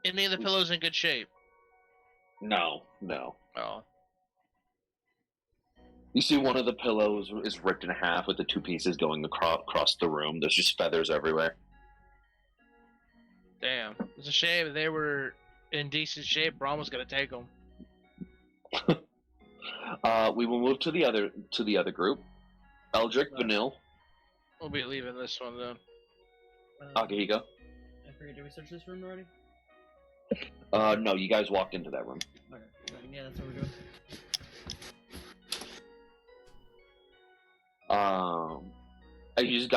Any of the pillows in good shape? No. Oh. You see one of the pillows is ripped in half with the two pieces going across the room. There's just feathers everywhere. Damn. It's a shame. If they were in decent shape, Braum was gonna take them. We will move to the other group. Eldrik, Vanille, We'll be leaving this one then. Akihiko. I forget, did we search this room already? No, you guys walked into that room. Okay, yeah, that's what we're doing. I use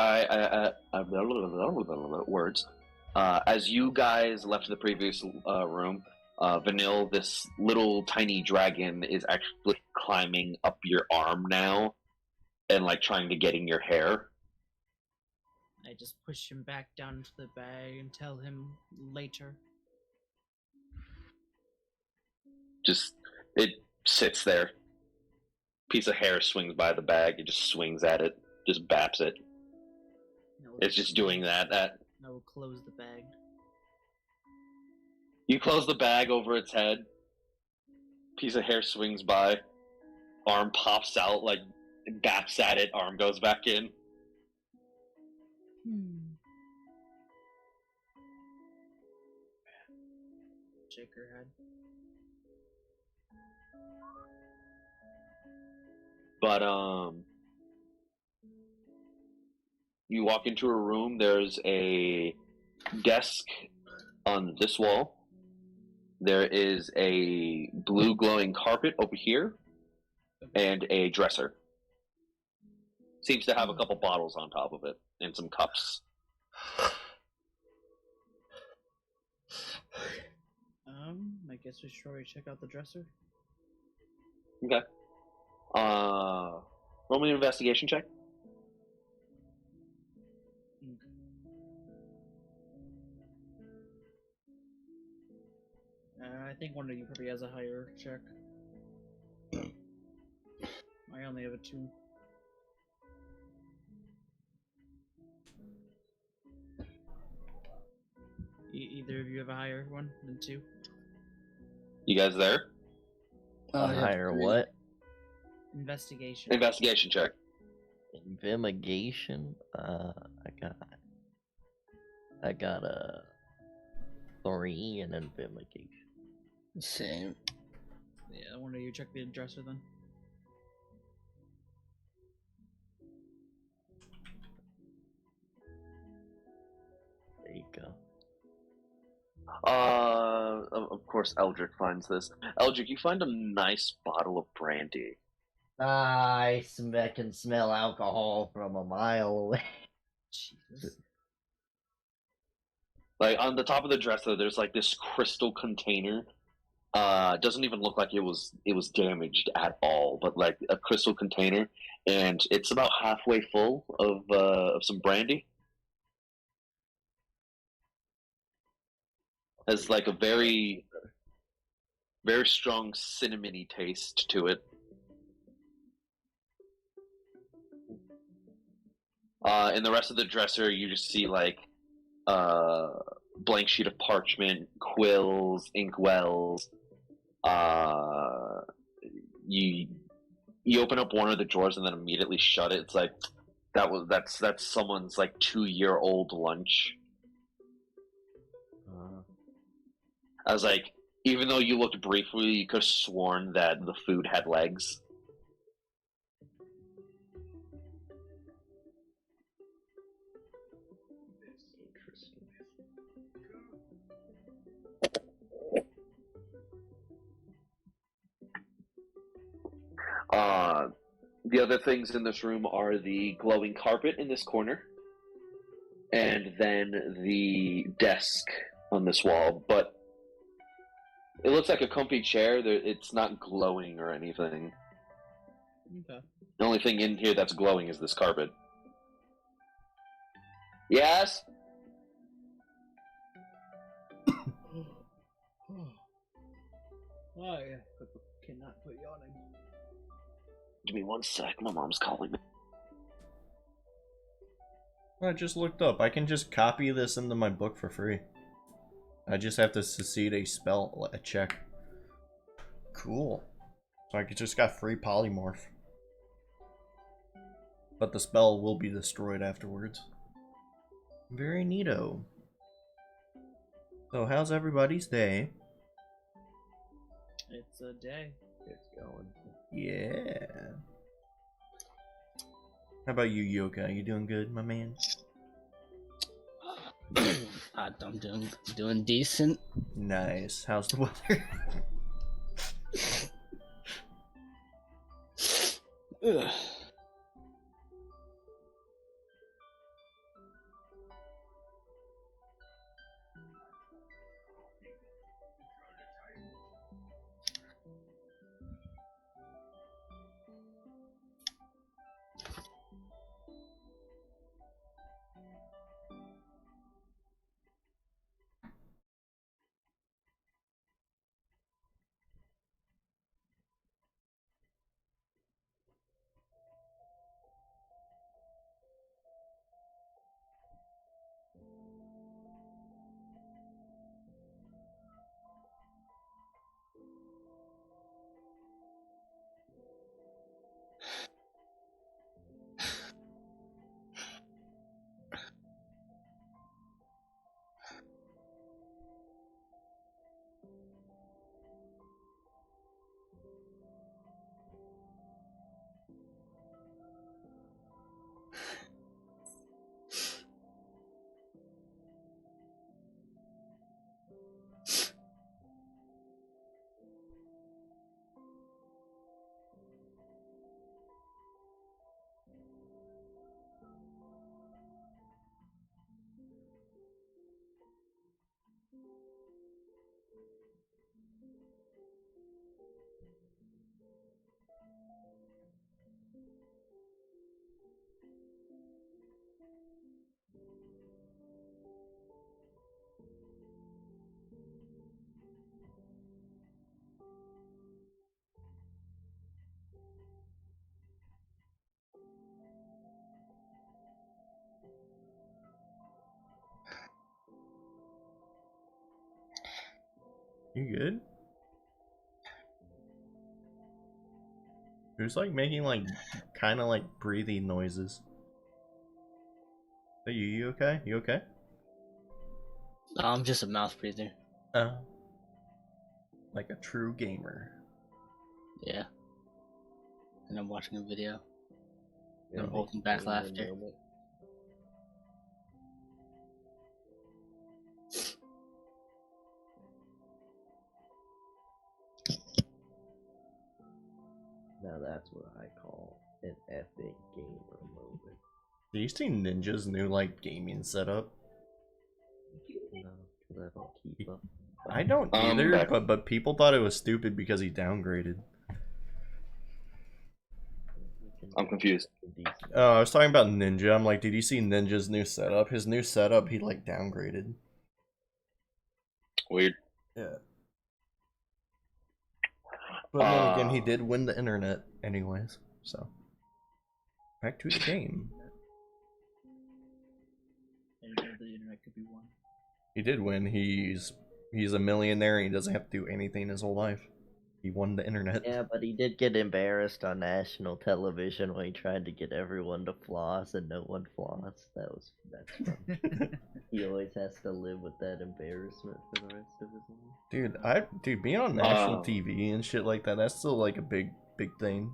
words. As you guys left the previous room, Vanille, this little tiny dragon is actually climbing up your arm now, and like trying to get in your hair. I just push him back down into the bag and tell him later. Just it sits there. Piece of hair swings by the bag. It just swings at it. Just baps it. It's just doing that. I will close the bag. You close the bag over its head. Piece of hair swings by. Arm pops out, like baps at it. Arm goes back in. Shake her head. But you walk into a room. There's a desk on this wall. There is a blue glowing carpet over here, and a dresser. Seems to have a couple bottles on top of it and some cups. I guess we should probably check out the dresser. Okay. Roll me an investigation check. I think one of you probably has a higher check. I only have a 2. Either of you have a higher one than 2? You guys there? A higher what? Investigation. Investigation check. Investigation. I got a 3 in investigation. Same. Yeah, one of you check the dresser then. There you go. Of course, Eldrik finds this. Eldrik, you find a nice bottle of brandy. I can smell alcohol from a mile away. Jesus. Like on the top of the dresser, there's like this crystal container. Doesn't even look like it was damaged at all, but like a crystal container, and it's about halfway full of some brandy. Has like a very, very strong cinnamony taste to it. In the rest of the dresser, you just see like blank sheet of parchment, quills, inkwells. You open up one of the drawers and then immediately shut it. It's like that's someone's like 2-year-old lunch. I was like, even though you looked briefly, you could have sworn that the food had legs. The other things in this room are the glowing carpet in this corner, and then the desk on this wall. But it looks like a comfy chair. It's not glowing or anything. Okay. The only thing in here that's glowing is this carpet. Yes? Why? Cannot quit yawning. Give me 1 sec. My mom's calling me. I just looked up. I can just copy this into my book for free. I just have to succeed a spell, a check. Cool. So I just got free polymorph. But the spell will be destroyed afterwards. Very neato. So how's everybody's day? It's a day. It's going. Yeah. How about you, Yokai? You doing good, my man? I'm doing decent. Nice. How's the weather? Ugh. You good? Who's like making like kind of like breathing noises? Are you okay? You okay? No, I'm just a mouth breather. Oh. Like a true gamer. Yeah. And I'm watching a video. Yeah, I'm holding back in the laughter. moment. Now that's what I call an epic gamer moment. Do you see Ninja's new like gaming setup? No, because I don't keep up. I don't I'm either, back. but people thought it was stupid because he downgraded. I'm confused. Oh, I was talking about Ninja. I'm like, did you see Ninja's new setup? His new setup, he like downgraded. Weird. Yeah. But then again, he did win the internet anyways, so. Back to the game. the internet could be won. He did win. He's a millionaire and he doesn't have to do anything his whole life. He won the internet. Yeah, but he did get embarrassed on national television when he tried to get everyone to floss and no one flossed. That's fun. He always has to live with that embarrassment for the rest of his life. Dude, being on national TV and shit like that, that's still like a big thing.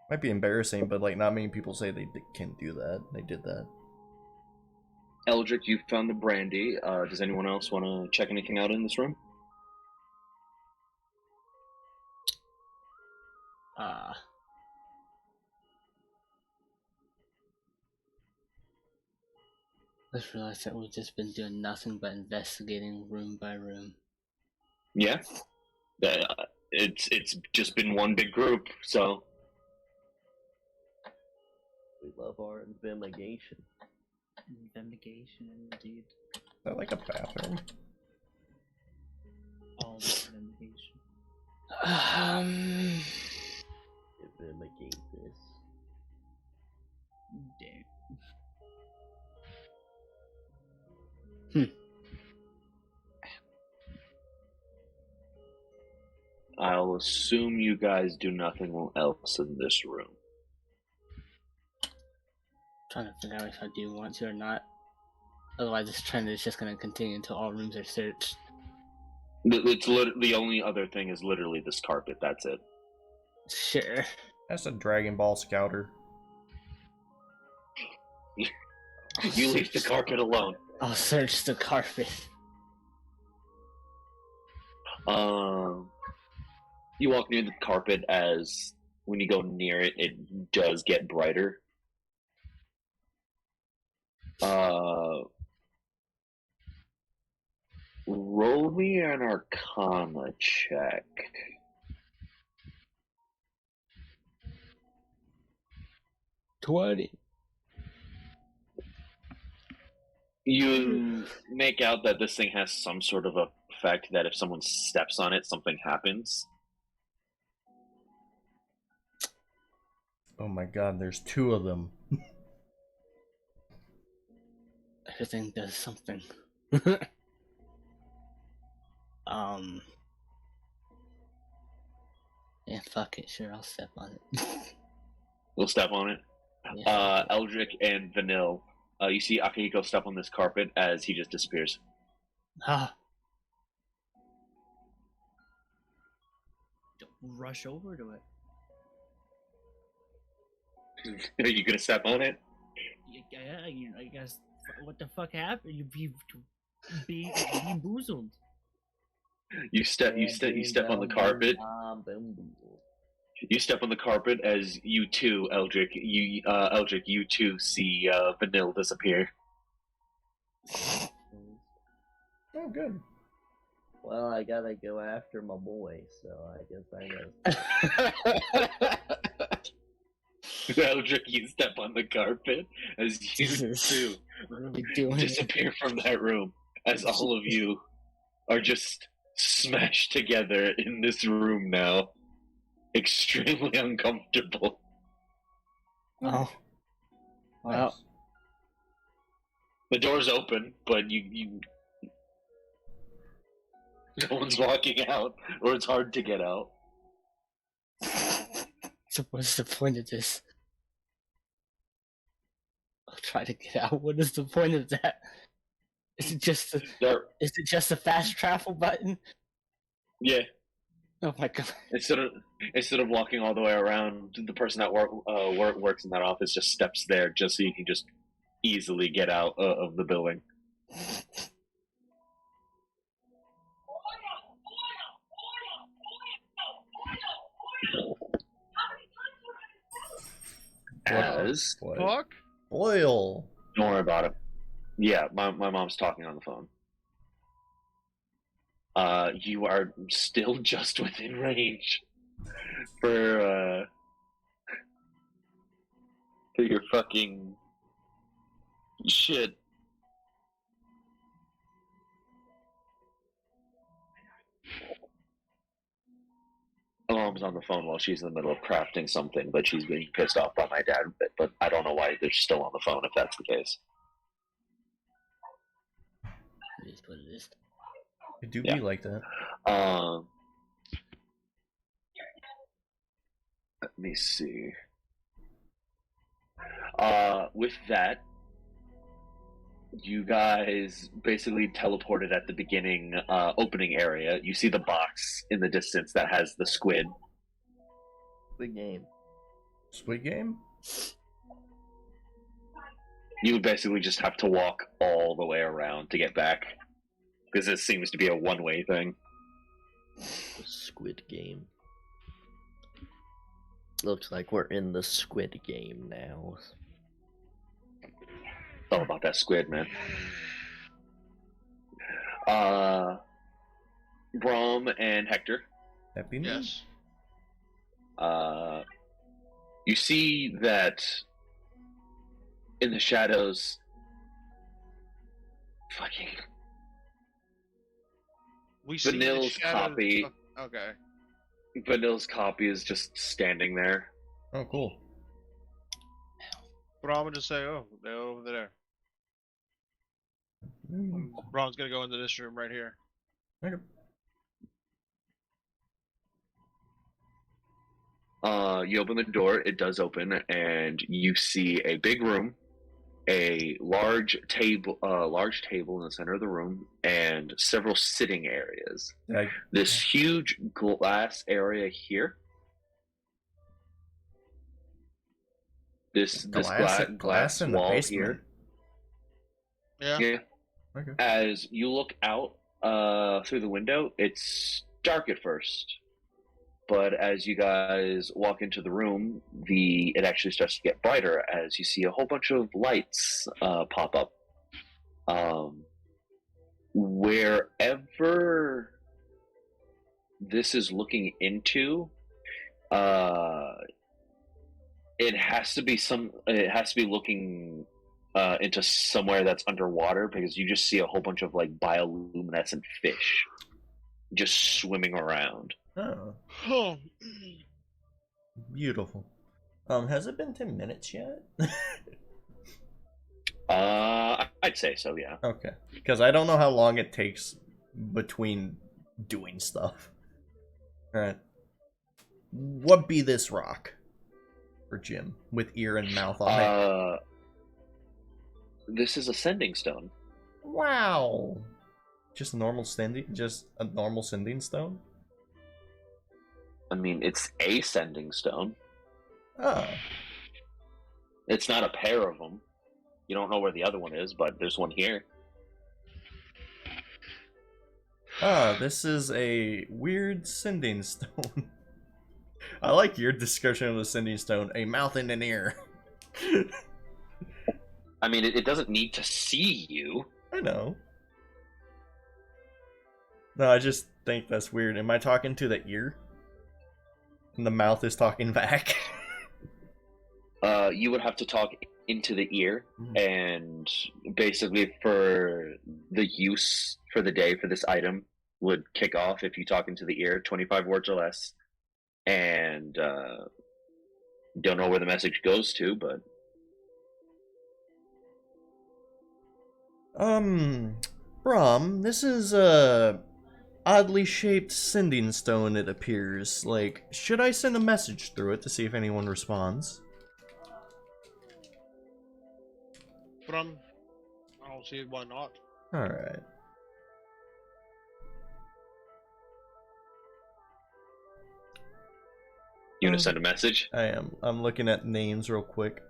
Might be embarrassing, but like not many people say they can do that. They did that. Eldrik, you found the brandy. Does anyone else want to check anything out in this room? Just realized that we've just been doing nothing but investigating room by room. Yeah. It's just been one big group, so. We love our investigation. Investigation, indeed. Is that like a bathroom? All investigation. Investigate this. Damn. I'll assume you guys do nothing else in this room. Trying to figure out if I do want to or not. Otherwise, this trend is just going to continue until all rooms are searched. It's the only other thing is literally this carpet. That's it. Sure. That's a Dragon Ball Scouter. You leave the carpet alone. I'll search the carpet. You walk near the carpet as when you go near it, it does get brighter. Roll me an Arcana check. $20. You make out that this thing has some sort of effect that if someone steps on it, something happens. Oh my god, there's 2 of them. Everything does something. Yeah, fuck it, sure, I'll step on it. We'll step on it. Yeah. Eldrik and Vanille, you see Akihiko step on this carpet as he just disappears. Ah, Don't rush over to it. Are you gonna step on it? Yeah, I guess. What the fuck happened? You be boozled. You step on the carpet. You step on the carpet as you too, Eldrik. Eldrik, you too see Vanille disappear. Oh, good. Well, I gotta go after my boy, so I guess I gotta. Eldrik, you step on the carpet as you too what are we doing? disappear from that room. As all of you are just smashed together in this room now. Extremely uncomfortable. Oh. Well, Nice. The door's open, but you no one's walking out, or it's hard to get out. so what's the point of this? I'll try to get out. What is the point of that? Is it just a fast travel button? Yeah. Oh my god. Instead of walking all the way around, the person that works in that office just steps there just so you can just easily get out of the building. As What? Fuck? Oil. don't worry about it. Yeah, my mom's talking on the phone. You are still just within range for your fucking shit. My mom's on the phone while she's in the middle of crafting something, but she's being pissed off by my dad. But I don't know why they're still on the phone if that's the case. is what it is. It do Yeah. be like that. Let me see. With that, you guys basically teleported at the beginning opening area. You see the box in the distance that has the squid. The game. Squid Game? You would basically just have to walk all the way around to get back. Because it seems to be a one-way thing. The Squid Game. Looks like we're in the Squid Game now. It's all about that squid, man. Braum and Hector. Happy New Year? Yes. You see that in the shadows, fucking We see the Vanille's shadows copy. Okay. Vanille's copy is just standing there. Oh, cool. Braum would just say, "Oh, they're over there." Braum's gonna go into this room right here. Okay. You open the door, it does open, and you see a big room, a large table in the center of the room, and several sitting areas. I, This huge glass area here. This glass in the wall basement. Yeah. here. Yeah. Okay. As you look out through the window, it's dark at first. But as you guys walk into the room, it actually starts to get brighter as you see a whole bunch of lights pop up. Wherever this is looking into, it has to be looking into somewhere that's underwater, because you just see a whole bunch of like bioluminescent fish just swimming around. Oh, Oh. beautiful. Has it been 10 minutes yet? I'd say so, yeah. Okay. Because I don't know how long it takes between doing stuff. Alright. What be this rock? For Jim, with ear and mouth on it. This is a sending stone. Wow. Just a normal sending stone? I mean, it's a sending stone. Oh. It's not a pair of them. You don't know where the other one is, but there's one here. Ah, this is a weird sending stone. I like your description of the sending stone. A mouth and an ear. I mean, it doesn't need to see you. I know. No, I just think that's weird. Am I talking to the ear? And the mouth is talking back? You would have to talk into the ear, and basically for the use for the day for this item would kick off if you talk into the ear, 25 words or less. And don't know where the message goes to, but Braum, this is a oddly shaped sending stone, it appears. Like, should I send a message through it to see if anyone responds? Braum, I don't see why not. Alright. you gonna send a message? I am. I'm looking at names real quick.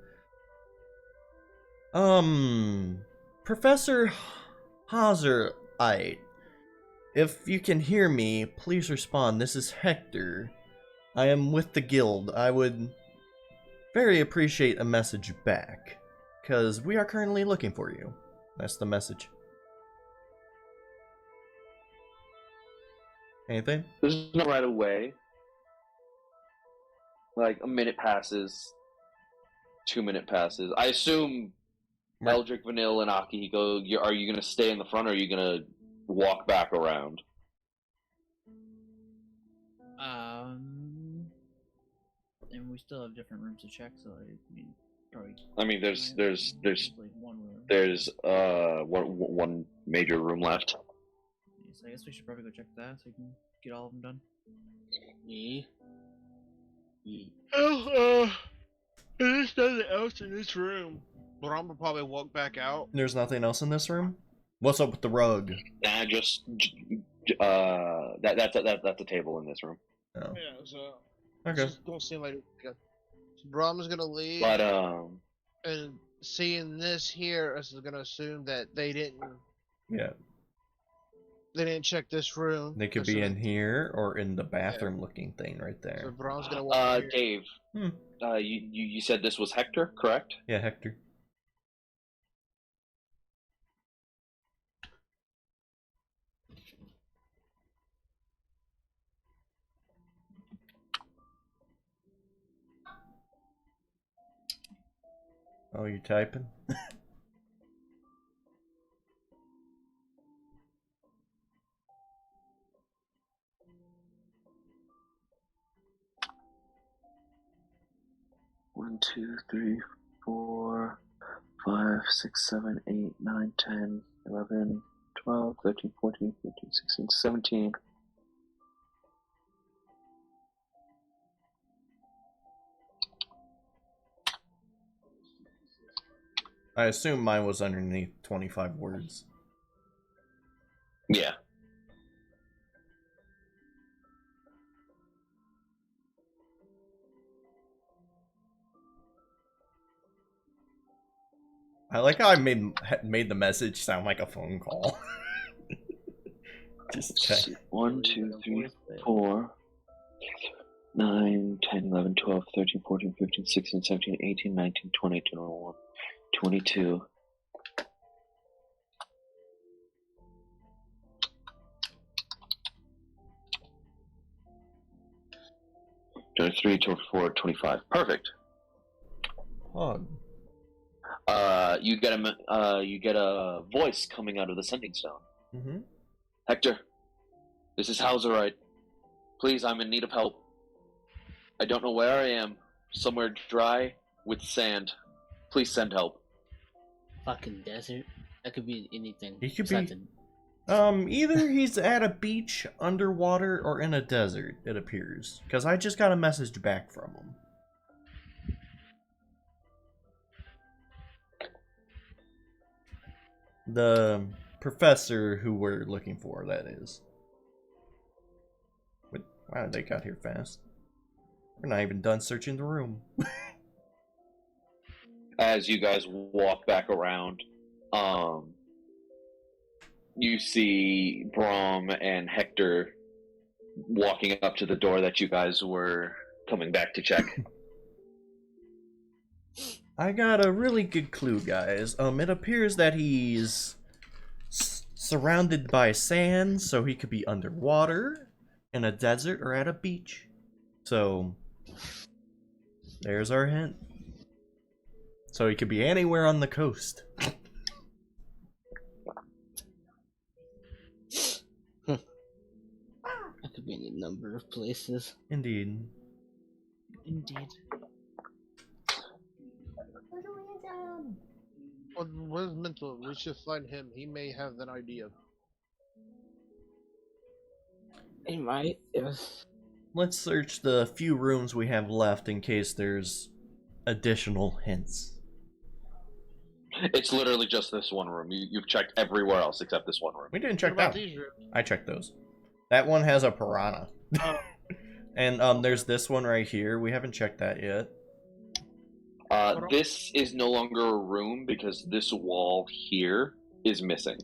Professor Hazerite. If you can hear me, please respond. This is Hector. I am with the guild. I would very appreciate a message back, because we are currently looking for you. That's the message. Anything? There's no right away. Like, a minute passes, 2 minute passes. I assume Eldrik, Vanille, and Akihiko, are you going to stay in the front, or are you going to walk back around? And we still have different rooms to check, so I mean, Probably. I mean, there's like one room. one major room left. So I guess we should probably go check that so we can get all of them done. Yeah. Oh, there's nothing else in this room. Braum will probably walk back out. There's nothing else in this room? What's up with the rug? Nah, that's a table in this room. Oh. Yeah, so Okay. just don't seem like so Braum is gonna leave, But and seeing this here, us is gonna assume that they didn't Yeah. check this room. They could So be that- in here or in the bathroom looking thing right So there. Braum's gonna walk here. Dave, you said this was Hector, correct? Yeah, Hector. Oh, you typing? One, 2, 3, 4, 5, 6, 7, 8, 9, 10, 11, 12, 13, 14, 15, 16, 17. I assume mine was underneath 25 words. Yeah. I like how I made the message sound like a phone call. Just check. 1, 2, 3, 4, 9, 10, 11, 12, 13, 14, 15, 16, 17, 18, 19, 20, 21, 22. Three, 24, 25. Perfect. Pog. You get a voice coming out of the sending stone. Mm-hmm. Hector, this is Hauserite. Please, I'm in need of help. I don't know where I am. Somewhere dry with sand. Please send help. Fucking desert. That could be anything. He could besides be. Either he's at a beach, underwater, or in a desert, it appears. Because I just got a message back from him. The professor who we're looking for, that is. But, wow, they got here fast. We're not even done searching the room. As you guys walk back around, you see Braum and Hector walking up to the door that you guys were coming back to check. I got a really good clue, guys. It appears that he's surrounded by sand, so he could be underwater, in a desert, or at a beach. So, there's our hint. So he could be anywhere on the coast. That could be any number of places. Indeed. Indeed. Where's Mntal? We should find him. He may have an idea. He might, yes. Let's search the few rooms we have left in case there's additional hints. It's literally just this one room. You've checked everywhere else except this one room. We didn't What check about that. these rooms? I checked those. That one has a piranha. Oh. And there's this one right here. We haven't checked that yet. This is no longer a room because this wall here is missing.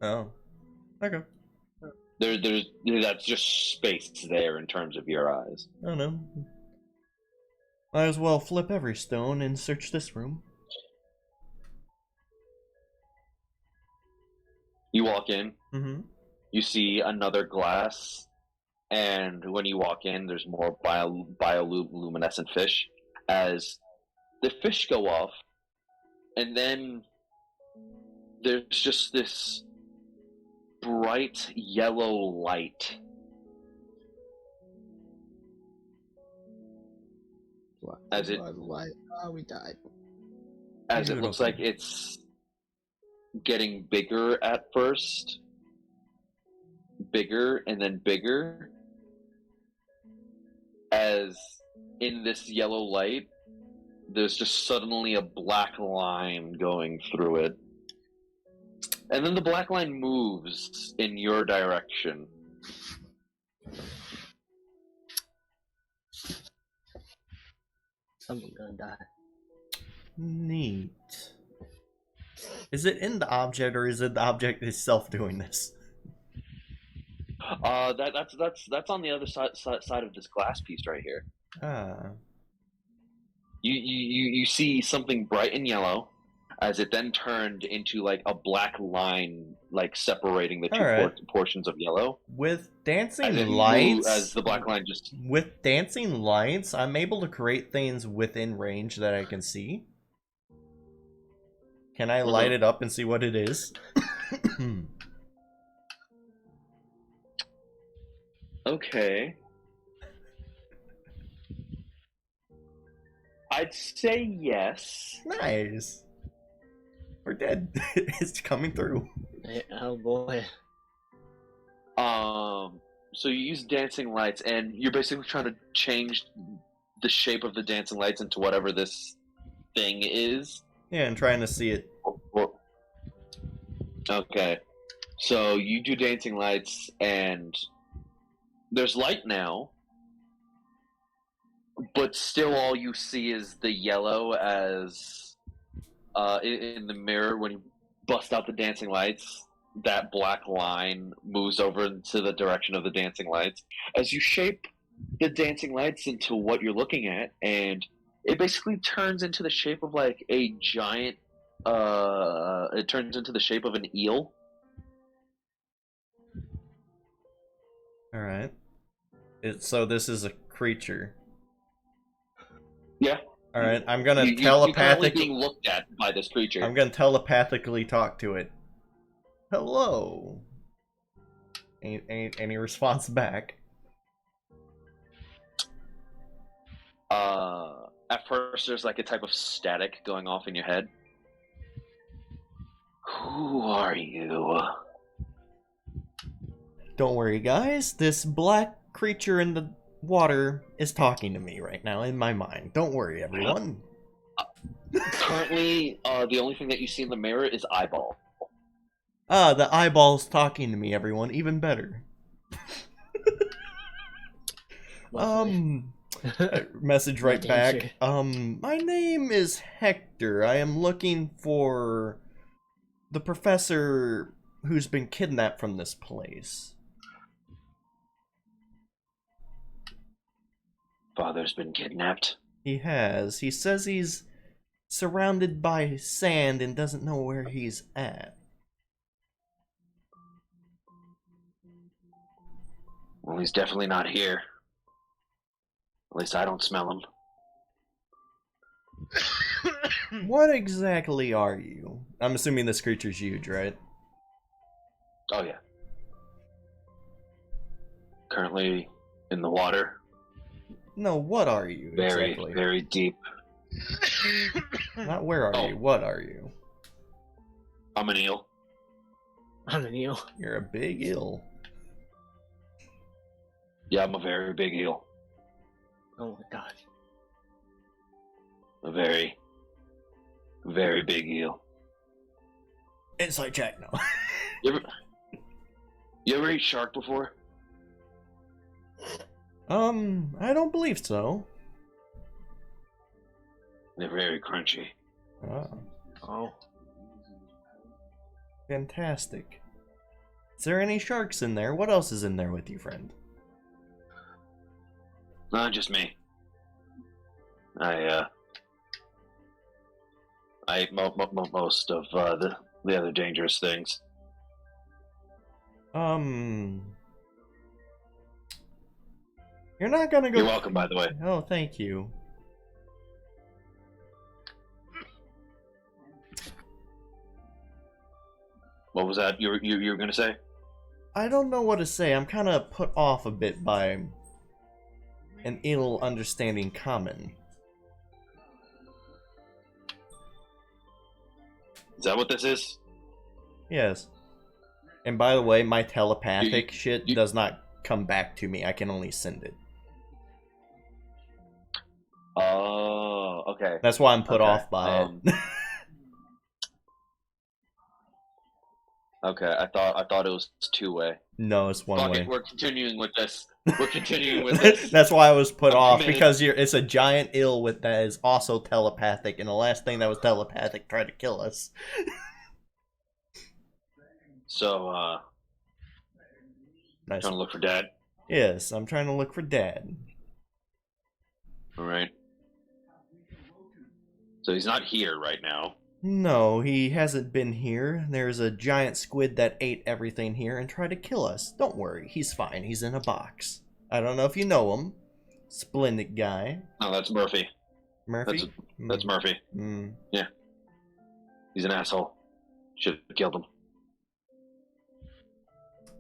Oh. Okay. That's just space there in terms of your eyes. Oh no. Might as well flip every stone and search this room. You walk in, Mm-hmm. you see another glass, and when you walk in, there's more bioluminescent fish. As the fish go off, and then there's just this bright yellow light. As it Why? Oh, we died. as it looks like it's getting bigger at first, bigger and then bigger, as in this yellow light there's just suddenly a black line going through it, and then the black line moves in your direction. Someone's gonna die. Neat. Is it in the object, or is it the object itself doing this? That's on the other side of this glass piece right here. Ah. You see something bright and yellow, as it then turned into like a black line, like separating the two portions of yellow. With dancing as lights, as the black line just with dancing lights, I'm able to create things within range that I can see. Can I light it up and see what it is? Okay. I'd say yes. Nice. We're dead. It's coming through. Oh boy. So you use dancing lights, and you're basically trying to change the shape of the dancing lights into whatever this thing is. Yeah, and trying to see it. Okay. So you do dancing lights, and there's light now, but still all you see is the yellow as in the mirror. When you bust out the dancing lights, that black line moves over into the direction of the dancing lights as you shape the dancing lights into what you're looking at, and it basically turns into the shape of like a giant it turns into the shape of an eel. All right. So this is a creature. Yeah. All right. I'm gonna You're telepathically being looked at by this creature. I'm gonna telepathically talk to it. Hello. Any response back? At first, there's like a type of static going off in your head. Who are you? Don't worry, guys. This black creature in the water is talking to me right now in my mind. Don't worry, everyone. Currently, the only thing that you see in the mirror is eyeball. Ah, the eyeball's talking to me, everyone. Even better. Message right back. My name is Hector. I am looking for the professor who's been kidnapped from this place. Father's been kidnapped. He has. He says he's surrounded by sand and doesn't know where he's at. Well, he's definitely not here. At least I don't smell him. What exactly are you? I'm assuming this creature's huge, right? Oh, yeah. Currently in the water. No, what are you Very, exactly? very deep. Not where are you, what are you? I'm an eel. I'm an eel. You're a big eel. Yeah, I'm a very big eel. Oh my god. A very, very big eel. Insight check, no. You ever eat shark before? I don't believe so. They're very crunchy. Oh. Fantastic. Is there any sharks in there? What else is in there with you, friend? Not just me. I ate most of the other dangerous things. You're not gonna go. You're welcome, by the way. Oh, thank you. What was that you were gonna say? I don't know what to say. I'm kind of put off a bit by an ill understanding common. Is that what this is? Yes. And by the way, my telepathic shit does not come back to me. I can only send it. Oh, okay. That's why I'm put Okay, off by it. Okay, I thought it was two-way. No, it's one Fuck way. it, we're continuing with this. We're continuing with this. That's why I was put I'm off, committed. because it's a giant ill with that is also telepathic, and the last thing that was telepathic tried to kill us. So, Nice. trying to look for Dad. Yes, I'm trying to look for Dad. Alright. So he's not here right now. No, he hasn't been here. There's a giant squid that ate everything here and tried to kill us. Don't worry, he's fine. He's in a box. I don't know if you know him. Splendid guy. No, that's Murphy. Murphy? That's Murphy. Mm. Yeah. He's an asshole. Should have killed him.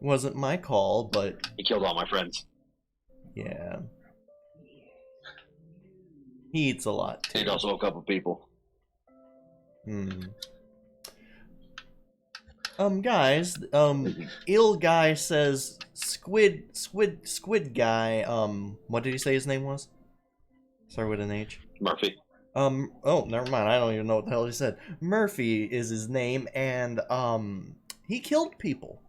Wasn't my call, but He killed all my friends. yeah. He eats a lot too. And also a couple people. Guys, ill guy says squid guy, what did he say his name was? Start with an H. Murphy. Oh, never mind, I don't even know what the hell he said. Murphy is his name, and, he killed people.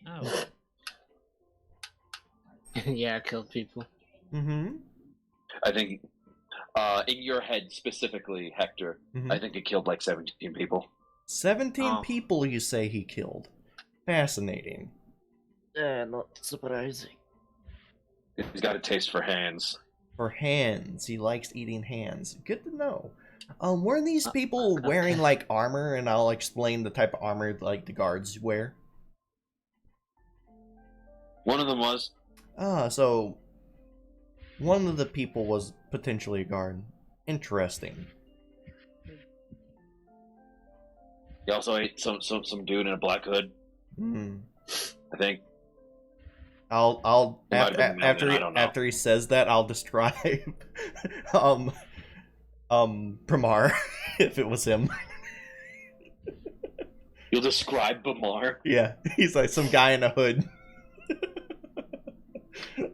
Oh. Yeah, I killed people. Mm-hmm. I think, in your head specifically, Hector, I think it killed like 17 people. 17 people you say he killed. Fascinating. Yeah, not surprising. He's got a taste for hands. For hands. He likes eating hands. Good to know. Weren't these people wearing, like, armor? And I'll explain the type of armor, like, the guards wear. One of them was. So... one of the people was potentially a guard. Interesting. He also ate some dude in a black hood. I think. I'll It might have been Melvin, I don't know. after he says that, I'll describe Pramar if it was him. You'll describe Bamar? Yeah, he's like some guy in a hood.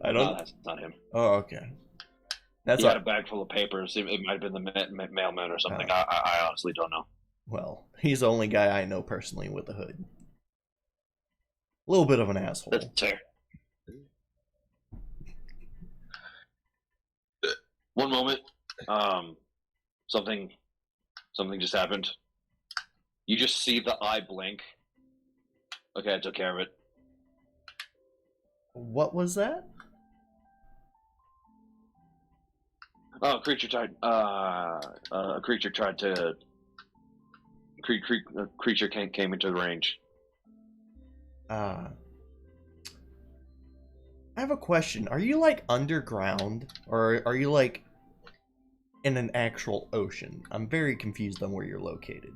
I don't. No, that's not him. Oh, okay. That's He had a bag full of papers. It might have been the mailman or something. I honestly don't know. Well, he's the only guy I know personally with a hood. A little bit of an asshole. That's fair. One moment. Something just happened. You just see the eye blink. Okay, I took care of it. What was that? Oh, a creature tried to. Creature came into the range. I have a question. Are you like underground, or are you like in an actual ocean? I'm very confused on where you're located.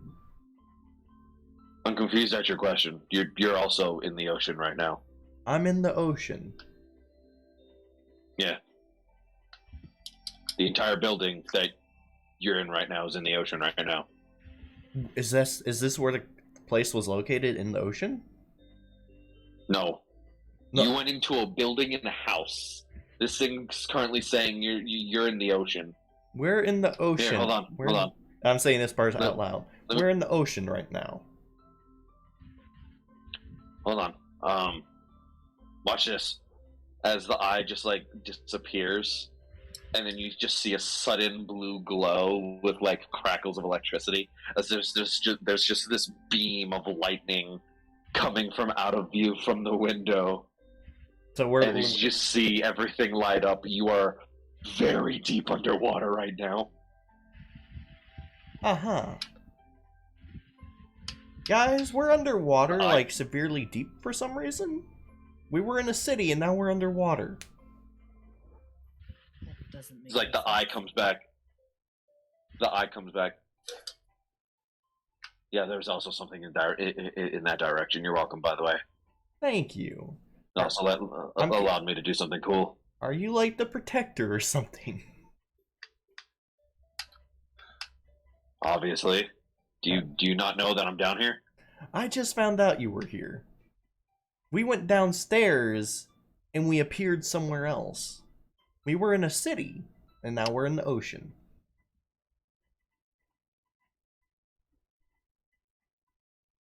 I'm confused at your question. You're also in the ocean right now. I'm in the ocean. Yeah. The entire building that you're in right now is in the ocean right now. Is this where the place was located, in the ocean? No. No. You went into a building in a house. This thing's currently saying you're in the ocean. We're in the ocean. Here, hold on. I'm saying this part out No. loud. We're in the ocean right now. Hold on. Watch this. As the eye just like disappears, and then you just see a sudden blue glow with like crackles of electricity. As there's just this beam of lightning coming from out of view from the window. So and you just see everything light up. You are very deep underwater right now. Guys, we're underwater, like severely deep for some reason. We were in a city and now we're underwater. That doesn't make It's like the eye comes back. The eye comes back. Yeah, there's also something in that direction. You're welcome, by the way. Thank you. It also allowed me to do something cool. Are you like the protector or something? Obviously. Do you not know that I'm down here? I just found out you were here. We went downstairs and we appeared somewhere else. We were in a city and now we're in the ocean.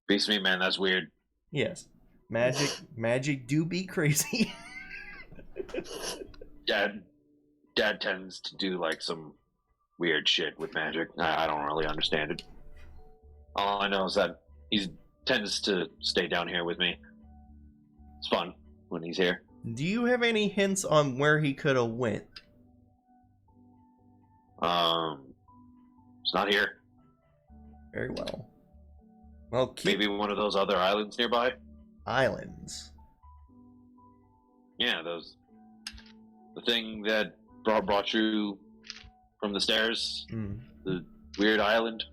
Beats me, man. That's weird. Yes. Magic do be crazy. Dad tends to do like some weird shit with magic. I don't really understand it. All I know is that he tends to stay down here with me. It's fun when he's here. Do you have any hints on where he could have went? It's not here. Very well. Well, Maybe one of those other islands nearby. Islands. Yeah, the thing that brought you from the stairs. The weird island.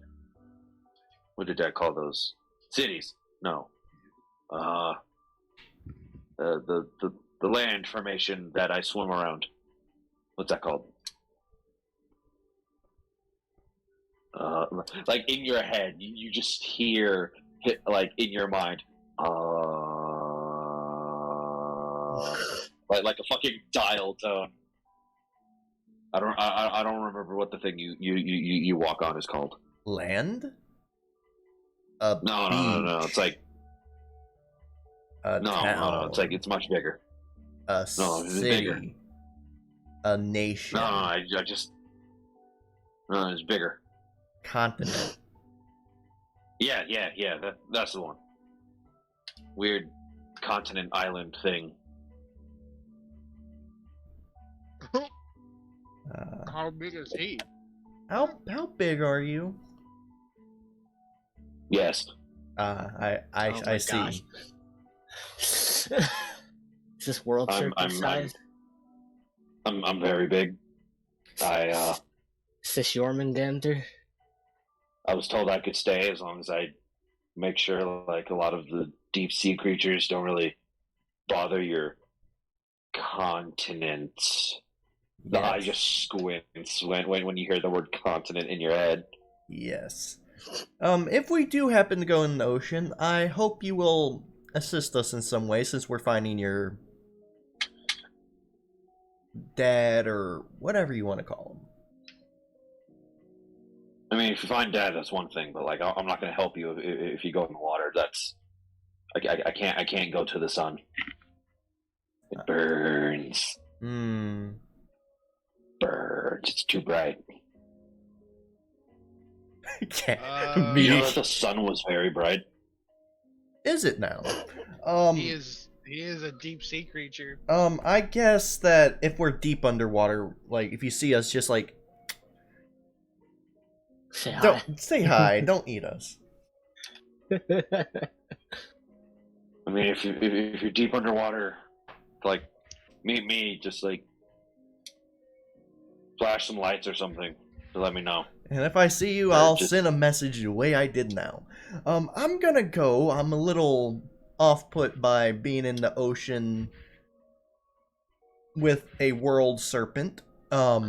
What did Dad call those? Cities? No. The land formation that I swim around. What's that called? Like in your head, you just hear like in your mind, like a fucking dial tone. I don't remember what the thing you walk on is called. Land? No. It's like no. It's like it's much bigger. A It's city. bigger. A nation. No, I just no, it's bigger. Continent. Yeah. That's the one. Weird continent island thing. How big is he? How big are you? Yes. I see. gosh. Is this world circle size? I'm very big. Is this Jormungandr? I was told I could stay as long as I make sure like a lot of the deep sea creatures don't really bother your continents. The eye just squints when you hear the word continent in your head. Yes. If we do happen to go in the ocean, I hope you will assist us in some way since we're finding your dad or whatever you want to call him. I mean, if you find Dad, that's one thing, but like, I'm not going to help you if you go in the water. That's I can't go to the sun. It burns. Burns. It's too bright. Can't You know that the sun was very bright. Is it now? He is a deep sea creature. I guess that if we're deep underwater, like if you see us, just like don't say hi. Don't eat us. I mean, if you're deep underwater, like meet me, just like flash some lights or something to let me know. And if I see you, I'll send a message the way I did now. I'm gonna go. I'm a little off-put by being in the ocean with a world serpent. Yeah,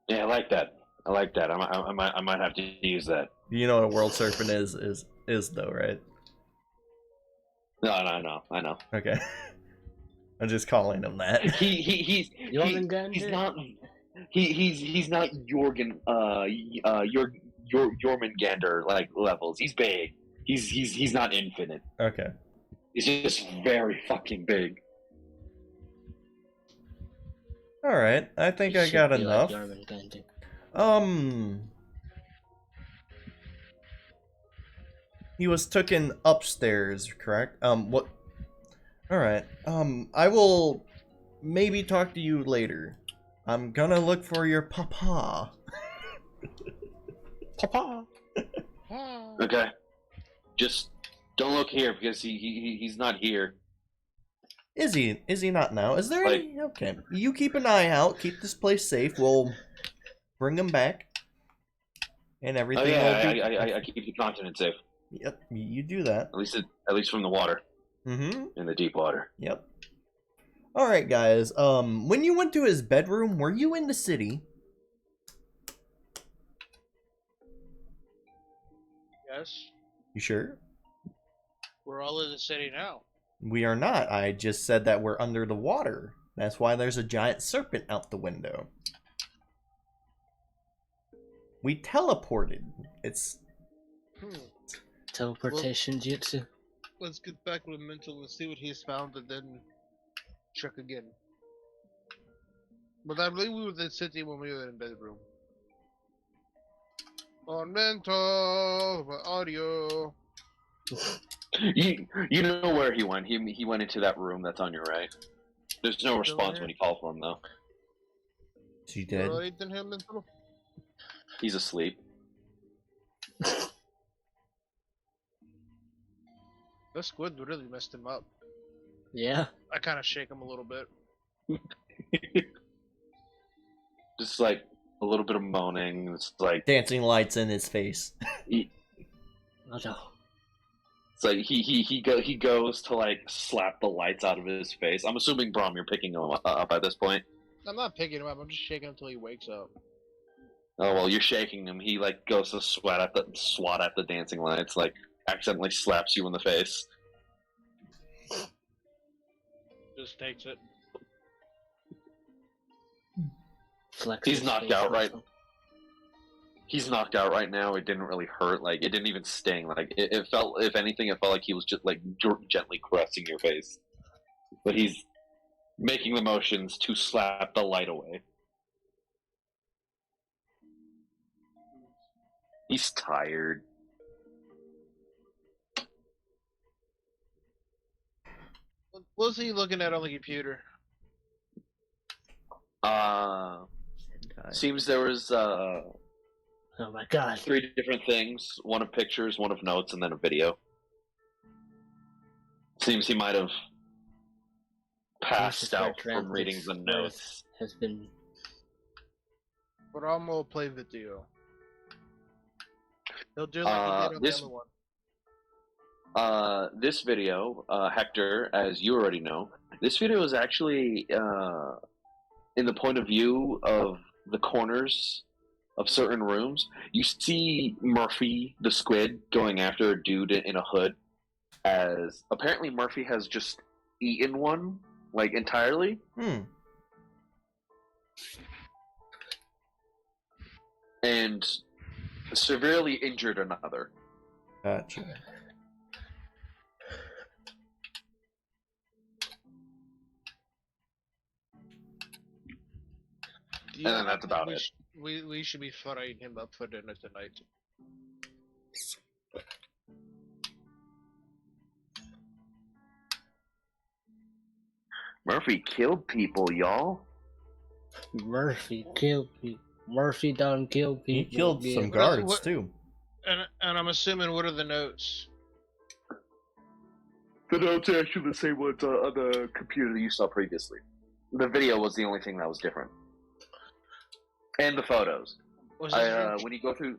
I like that. I might have to use that. You know what a world serpent is though, right? No, I know. Okay. I'm just calling him that. He's not Jorgen Jormungandr like levels. He's big. He's not infinite. Okay. He's just very fucking big. All right. I think I got enough. He was taken upstairs, correct? What? All right. I will maybe talk to you later. I'm gonna look for your papa. Papa. Okay. Just don't look here because he's not here. Is he not now? Is there any? Okay. You keep an eye out. Keep this place safe. We'll bring him back, and everything. Oh yeah, will be... I keep the continent safe. Yep, you do that. At least from the water. Mm-hmm. In the deep water. Yep. All right, guys. When you went to his bedroom, were you in the city? Yes. You sure? We're all in the city now. We are not. I just said that we're under the water. That's why there's a giant serpent out the window. We teleported. It's... Teleportation jutsu. Let's get back with Mntal and see what he's found, and then check again. But I believe we were in the city when we were in bedroom. On Mntal, my audio. You know where he went. He went into that room that's on your right. There's no response when you call for him, though. Is he dead? Right in him, Mntal? He's asleep. That squid really messed him up. Yeah. I kind of shake him a little bit. Just like a little bit of moaning. It's like Dancing lights in his face. Oh no. It's like he goes to like slap the lights out of his face. I'm assuming Braum, you're picking him up at this point. I'm not picking him up. I'm just shaking him until he wakes up. Oh well, you're shaking him. He like goes to swat at the dancing lights. Like accidentally slaps you in the face. Just takes it. Flex He's his knocked face out right. muscle. He's knocked out right now. It didn't really hurt. Like it didn't even sting. Like it felt, if anything, it felt like he was just like gently caressing your face. But he's making the motions to slap the light away. He's tired. What's he looking at on the computer? Seems there was Oh my god. 3 different things: one of pictures, one of notes, and then a video. Seems he might have passed out from reading the notes. Has been. But I'm gonna play video. He'll do like he did on the other one. This video, Hector, as you already know, this video is actually in the point of view of the corners of certain rooms. You see Murphy, the squid, going after a dude in a hood, as apparently Murphy has just eaten one, like, entirely. And severely injured another. Gotcha. And then that's about it. We should be frying him up for dinner tonight. Murphy killed people, y'all. Murphy killed people. Murphy done killed people. He killed some guards too. And I'm assuming, what are the notes? The notes are actually the same ones on the computer that you saw previously. The video was the only thing that was different. And the photos. When you go through,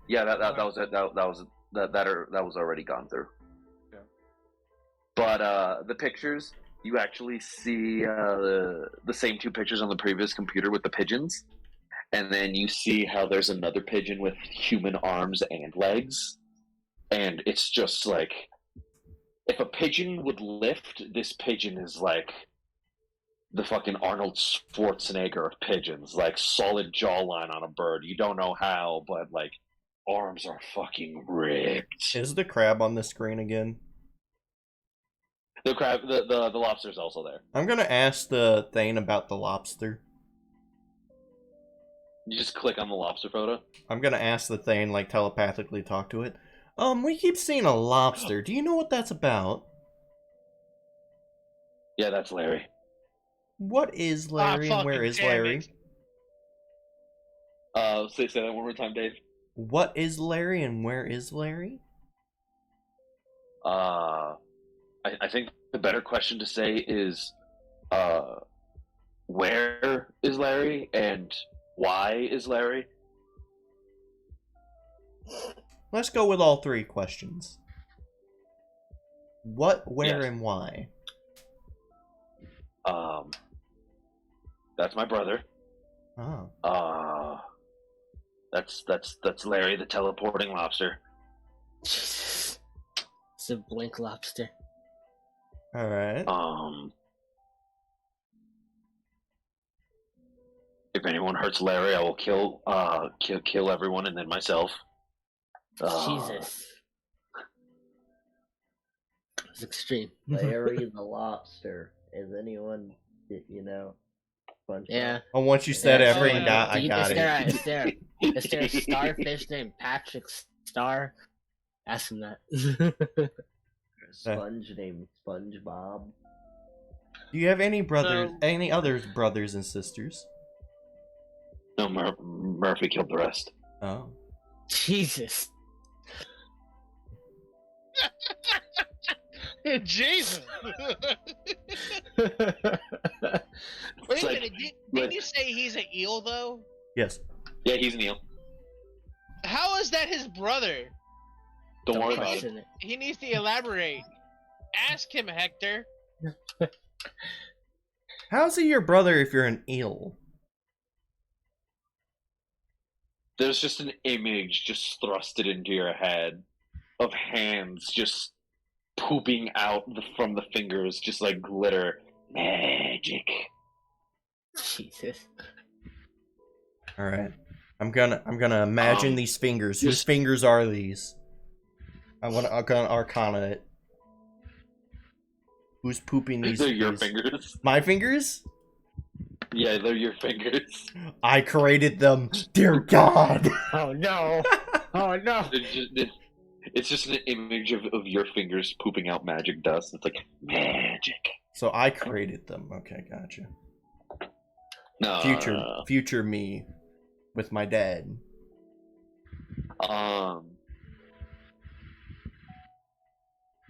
yeah, that was it. That was already gone through. Yeah. But the pictures, you actually see the same 2 pictures on the previous computer with the pigeons, and then you see how there's another pigeon with human arms and legs, and it's just like, if a pigeon would lift, this pigeon is like the fucking Arnold Schwarzenegger of pigeons, like solid jawline on a bird. You don't know how, but like arms are fucking ripped. Is the crab on the screen again? The crab, the lobster's also there. I'm gonna ask the thing about the lobster. You just click on the lobster photo. I'm gonna ask the thing, like telepathically talk to it. We keep seeing a lobster. Do you know what that's about? Yeah, that's Larry. What is Larry and where is Larry? Say that one more time, Dave. What is Larry and where is Larry? I think the better question to say is, where is Larry and why is Larry? Let's go with all 3 questions. What, where, Yes. and why? That's my brother. Oh. That's Larry, the teleporting lobster. Jesus. It's a blink lobster. All right. If anyone hurts Larry, I will kill everyone and then myself. Jesus. It's extreme. Larry the lobster. Is anyone, SpongeBob? Yeah. Oh, once you said it, Oh, yeah. I got it. Is there a starfish named Patrick Star? Ask him that. Sponge named SpongeBob. Do you have any brothers, No. any other brothers and sisters? No, Murphy killed the rest. Oh. Jesus. Jesus. Wait It's a like- minute, didn't you say he's an eel though? Yes. Yeah, he's an eel. How is that his brother? Don't worry about it. question it. He needs to elaborate. Ask him, Hector. How's he your brother if you're an eel? There's just an image just thrusted into your head of hands just pooping out from the fingers, just like glitter. Magic. Jesus. All right. I'm gonna imagine these fingers. Whose fingers are these? I'm gonna arcana it. Who's pooping these? They're your these- fingers. My fingers? Yeah, they're your fingers. I created them. Dear God. Oh no. Oh no. It's just an image of your fingers pooping out magic dust. It's like magic. So I created them. Okay, gotcha. No. Future me, with my dad.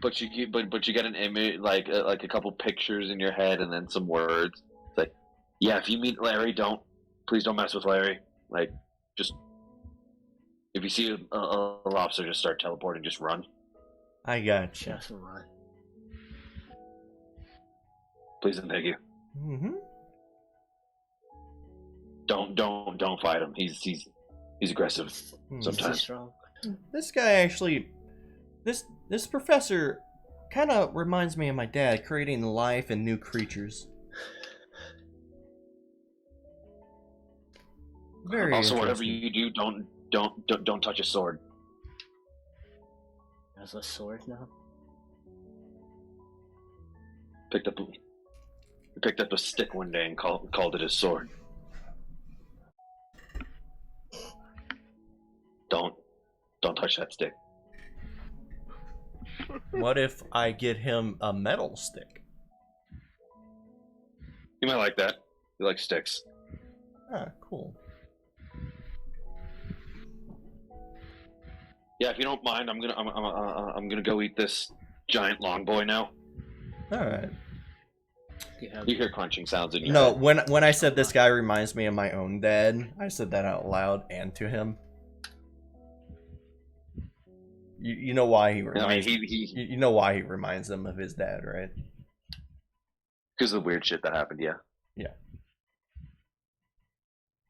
But you get an image like a couple pictures in your head and then some words. It's like, yeah, if you meet Larry, please don't mess with Larry. Like, just if you see a lobster, just start teleporting, just run. I gotcha. Just run. Please and thank you. Mm-hmm. Don't fight him. He's aggressive sometimes. Strong. This guy actually, this professor, kind of reminds me of my dad, creating life and new creatures. Very Also, whatever interesting. you do, don't touch a sword. Has a sword now. Picked up a stick one day and called it a sword. Don't touch that stick. What if I get him a metal stick? You might like that. You like sticks. Ah, cool. Yeah, if you don't mind, I'm gonna go eat this giant long boy now. All right. You hear crunching sounds in your No, head. when I said this guy reminds me of my own dad, I said that out loud and to him. You know why he reminds you know why he reminds them of his dad, right? Because of the weird shit that happened. Yeah. Yeah.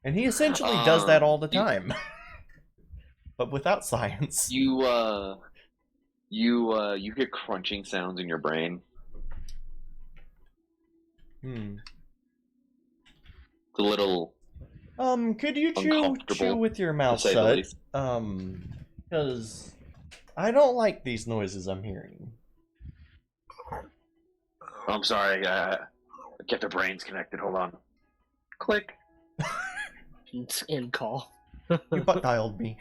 And he essentially does that all the time. But without science. You hear crunching sounds in your brain. Hmm. It's a little Could you chew uncomfortable, with your mouth to say the shut? least. Because I don't like these noises I'm hearing. I'm sorry. Get the brains connected. Hold on. Click. It's in call. You butt dialed me.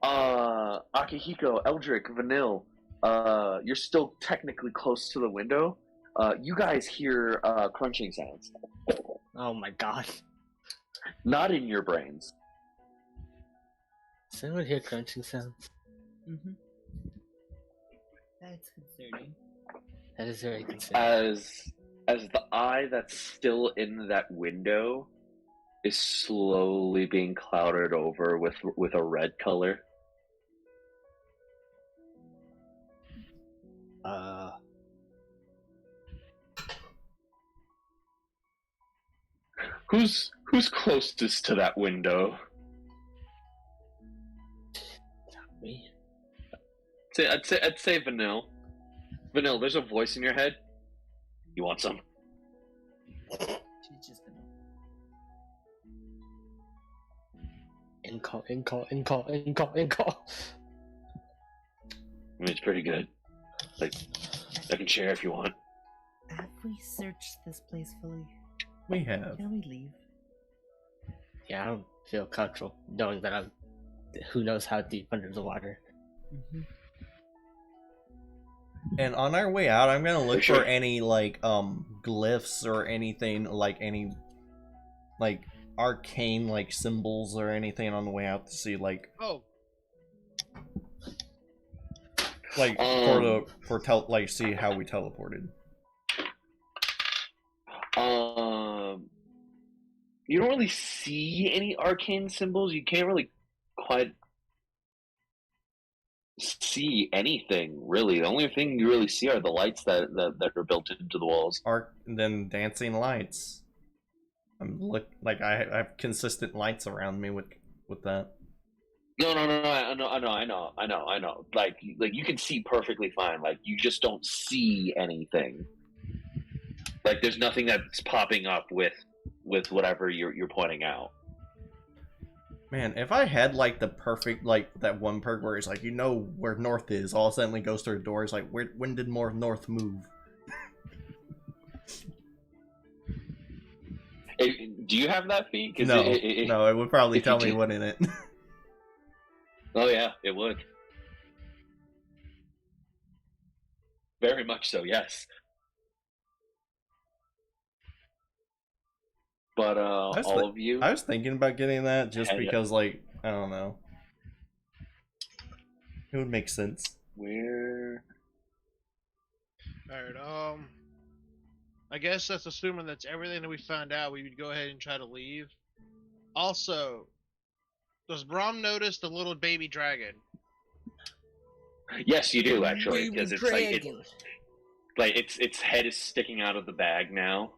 Akihiko, Eldrik, Vanille. You're still technically close to the window. You guys hear crunching sounds. Oh my god. Not in your brains. Does anyone hear crunching sounds? Mm-hmm. That's concerning. That is very concerning. As the eye that's still in that window is slowly being clouded over with a red color. Who's closest to that window? Me? I'd say Vanille. Vanille, there's a voice in your head. You want some? She's just gonna. In call. I mean, it's pretty good. Like, I can share if you want. Have we searched this place fully? We have. Can we leave? Yeah, I don't feel comfortable knowing that I'm. Who knows how deep under the water. Mm-hmm. And on our way out, I'm gonna look Sure. for any like glyphs or anything like any like arcane like symbols or anything on the way out to see like Oh, like see how we teleported. You don't really see any arcane symbols. You can't really quite see anything, really. The only thing you really see are the lights that are built into the walls. Then dancing lights. I have consistent lights around me with that. No, I know. Like you can see perfectly fine. Like you just don't see anything. Like there's nothing that's popping up with whatever you're pointing out. Man, if I had like the perfect like that one perk where it's like you know where north is, all of a sudden it goes through the doors like when did more north move? Do you have that feat? No, no, it would probably if tell you me did- what in it. Oh yeah, it would. Very much so, yes. But all of you, I was thinking about getting that just Yeah. because like I don't know. It would make sense. where? alright, I guess that's assuming that's everything that we found out. We would go ahead and try to leave. Also, does Braum notice the little baby dragon? Yes, you do actually, Baby because it's dragon. like its head is sticking out of the bag now.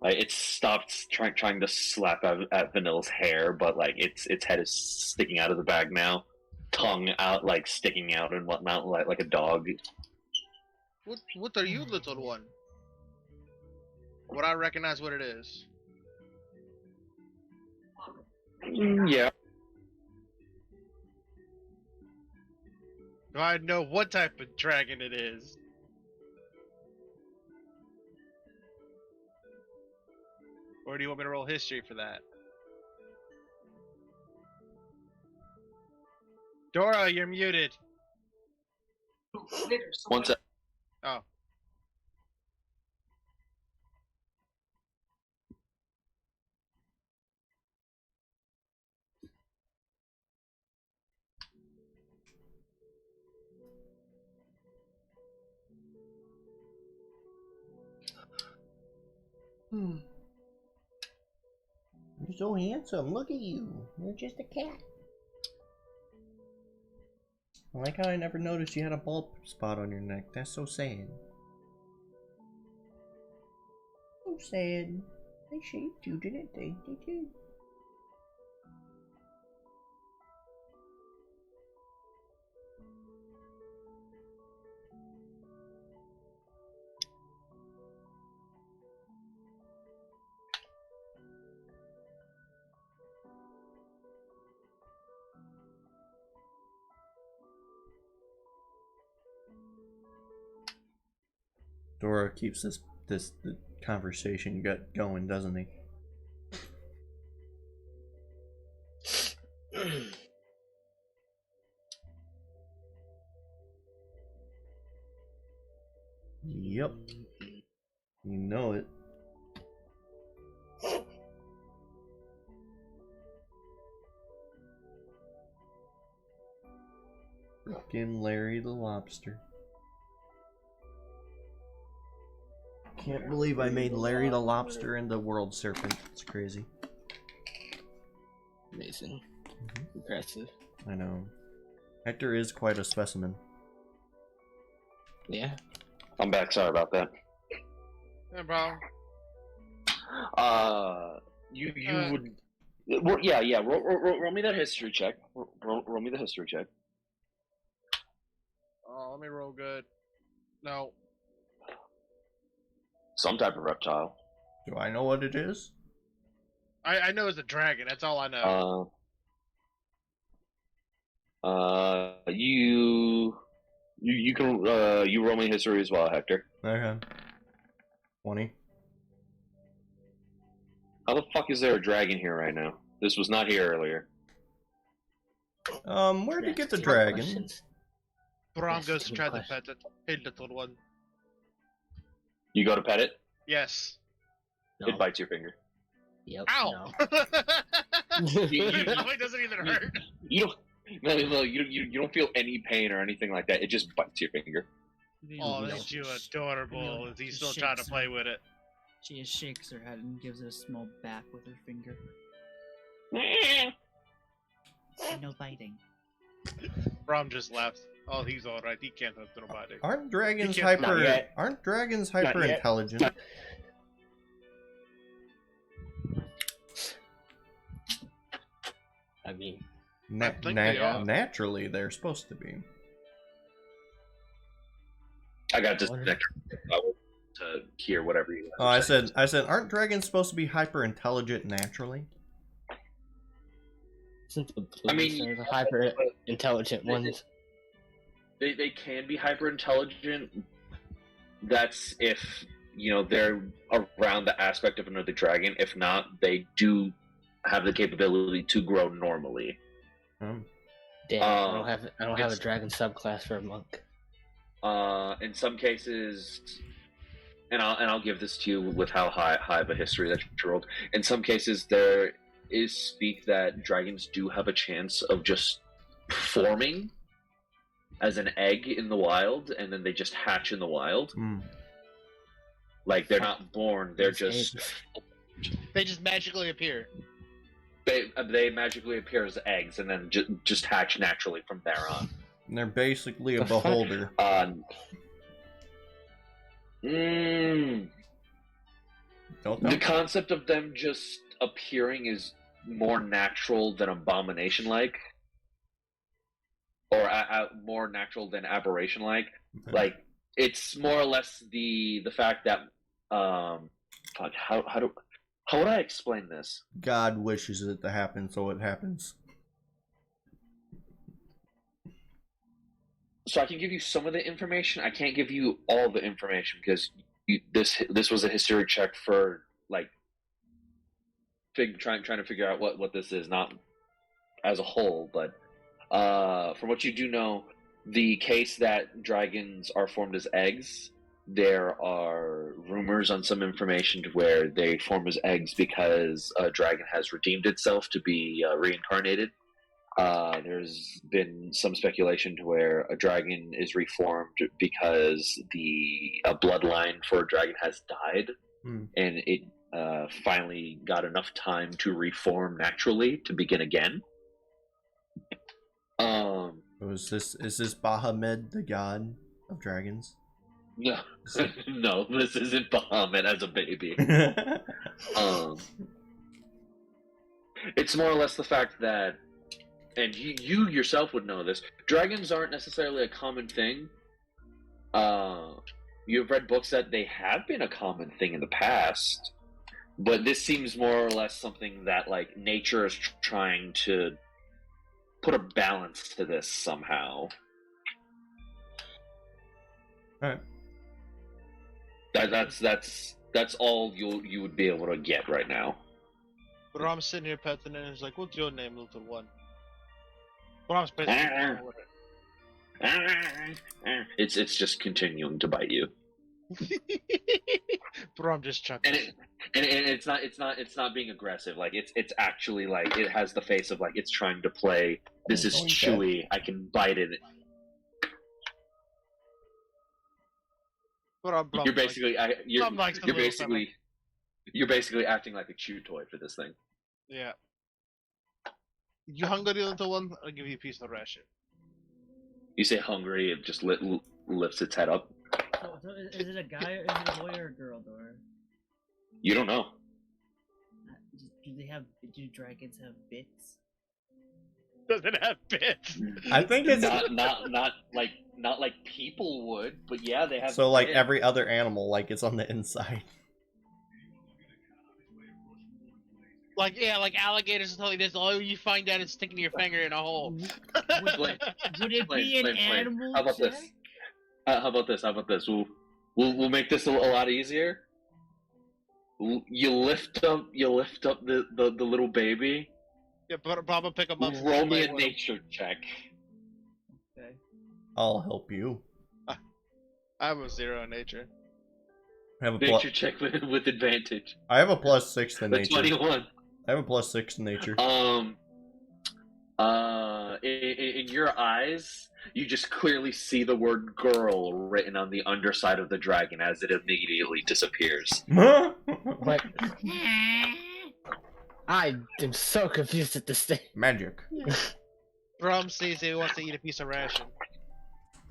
Like it stopped trying to slap at Vanilla's hair, but like its head is sticking out of the bag now, tongue out like sticking out and whatnot, like a dog. What are you, little one? Would I recognize what it is? Yeah. Do I know what type of dragon it is? Or do you want me to roll history for that? Dora, you're muted. Later, so One sec. Oh. You're so handsome. Look at you. You're just a cat. I like how I never noticed you had a bald spot on your neck. That's so sad. So sad. They shaved you, didn't they? They did. Dora keeps the conversation going, doesn't he? Yep. You know it. Frickin' Larry the Lobster. Can't believe I made Larry the Lobster into World Serpent. It's crazy. Amazing. Impressive. I know. Hector is quite a specimen. Yeah. I'm back. Sorry about that. No problem. You would. Well, yeah. Roll me that history check. Roll me the history check. let me roll good. No. Some type of reptile. Do I know what it is? I know it's a dragon. That's all I know. You can you roll me history as well, Hector. Okay. 20. How the fuck is there a dragon here right now? This was not here earlier. Where'd you get the dragon? Braum Yes, goes to good try question. to pet it. Hey, little one. You go to pet it, Yes. No. it bites your finger. Yep. Ow! No. It doesn't even hurt. You don't. No, you don't feel any pain or anything like that. It just bites your finger. Oh, that's you adorable. Is he still trying to play with it? She just shakes her head and gives it a small back with her finger. No biting. Braum just laughs. Oh, he's alright. He can't hurt nobody. Aren't dragons You can't- Not yet. hyper yet. intelligent? I mean, Na- I think they are. naturally, they're supposed to be. I got disconnected to hear whatever you. Oh, I said, aren't dragons supposed to be hyper intelligent naturally? since the I mean, there's a hyper intelligent ones. They can be hyper intelligent. That's if they're around the aspect of another dragon. If not, they do have the capability to grow normally. Damn, I don't have a dragon subclass for a monk. In some cases, and I'll give this to you with how high of a history that you rolled. In some cases, there is speak that dragons do have a chance of just forming as an egg in the wild, and then they just hatch in the wild. Like they're not born; they're just They just magically appear. they magically appear as eggs, and then just hatch naturally from there on. And they're basically a beholder. The Don't know. concept of them just appearing is more natural than abomination-like, or more natural than aberration-like. Okay. Like it's more or less the fact that fuck, how would I explain this? God wishes it to happen, so it happens. So I can give you some of the information. I can't give you all the information because this was a history check for like trying to figure out what this is, not as a whole. But from what you do know, the case that dragons are formed as eggs, there are rumors on some information to where they form as eggs because a dragon has redeemed itself to be reincarnated. There's been some speculation to where a dragon is reformed because a bloodline for a dragon has died, and it finally got enough time to reform naturally to begin again. Is this Bahamut, the god of dragons? No, no, this isn't Bahamut as a baby. It's more or less the fact that, and you yourself would know this, dragons aren't necessarily a common thing. You've read books that they have been a common thing in the past, but this seems more or less something that like nature is trying to put a balance to this somehow. Alright. That's all you would be able to get right now. Braum's sitting here petting it and he's like, "What's your name, little one?" Braum's petting it. It's just continuing to bite you. Braum just chuckles. And it's not being aggressive. Like it's actually like it has the face of like it's trying to play. This is chewy. I can bite it. Braum You're basically like, you're basically acting like a chew toy for this thing. yeah. You hungry, little one? I'll give you a piece of ration. You say hungry, it just lifts its head up. So is it a guy, or is it a boy or a girl, Dora? You don't know. Do dragons have bits? Does it have bits? I think it's not not like people would, but yeah, they have. So like skin. every other animal, like it's on the inside. Like like alligators and stuff like this. All you find out is sticking your finger in a hole. Flame, Would it be an flame. animal How about check? this? How about this? How about this? We'll make this a lot easier. You lift up the little baby. Yeah, but Bob will pick him up. Roll me a nature check. Okay. I'll help you. I have a 0 in nature. I have a Nature check with advantage. I have a +6 to That's nature. 21. I have a +6 to nature. In your eyes, you just clearly see the word "girl" written on the underside of the dragon as it immediately disappears. What? I am so confused at this thing. Magic. Braum sees he wants to eat a piece of ration.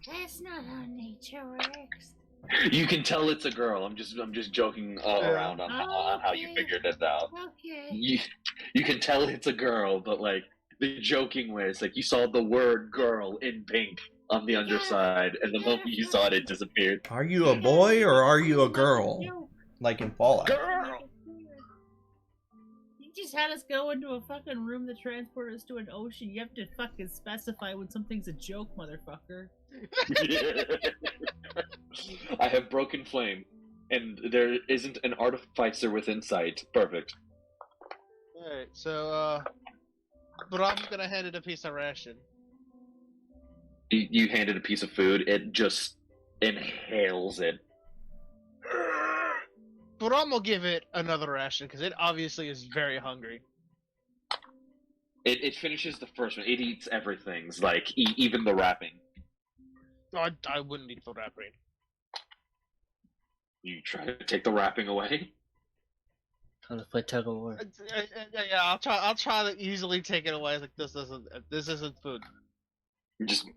That's not how nature works. You can tell it's a girl. I'm just joking around on how you figured it out. Okay. You can tell it's a girl, but like the joking way, it's like you saw the word "girl" in pink on the underside, and the moment you saw it, it disappeared. Are you a boy or are you a girl? Like in Fallout. Girl! You just had us go into a fucking room that transported us to an ocean. You have to fucking specify when something's a joke, motherfucker. I have broken flame, and there isn't an artificer within sight. Perfect. Alright, so, Braum's gonna hand it a piece of ration. You handed a piece of food, it just inhales it. Braum will give it another ration, because it obviously is very hungry. It finishes the first one. It eats everything, like even the wrapping. No, I wouldn't eat the wrapping. You try to take the wrapping away? Time to play tug of war. Yeah, I'll try to easily take it away. Like this isn't food. You just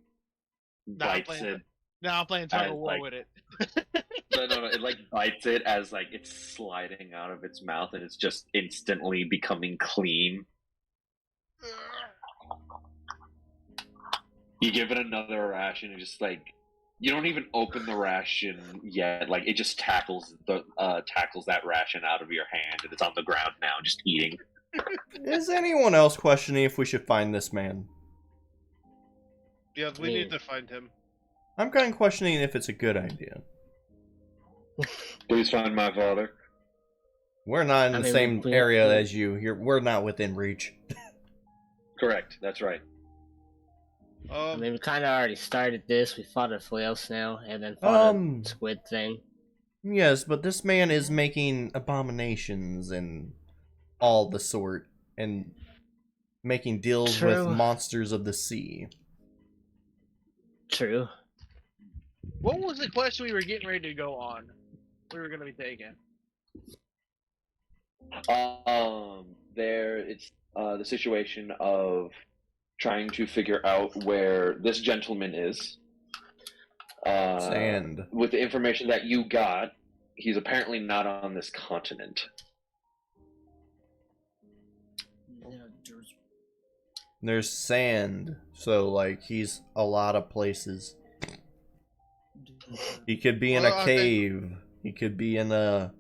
Nah, I'm bites playing, it. Now I'm playing tug as, of war like- with it. No, it like bites it as like it's sliding out of its mouth, and it's just instantly becoming clean. You give it another ration, and just like you don't even open the ration yet. Like it just tackles that ration out of your hand, and it's on the ground now, just eating. Is anyone else questioning if we should find this man? Yeah, we need to find him. I'm kind of questioning if it's a good idea. Please find my father. We're not in I the mean, same we- area we- as you. We're not within reach. Correct. That's right. I mean, we kind of already started this. We fought a whale snail and then fought a squid thing. Yes, but this man is making abominations and all the sort, and making deals True. with monsters of the sea. True. What was the quest we were getting ready to go on? We were gonna be taking. It's the situation of trying to figure out where this gentleman is. Sand. With the information that you got, he's apparently not on this continent. There's sand, so like he's a lot of places. He could be in Well, a I cave. He could be in a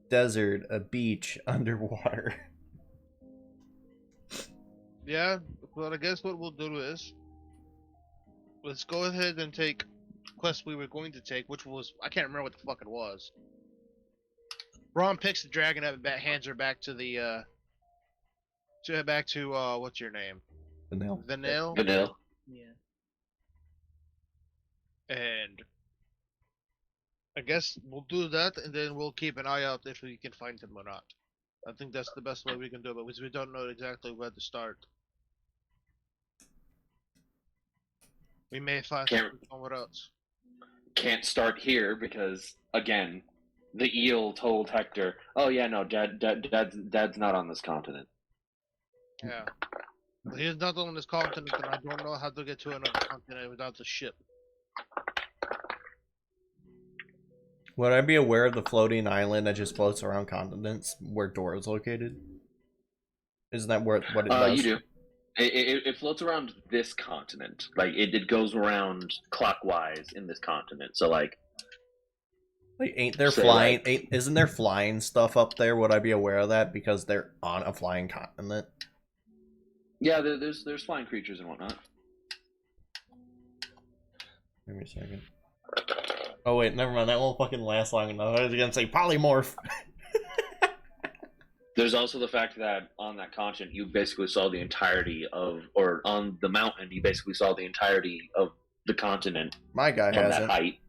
desert, a beach, underwater. Yeah, well, I guess what we'll do is let's go ahead and take quest we were going to take, which was I can't remember what the fuck it was. Braum picks the dragon up and hands her back to the what's your name? Vanille. Vanille. Yeah. And I guess we'll do that, and then we'll keep an eye out if we can find him or not. I think that's the best way we can do it, because we don't know exactly where to start. We may find something somewhere else. Can't start here because, again, the eel told Hector, "Oh yeah, no, Dad's not on this continent." Yeah. But he's not on this continent, and I don't know how to get to another continent without the ship. Would I be aware of the floating island that just floats around continents where Dora is located? Isn't that what it does? You do. It floats around this continent. Like it goes around clockwise in this continent. So like ain't there say, flying? like- Isn't there flying stuff up there? Would I be aware of that because they're on a flying continent? yeah, there's flying creatures and whatnot. Give me a second. Oh wait, never mind. That won't fucking last long enough. I was gonna say polymorph. There's also the fact that on that continent, you basically saw the entirety of, or on the mountain, you basically saw the entirety of the continent. My guy from hasn't. that height.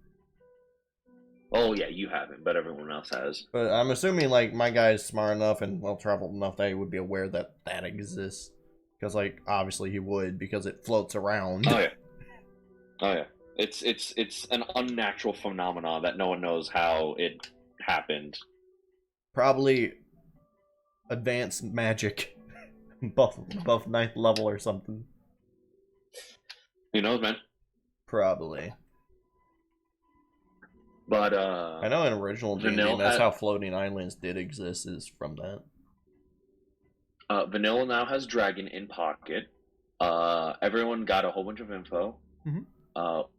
Oh yeah, you haven't, but everyone else has. But I'm assuming like my guy's smart enough and well traveled enough that he would be aware that that exists. Because like obviously he would because it floats around. Oh yeah. Oh yeah. It's an unnatural phenomenon that no one knows how it happened. Probably advanced magic. above 9th level or something. Who knows, man? Probably. But I know in original Vanilla- D&D, that's how floating islands did exist, is from that. Vanilla now has Dragon in pocket. Everyone got a whole bunch of info. Mhm.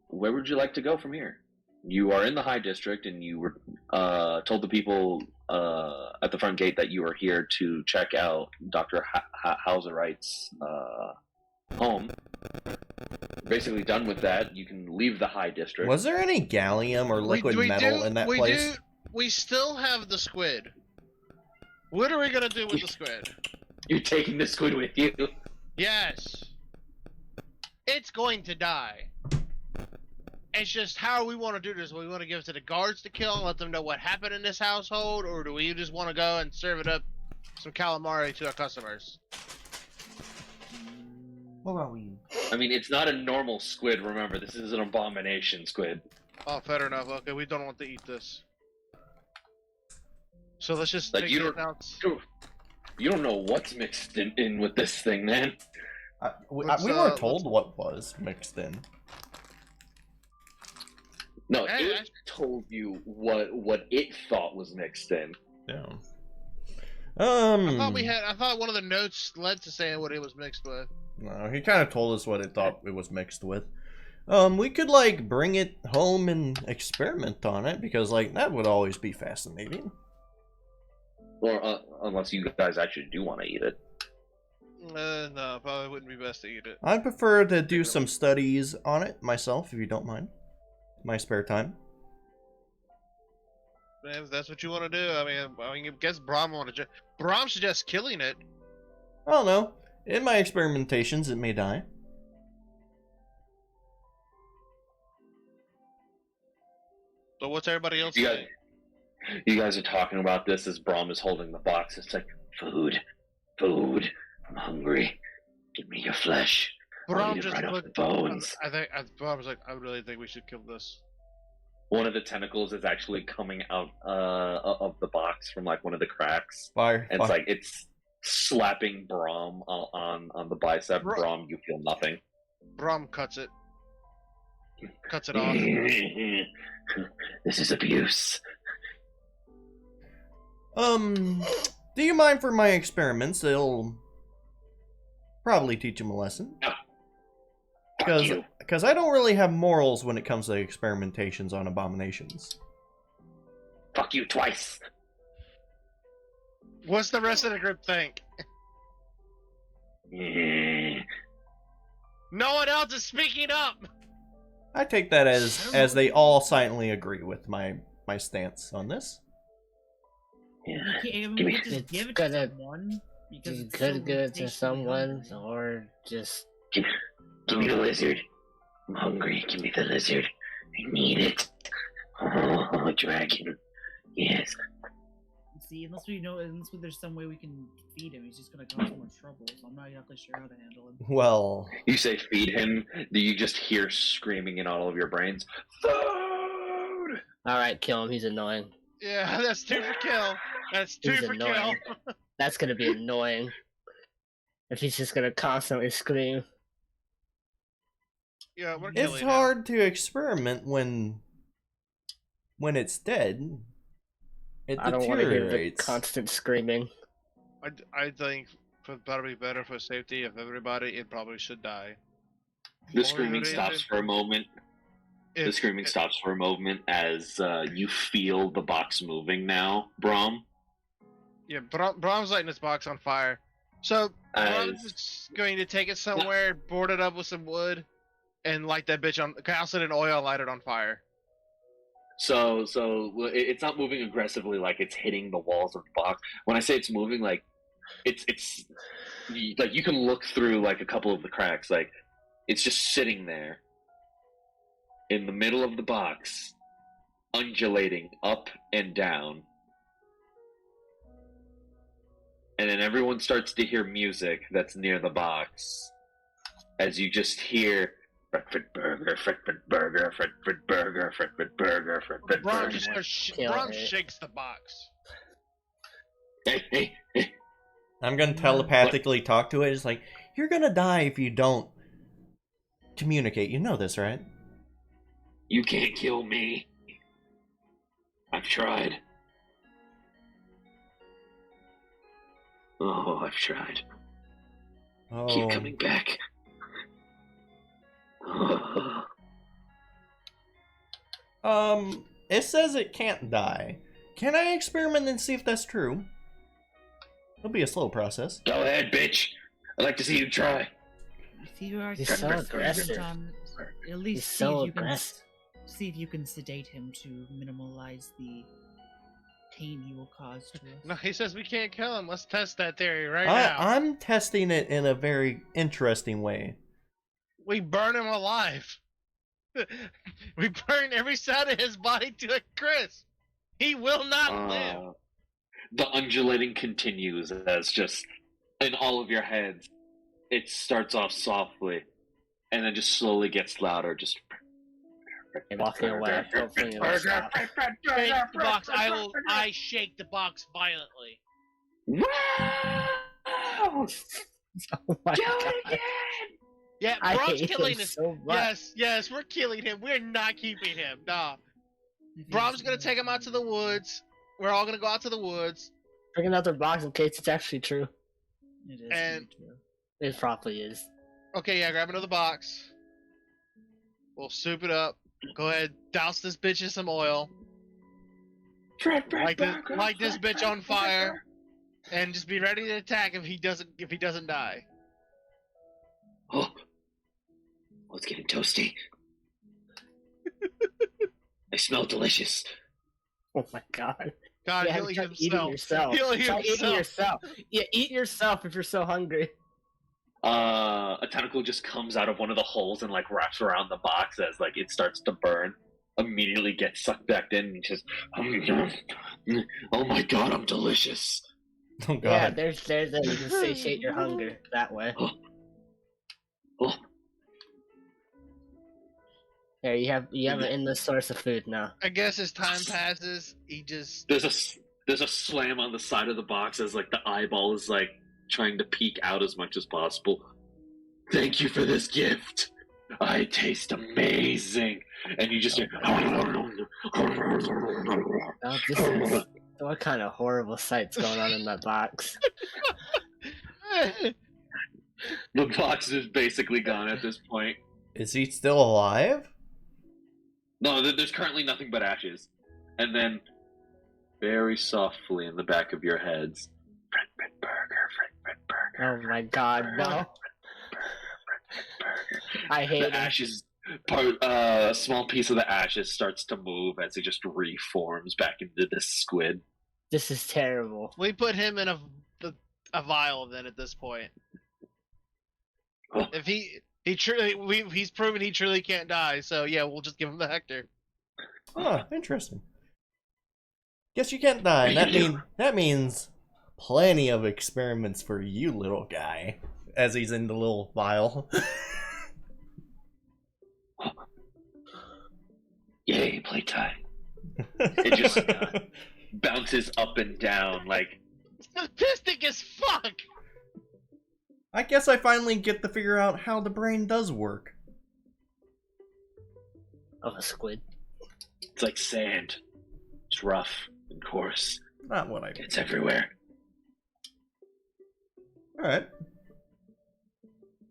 Where would you like to go from here? You are in the High District, and you were told the people at the front gate that you were here to check out Dr. Hauserite's home. Basically done with that, you can leave the High District. Was there any gallium or liquid metal in that place? We still have the squid. What are we gonna do with the squid? You're taking the squid with you. Yes. It's going to die. It's just how we want to do this. We want to give it to the guards to kill and let them know what happened in this household, or do we just want to go and serve it up some calamari to our customers? What about we? I mean, it's not a normal squid, remember. This is an abomination squid. Oh, fair enough. Okay, we don't want to eat this. So let's just Like, take you it don't- out. You don't know what's mixed in with this thing, man. We Let's, weren't told what was mixed in. No, Hey, it told you what it thought was mixed in. Yeah. I thought one of the notes led to saying what it was mixed with. No, he kind of told us what it thought it was mixed with. We could like bring it home and experiment on it because like that would always be fascinating. Or unless you guys actually do want to eat it. No, probably wouldn't be best to eat it. I prefer to do some studies on it myself, if you don't mind. My spare time. Man, if that's what you want to do. I mean, I guess Braum wanted to. Braum suggests killing it. I don't know. In my experimentations, it may die. So what's everybody else You saying? guys are talking about this as Braum is holding the box. It's like, food. I'm hungry. Give me your flesh. I'll Braum eat it just right off put the bones. I think Braum was like, I really think we should kill this. One of the tentacles is actually coming out of the box from like one of the cracks. Fire. And it's like it's slapping Braum on the bicep. Braum, you feel nothing. Braum cuts it. Cuts it off. This is abuse. Do you mind for my experiments? They'll probably teach him a lesson. No. Because I don't really have morals when it comes to experimentations on abominations. Fuck you twice. What's the rest of the group think? No one else is speaking up. I take that as they all silently agree with my stance on this. Give It's it to gonna- someone. Because You it's could so give it to tasty someone, and or just Give me the lizard. I'm hungry. Give me the lizard. I need it. Oh, dragon. Yes. See, unless there's some way we can feed him, he's just gonna cause more trouble. So I'm not exactly sure how to handle him. Well, You say feed him, do you just hear screaming in all of your brains? Food! alright, kill him, he's annoying. Yeah, that's 2 for kill. That's 2 He's for annoying. kill. That's gonna be annoying. If he's just gonna constantly scream. Yeah, we're it's killing him. hard to experiment when it's dead. It I don't want to hear the deteriorates. constant screaming. I think probably better for safety of everybody. It probably should die. The Only screaming reason- stops for a moment. The if- screaming stops for a moment as you feel the box moving now, Braum. Yeah, Braum's lighting his box on fire. So Braum's going to take it somewhere, board it up with some wood, and light that bitch on. Cast it in oil, and light it on fire. So it's not moving aggressively like it's hitting the walls of the box. When I say it's moving, like it's like you can look through like a couple of the cracks. Like it's just sitting there in the middle of the box, undulating up and down. And then everyone starts to hear music that's near the box as you just hear Fredford Burger, Fredford Burger, Fredford Burger, Fredford Burger, Fredford Braum Burger. just Braum shakes the box. Hey. I'm gonna telepathically talk to it. It's like, you're gonna die if you don't communicate. You know this, right? You can't kill me. I've tried. Oh, I've tried. Oh. Keep coming back. It says it can't die. Can I experiment and see if that's true? It'll be a slow process. Go ahead, bitch. I'd like to see you try. If you are He's so aggressive. at least He's so see if you can aggressive. see if you can sedate him to minimize the pain he will cause to us. No, he says we can't kill him. Let's test that theory right now. I'm testing it in a very interesting way. We burn him alive. We burn every side of his body to a crisp. He will not live. The undulating continues as just in all of your heads. It starts off softly and then just slowly gets louder. Just walking away. Hopefully it'll stop. Shake the box. I shake the box violently. Wow! Oh my Do God. it again! Yeah, I Braum's hate killing him him. so much. Yes, we're killing him. We're not keeping him. Nah. Braum's gonna take him out to the woods. We're all gonna go out to the woods. Bring another box in case it's actually true. It is And- true. It probably is. Okay, yeah, grab another box. We'll soup it up. Go ahead, douse this bitch in some oil. Light this bitch on fire, and just be ready to attack if he doesn't die. Oh, it's getting toasty. I smell delicious. Oh my God. God, Yeah, he'll eat try eating himself. yourself. He'll eat Try eating himself. yourself. Yeah, eat yourself if you're so hungry. A tentacle just comes out of one of the holes and like wraps around the box as like it starts to burn. Immediately gets sucked back in and just, oh my God, I'm delicious. Oh god. Yeah, there's that you can satiate your hunger that way. Oh, There, you have an endless source of food now. I guess as time passes, he just there's a slam on the side of the box as like the eyeball is like trying to peek out as much as possible. Thank you for this gift. I taste amazing. And you just hear, Oh, this is what kind of horrible sights going on in that box. the box is basically gone at this point. Is he still alive? No, there's currently nothing but ashes. And then, very softly in the back of your heads, Fred Burger. Oh my God, no! I hate The it. ashes, a small piece of the ashes starts to move as it just reforms back into this squid. This is terrible. we put him in a vial then at this point. Oh. If he's proven he truly can't die, so yeah, we'll just give him the Hector. Huh, interesting. Guess you can't die. And that means plenty of experiments for you, little guy. As he's in the little vial. Yay, playtime. It just bounces up and down like Statistic as fuck! I guess I finally get to figure out how the brain does work. Of a squid. it's like sand. It's rough and coarse. Not what I It's everywhere. Alright.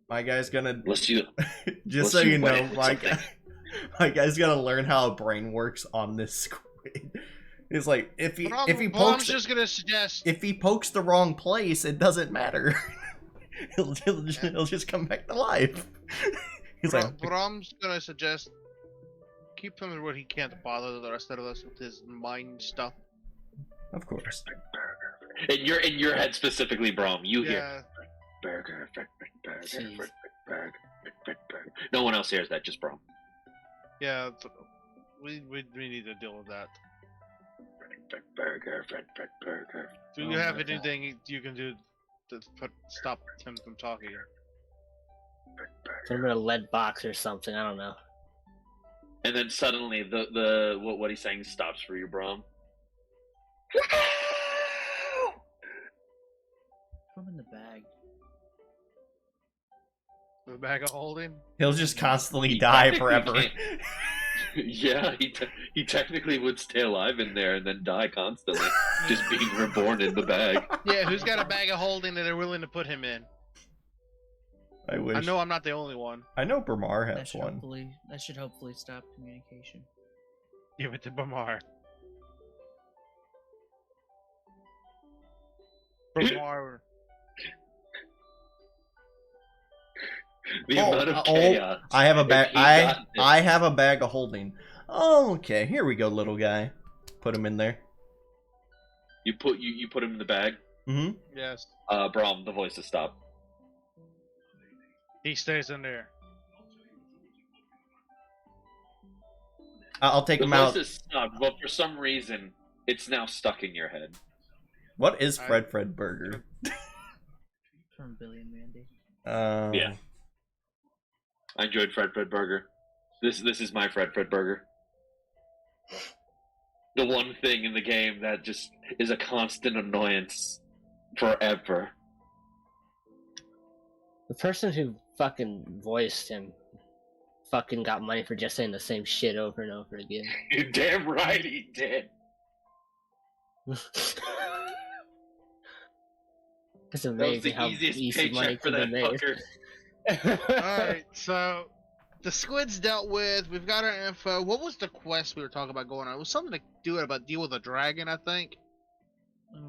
My guy's gonna... Unless you, Just unless so you know, wet my guy's gonna learn how a brain works on this squid. It's like, if he pokes... just gonna suggest... If he pokes the wrong place, it doesn't matter. he'll just come back to life. He's like... Braum's gonna suggest... Keep him where he can't bother the rest of us with his mind stuff. Of course. in your head specifically, Braum, you hear Yeah. burger, burger. No one else hears that, just Braum. Yeah, we need to deal with that. Burger. Do you have anything you can do to stop him from talking? Put him in a lead box or something. I don't know. And then suddenly the what he's saying stops for you, Braum. Put him in the bag. The bag of holding? He'll just constantly die forever. Yeah, he technically would stay alive in there and then die constantly, just being reborn in the bag. Yeah, who's got a bag of holding that they're willing to put him in? I wish. I know I'm not the only one. I know Bramar That has should one. hopefully stop communication. Give it to Bamar. Bamar. The amount of chaos. I have a bag. If he got this. I have a bag of holding. Oh, okay, here we go, little guy. Put him in there. You put him in the bag. Mm-hmm. Yes. Braum, the voice has stopped. He stays in there. I'll take The him voice out. has stopped, but for some reason, it's now stuck in your head. What is Fred Burger? From Billy and Mandy. Yeah. I enjoyed Fred Burger. This is my Fred Burger. The one thing in the game that just is a constant annoyance forever. The person who fucking voiced him fucking got money for just saying the same shit over and over again. You're damn right he did. It's That was amazing the how easiest easy money paycheck for can be that made. fucker. Alright, so the squid's dealt with. We've got our info. What was the quest we were talking about going on? It was something to do about deal with a dragon, I think.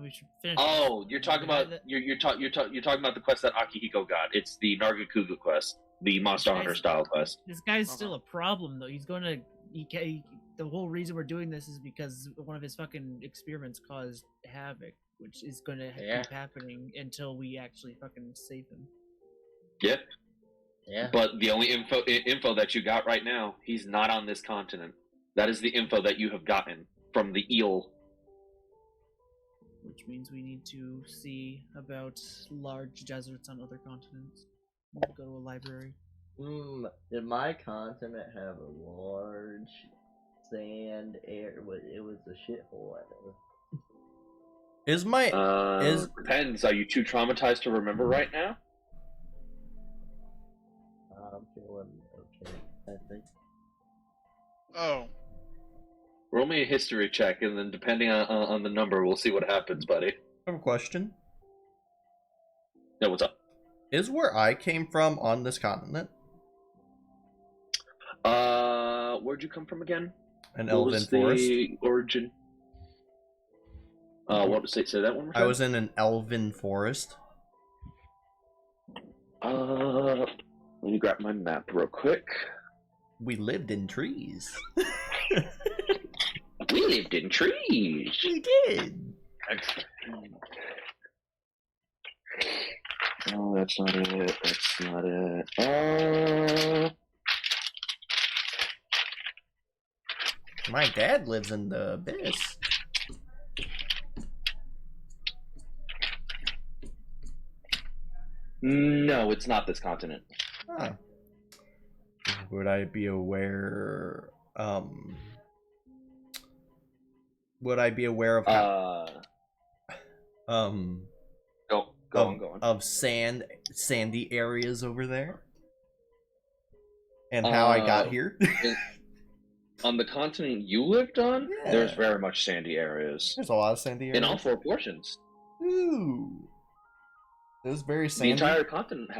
We should finish. Oh, you're talking about you're talking about the quest that Akihiko got. It's the Nargacuga quest, the Monster Hunter style quest. This guy's still a problem, though. He's going to. The whole reason we're doing this is because one of his fucking experiments caused havoc, which is going to keep happening until we actually fucking save him. Yeah. Yeah. But the only info that you got right now, he's not on this continent. That is the info that you have gotten from the eel. Which means we need to see about large deserts on other continents. We need to go to a library. Did my continent have a large sand air? It was a shithole. Is my depends. Are you too traumatized to remember right now? I'm feeling okay, I think. Oh. Roll me a history check, and then depending on the number, we'll see what happens, buddy. I have a question. Yeah, what's up? Is where I came from on this continent? Where'd you come from again? An What elven was forest. the origin? What was it? Say that one more time. I was in an elven forest. Let me grab my map real quick. We lived in trees. We lived in trees. We did. Oh, that's not it. That's not it. My dad lives in the abyss. No, it's not this continent. Huh. Would I be aware? Would I be aware of how? Go on. Of sandy areas over there, and how I got here. On the continent you lived on, Yeah. there's very much sandy areas. There's a lot of sandy areas. In all 4 portions. Ooh. It was very The sandy. entire continent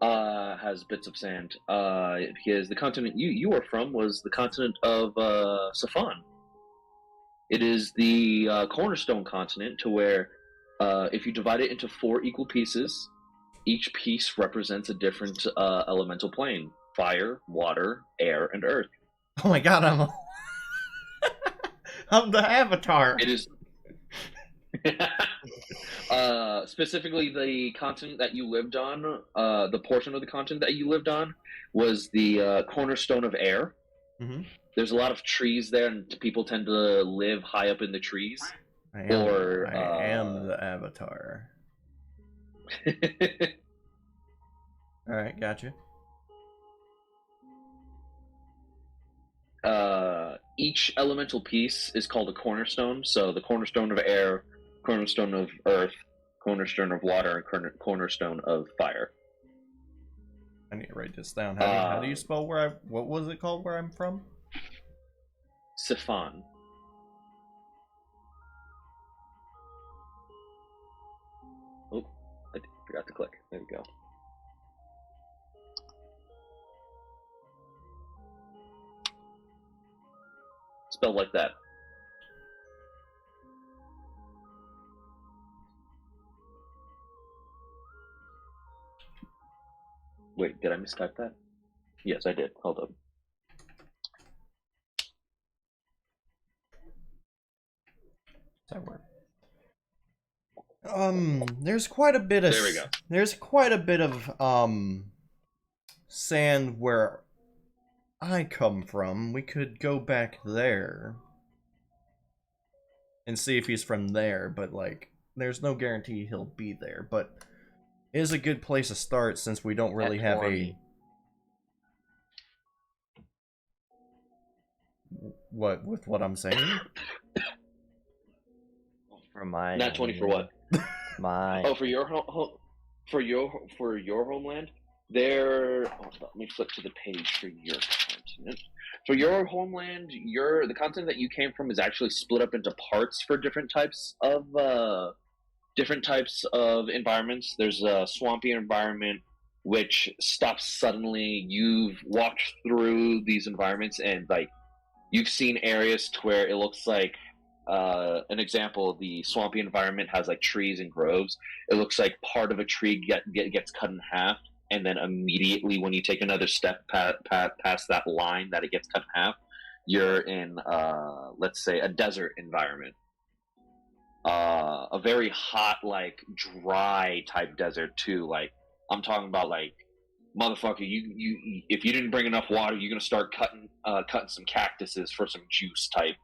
has bits of sand. Because the continent you are from was the continent of Safan. It is the cornerstone continent, to where if you divide it into 4 equal pieces, each piece represents a different elemental plane: fire, water, air, and earth. Oh my god, I'm the Avatar. It is specifically the continent that you lived on. The portion of the continent that you lived on was the cornerstone of air. Mm-hmm. There's a lot of trees there, and people tend to live high up in the trees. I am the Avatar. Alright, gotcha. Each elemental piece is called a cornerstone. So the cornerstone of air, cornerstone of earth, cornerstone of water, and cornerstone of fire. I need to write this down. How do you spell what was it called where I'm from? Sifan. Oh, I forgot to click. There we go. Spelled like that. Wait, did I mistype that? Yes, I did. Hold up. Does that work? There's quite a bit of There we go. There's quite a bit of sand where I come from. We could go back there and see if he's from there, but like there's no guarantee he'll be there, but it is a good place to start since we don't really have a what I'm saying. For my Not 20 for what? My for your for your homeland. Let me flip to the page for your continent. For your homeland, the continent that you came from is actually split up into parts for different types of environments. There's a swampy environment which stops suddenly. You've walked through these environments and like you've seen areas to where it looks like an example. The swampy environment has like trees and groves. It looks like part of a tree gets cut in half, and then immediately when you take another step past that line that it gets cut in half, you're in let's say a desert environment. A very hot, like dry type desert too. Like I'm talking about, like, motherfucker, you if you didn't bring enough water, you're gonna start cutting some cactuses for some juice type.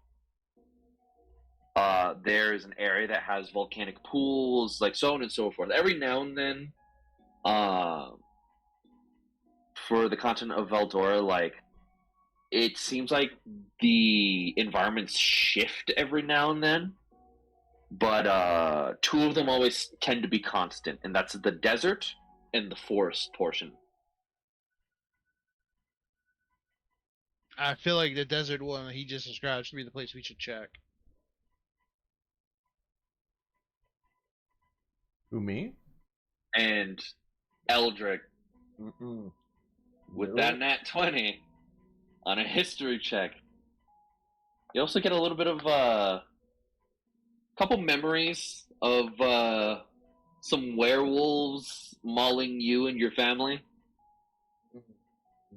There's an area that has volcanic pools, like so on and so forth. Every now and then, for the continent of Veldora, like it seems like the environments shift every now and then. But 2 of them always tend to be constant, and that's the desert and the forest portion. I feel like the desert one he just described should be the place we should check. Who, me? And Eldrik, with that nat 20 on a history check, you also get a little bit of couple memories of some werewolves mauling you and your family.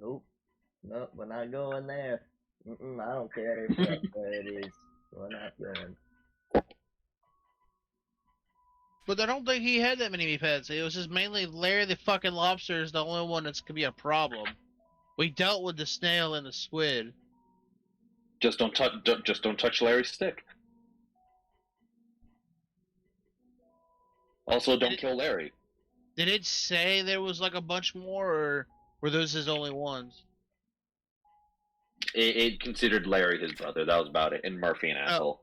Nope, we're not going there. I don't care if that's where it is. We're not going. But I don't think he had that many pets. It was just mainly Larry the fucking lobster is the only one that's gonna be a problem. We dealt with the snail and the squid. Just don't touch Larry's stick. Also, don't kill Larry. Did it say there was like a bunch more, or were those his only ones? It considered Larry his brother. That was about it. And Murphy an asshole.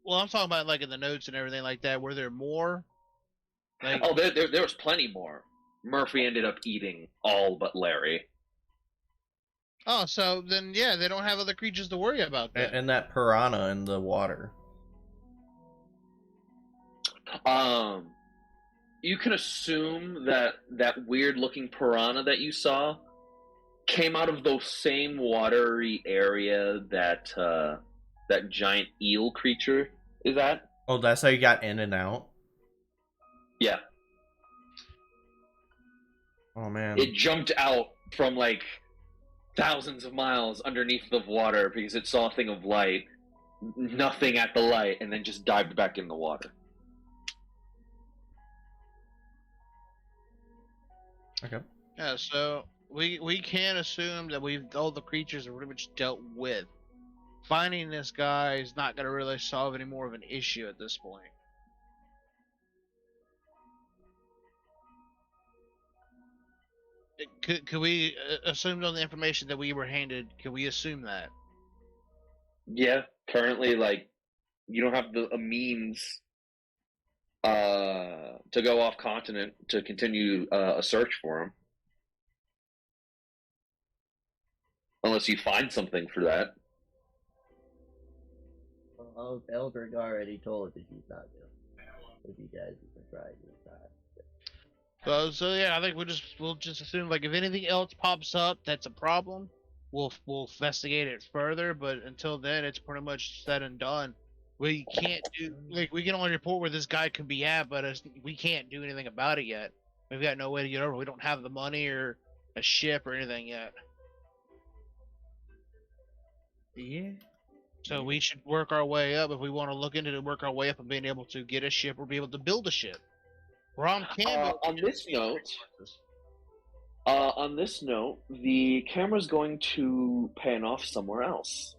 Well, I'm talking about like in the notes and everything like that. Were there more? Like, oh, there was plenty more. Murphy ended up eating all but Larry. Oh, so then yeah, they don't have other creatures to worry about. Then. And that piranha in the water. you can assume that that weird-looking piranha that you saw came out of the same watery area that that giant eel creature is at. Oh, that's how you got in and out? Yeah. Oh, man. It jumped out from, like, thousands of miles underneath the water because it saw a thing of light, nothing at the light, and then just dived back in the water. Okay. Yeah, so we can assume that all the creatures are pretty much dealt with. Finding this guy is not going to really solve any more of an issue at this point. Could we assume on the information that we were handed? Could we assume that? Yeah, currently, like, you don't have a means to go off continent to continue a search for him, unless you find something for that. Well, Eldrik already told that he's not doing it. If you guys even tried, he's not. So yeah, I think we'll just assume, like, if anything else pops up that's a problem, we'll investigate it further. But until then, it's pretty much said and done. We can't do, like, we can only report where this guy could be at, but we can't do anything about it yet. We've got no way to get over. We don't have the money or a ship or anything yet. Yeah. So we should work our way up if we want to look into it. Work our way up and being able to get a ship or be able to build a ship. Braum can. On this note, the camera's going to pan off somewhere else.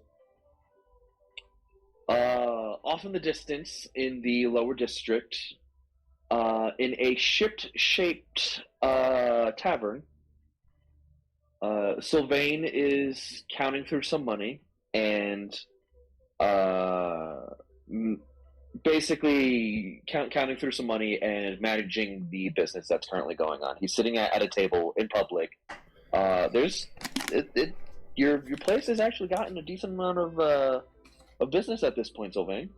Off in the distance, in the lower district, in a ship-shaped tavern, Silvane is counting through some money and basically counting through some money and managing the business that's currently going on. He's sitting at a table in public. Your place has actually gotten a decent amount of business at this point, Silvane.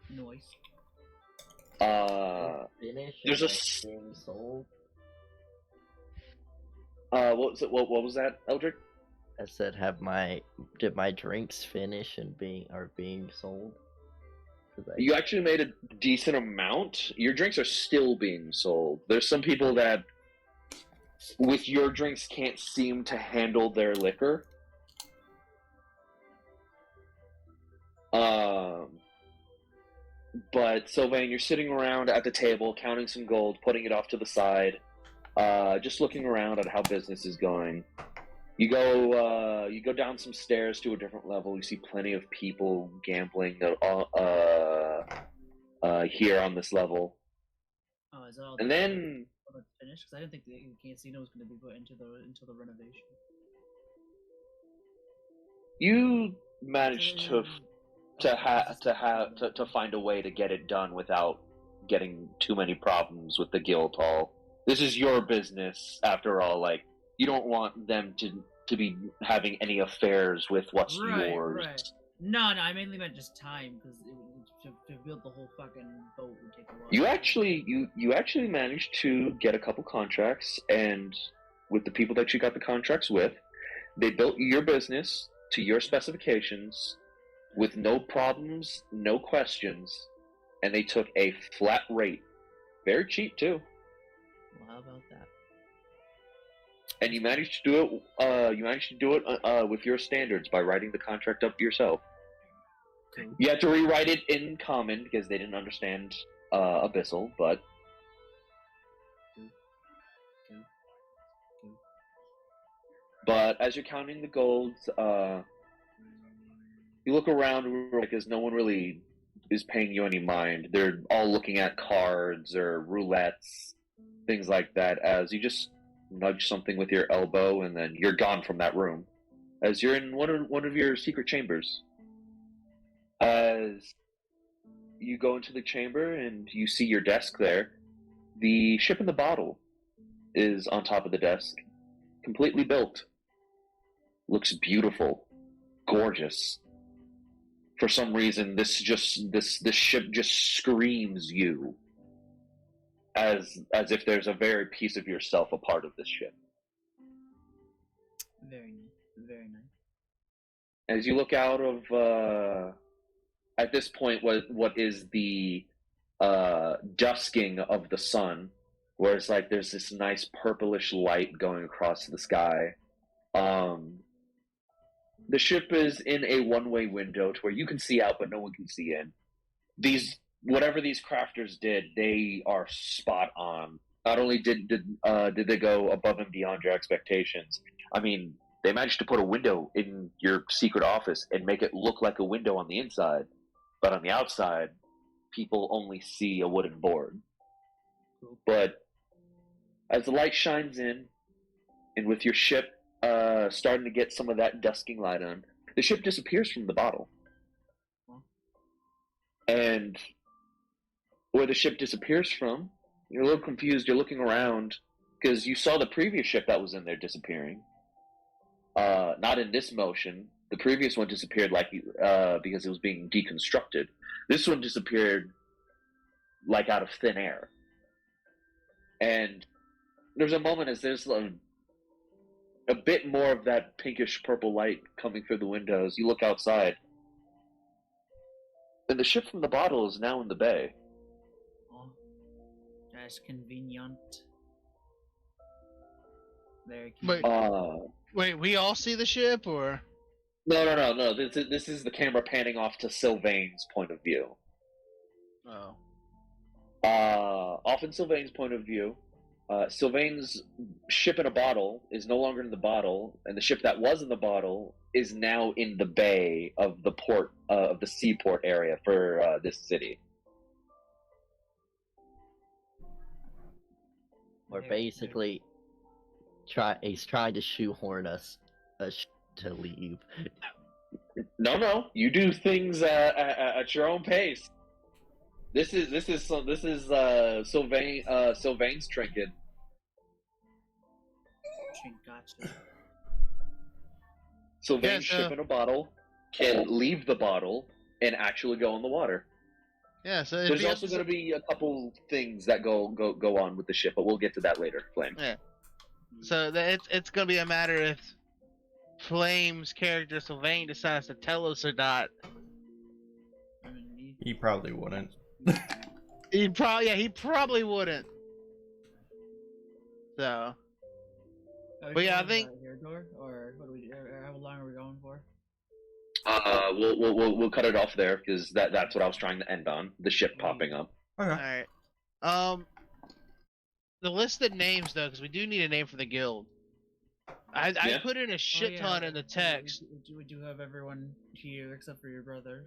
Noise. There's a being sold. What was that, Eldrik? I said, did my drinks finish and are being sold? You actually made a decent amount. Your drinks are still being sold. There's some people that, with your drinks, can't seem to handle their liquor. But Silvane, you're sitting around at the table, counting some gold, putting it off to the side, just looking around at how business is going. You go down some stairs to a different level. You see plenty of people gambling here on this level. Oh, is that all? And then finished? Because I didn't think the casino was going to be put into the renovation. You managed to find a way to get it done without getting too many problems with the guild hall. This is your business, after all. Like, you don't want them to be having any affairs with what's yours. Right. No, I mainly meant just time, because to build the whole fucking boat would take a while. You actually managed to get a couple contracts, and with the people that you got the contracts with, they built your business to your specifications with no problems, no questions, and they took a flat rate. Very cheap, too. Well, how about that? And you managed to do it. With your standards by writing the contract up yourself. Cool. You had to rewrite it in common because they didn't understand Abyssal, but. Cool. But as you're counting the golds, you look around because no one really is paying you any mind. They're all looking at cards or roulettes, things like that, as you just nudge something with your elbow and then you're gone from that room. As you're in one of your secret chambers. As you go into the chamber and you see your desk there, the ship in the bottle is on top of the desk, completely built. Looks beautiful, gorgeous. For some reason, this ship just screams you. as if there's a very piece of yourself a part of this ship. Very nice. Very nice. As you look out of at this point, what is the dusking of the sun, where it's like there's this nice purplish light going across the sky. The ship is in a one-way window to where you can see out, but no one can see in. Whatever these crafters did, they are spot on. Not only did they go above and beyond your expectations, I mean, they managed to put a window in your secret office and make it look like a window on the inside, but on the outside, people only see a wooden board. But as the light shines in, and with your ship starting to get some of that dusking light on, the ship disappears from the bottle. And where the ship disappears from, you're a little confused. You're looking around because you saw the previous ship that was in there disappearing. Not in this motion. The previous one disappeared because it was being deconstructed. This one disappeared like out of thin air. And there's a moment as there's a bit more of that pinkish purple light coming through the windows. You look outside, and the ship from the bottle is now in the bay. Oh, that's convenient. Very convenient. Wait, we all see the ship, or? No. This is the camera panning off to Silvane's point of view. Oh. Off in Silvane's point of view, Silvane's ship in a bottle is no longer in the bottle, and the ship that was in the bottle is now in the bay of the port, of the seaport area for this city. Or basically, he's trying to shoehorn us to leave. No, you do things at your own pace. This is Sylvain's trinket. Gotcha. Sylvain's ship in a bottle can leave the bottle and actually go in the water. Yeah, so there's also going to be a couple things that go on with the ship, but we'll get to that later. Flame. Yeah. So it's going to be a matter if Flame's character Silvane decides to tell us or not. He probably wouldn't. He probably wouldn't. So. But yeah, I think. Or what do we do? How long are we going for? We'll cut it off there because that's what I was trying to end on. The ship popping up. Okay. All right. The listed names though, because we do need a name for the guild. I put in a shit ton in the text. We do have everyone here except for your brother.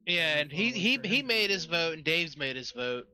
Yeah, and he made his vote, and Dave's made his vote.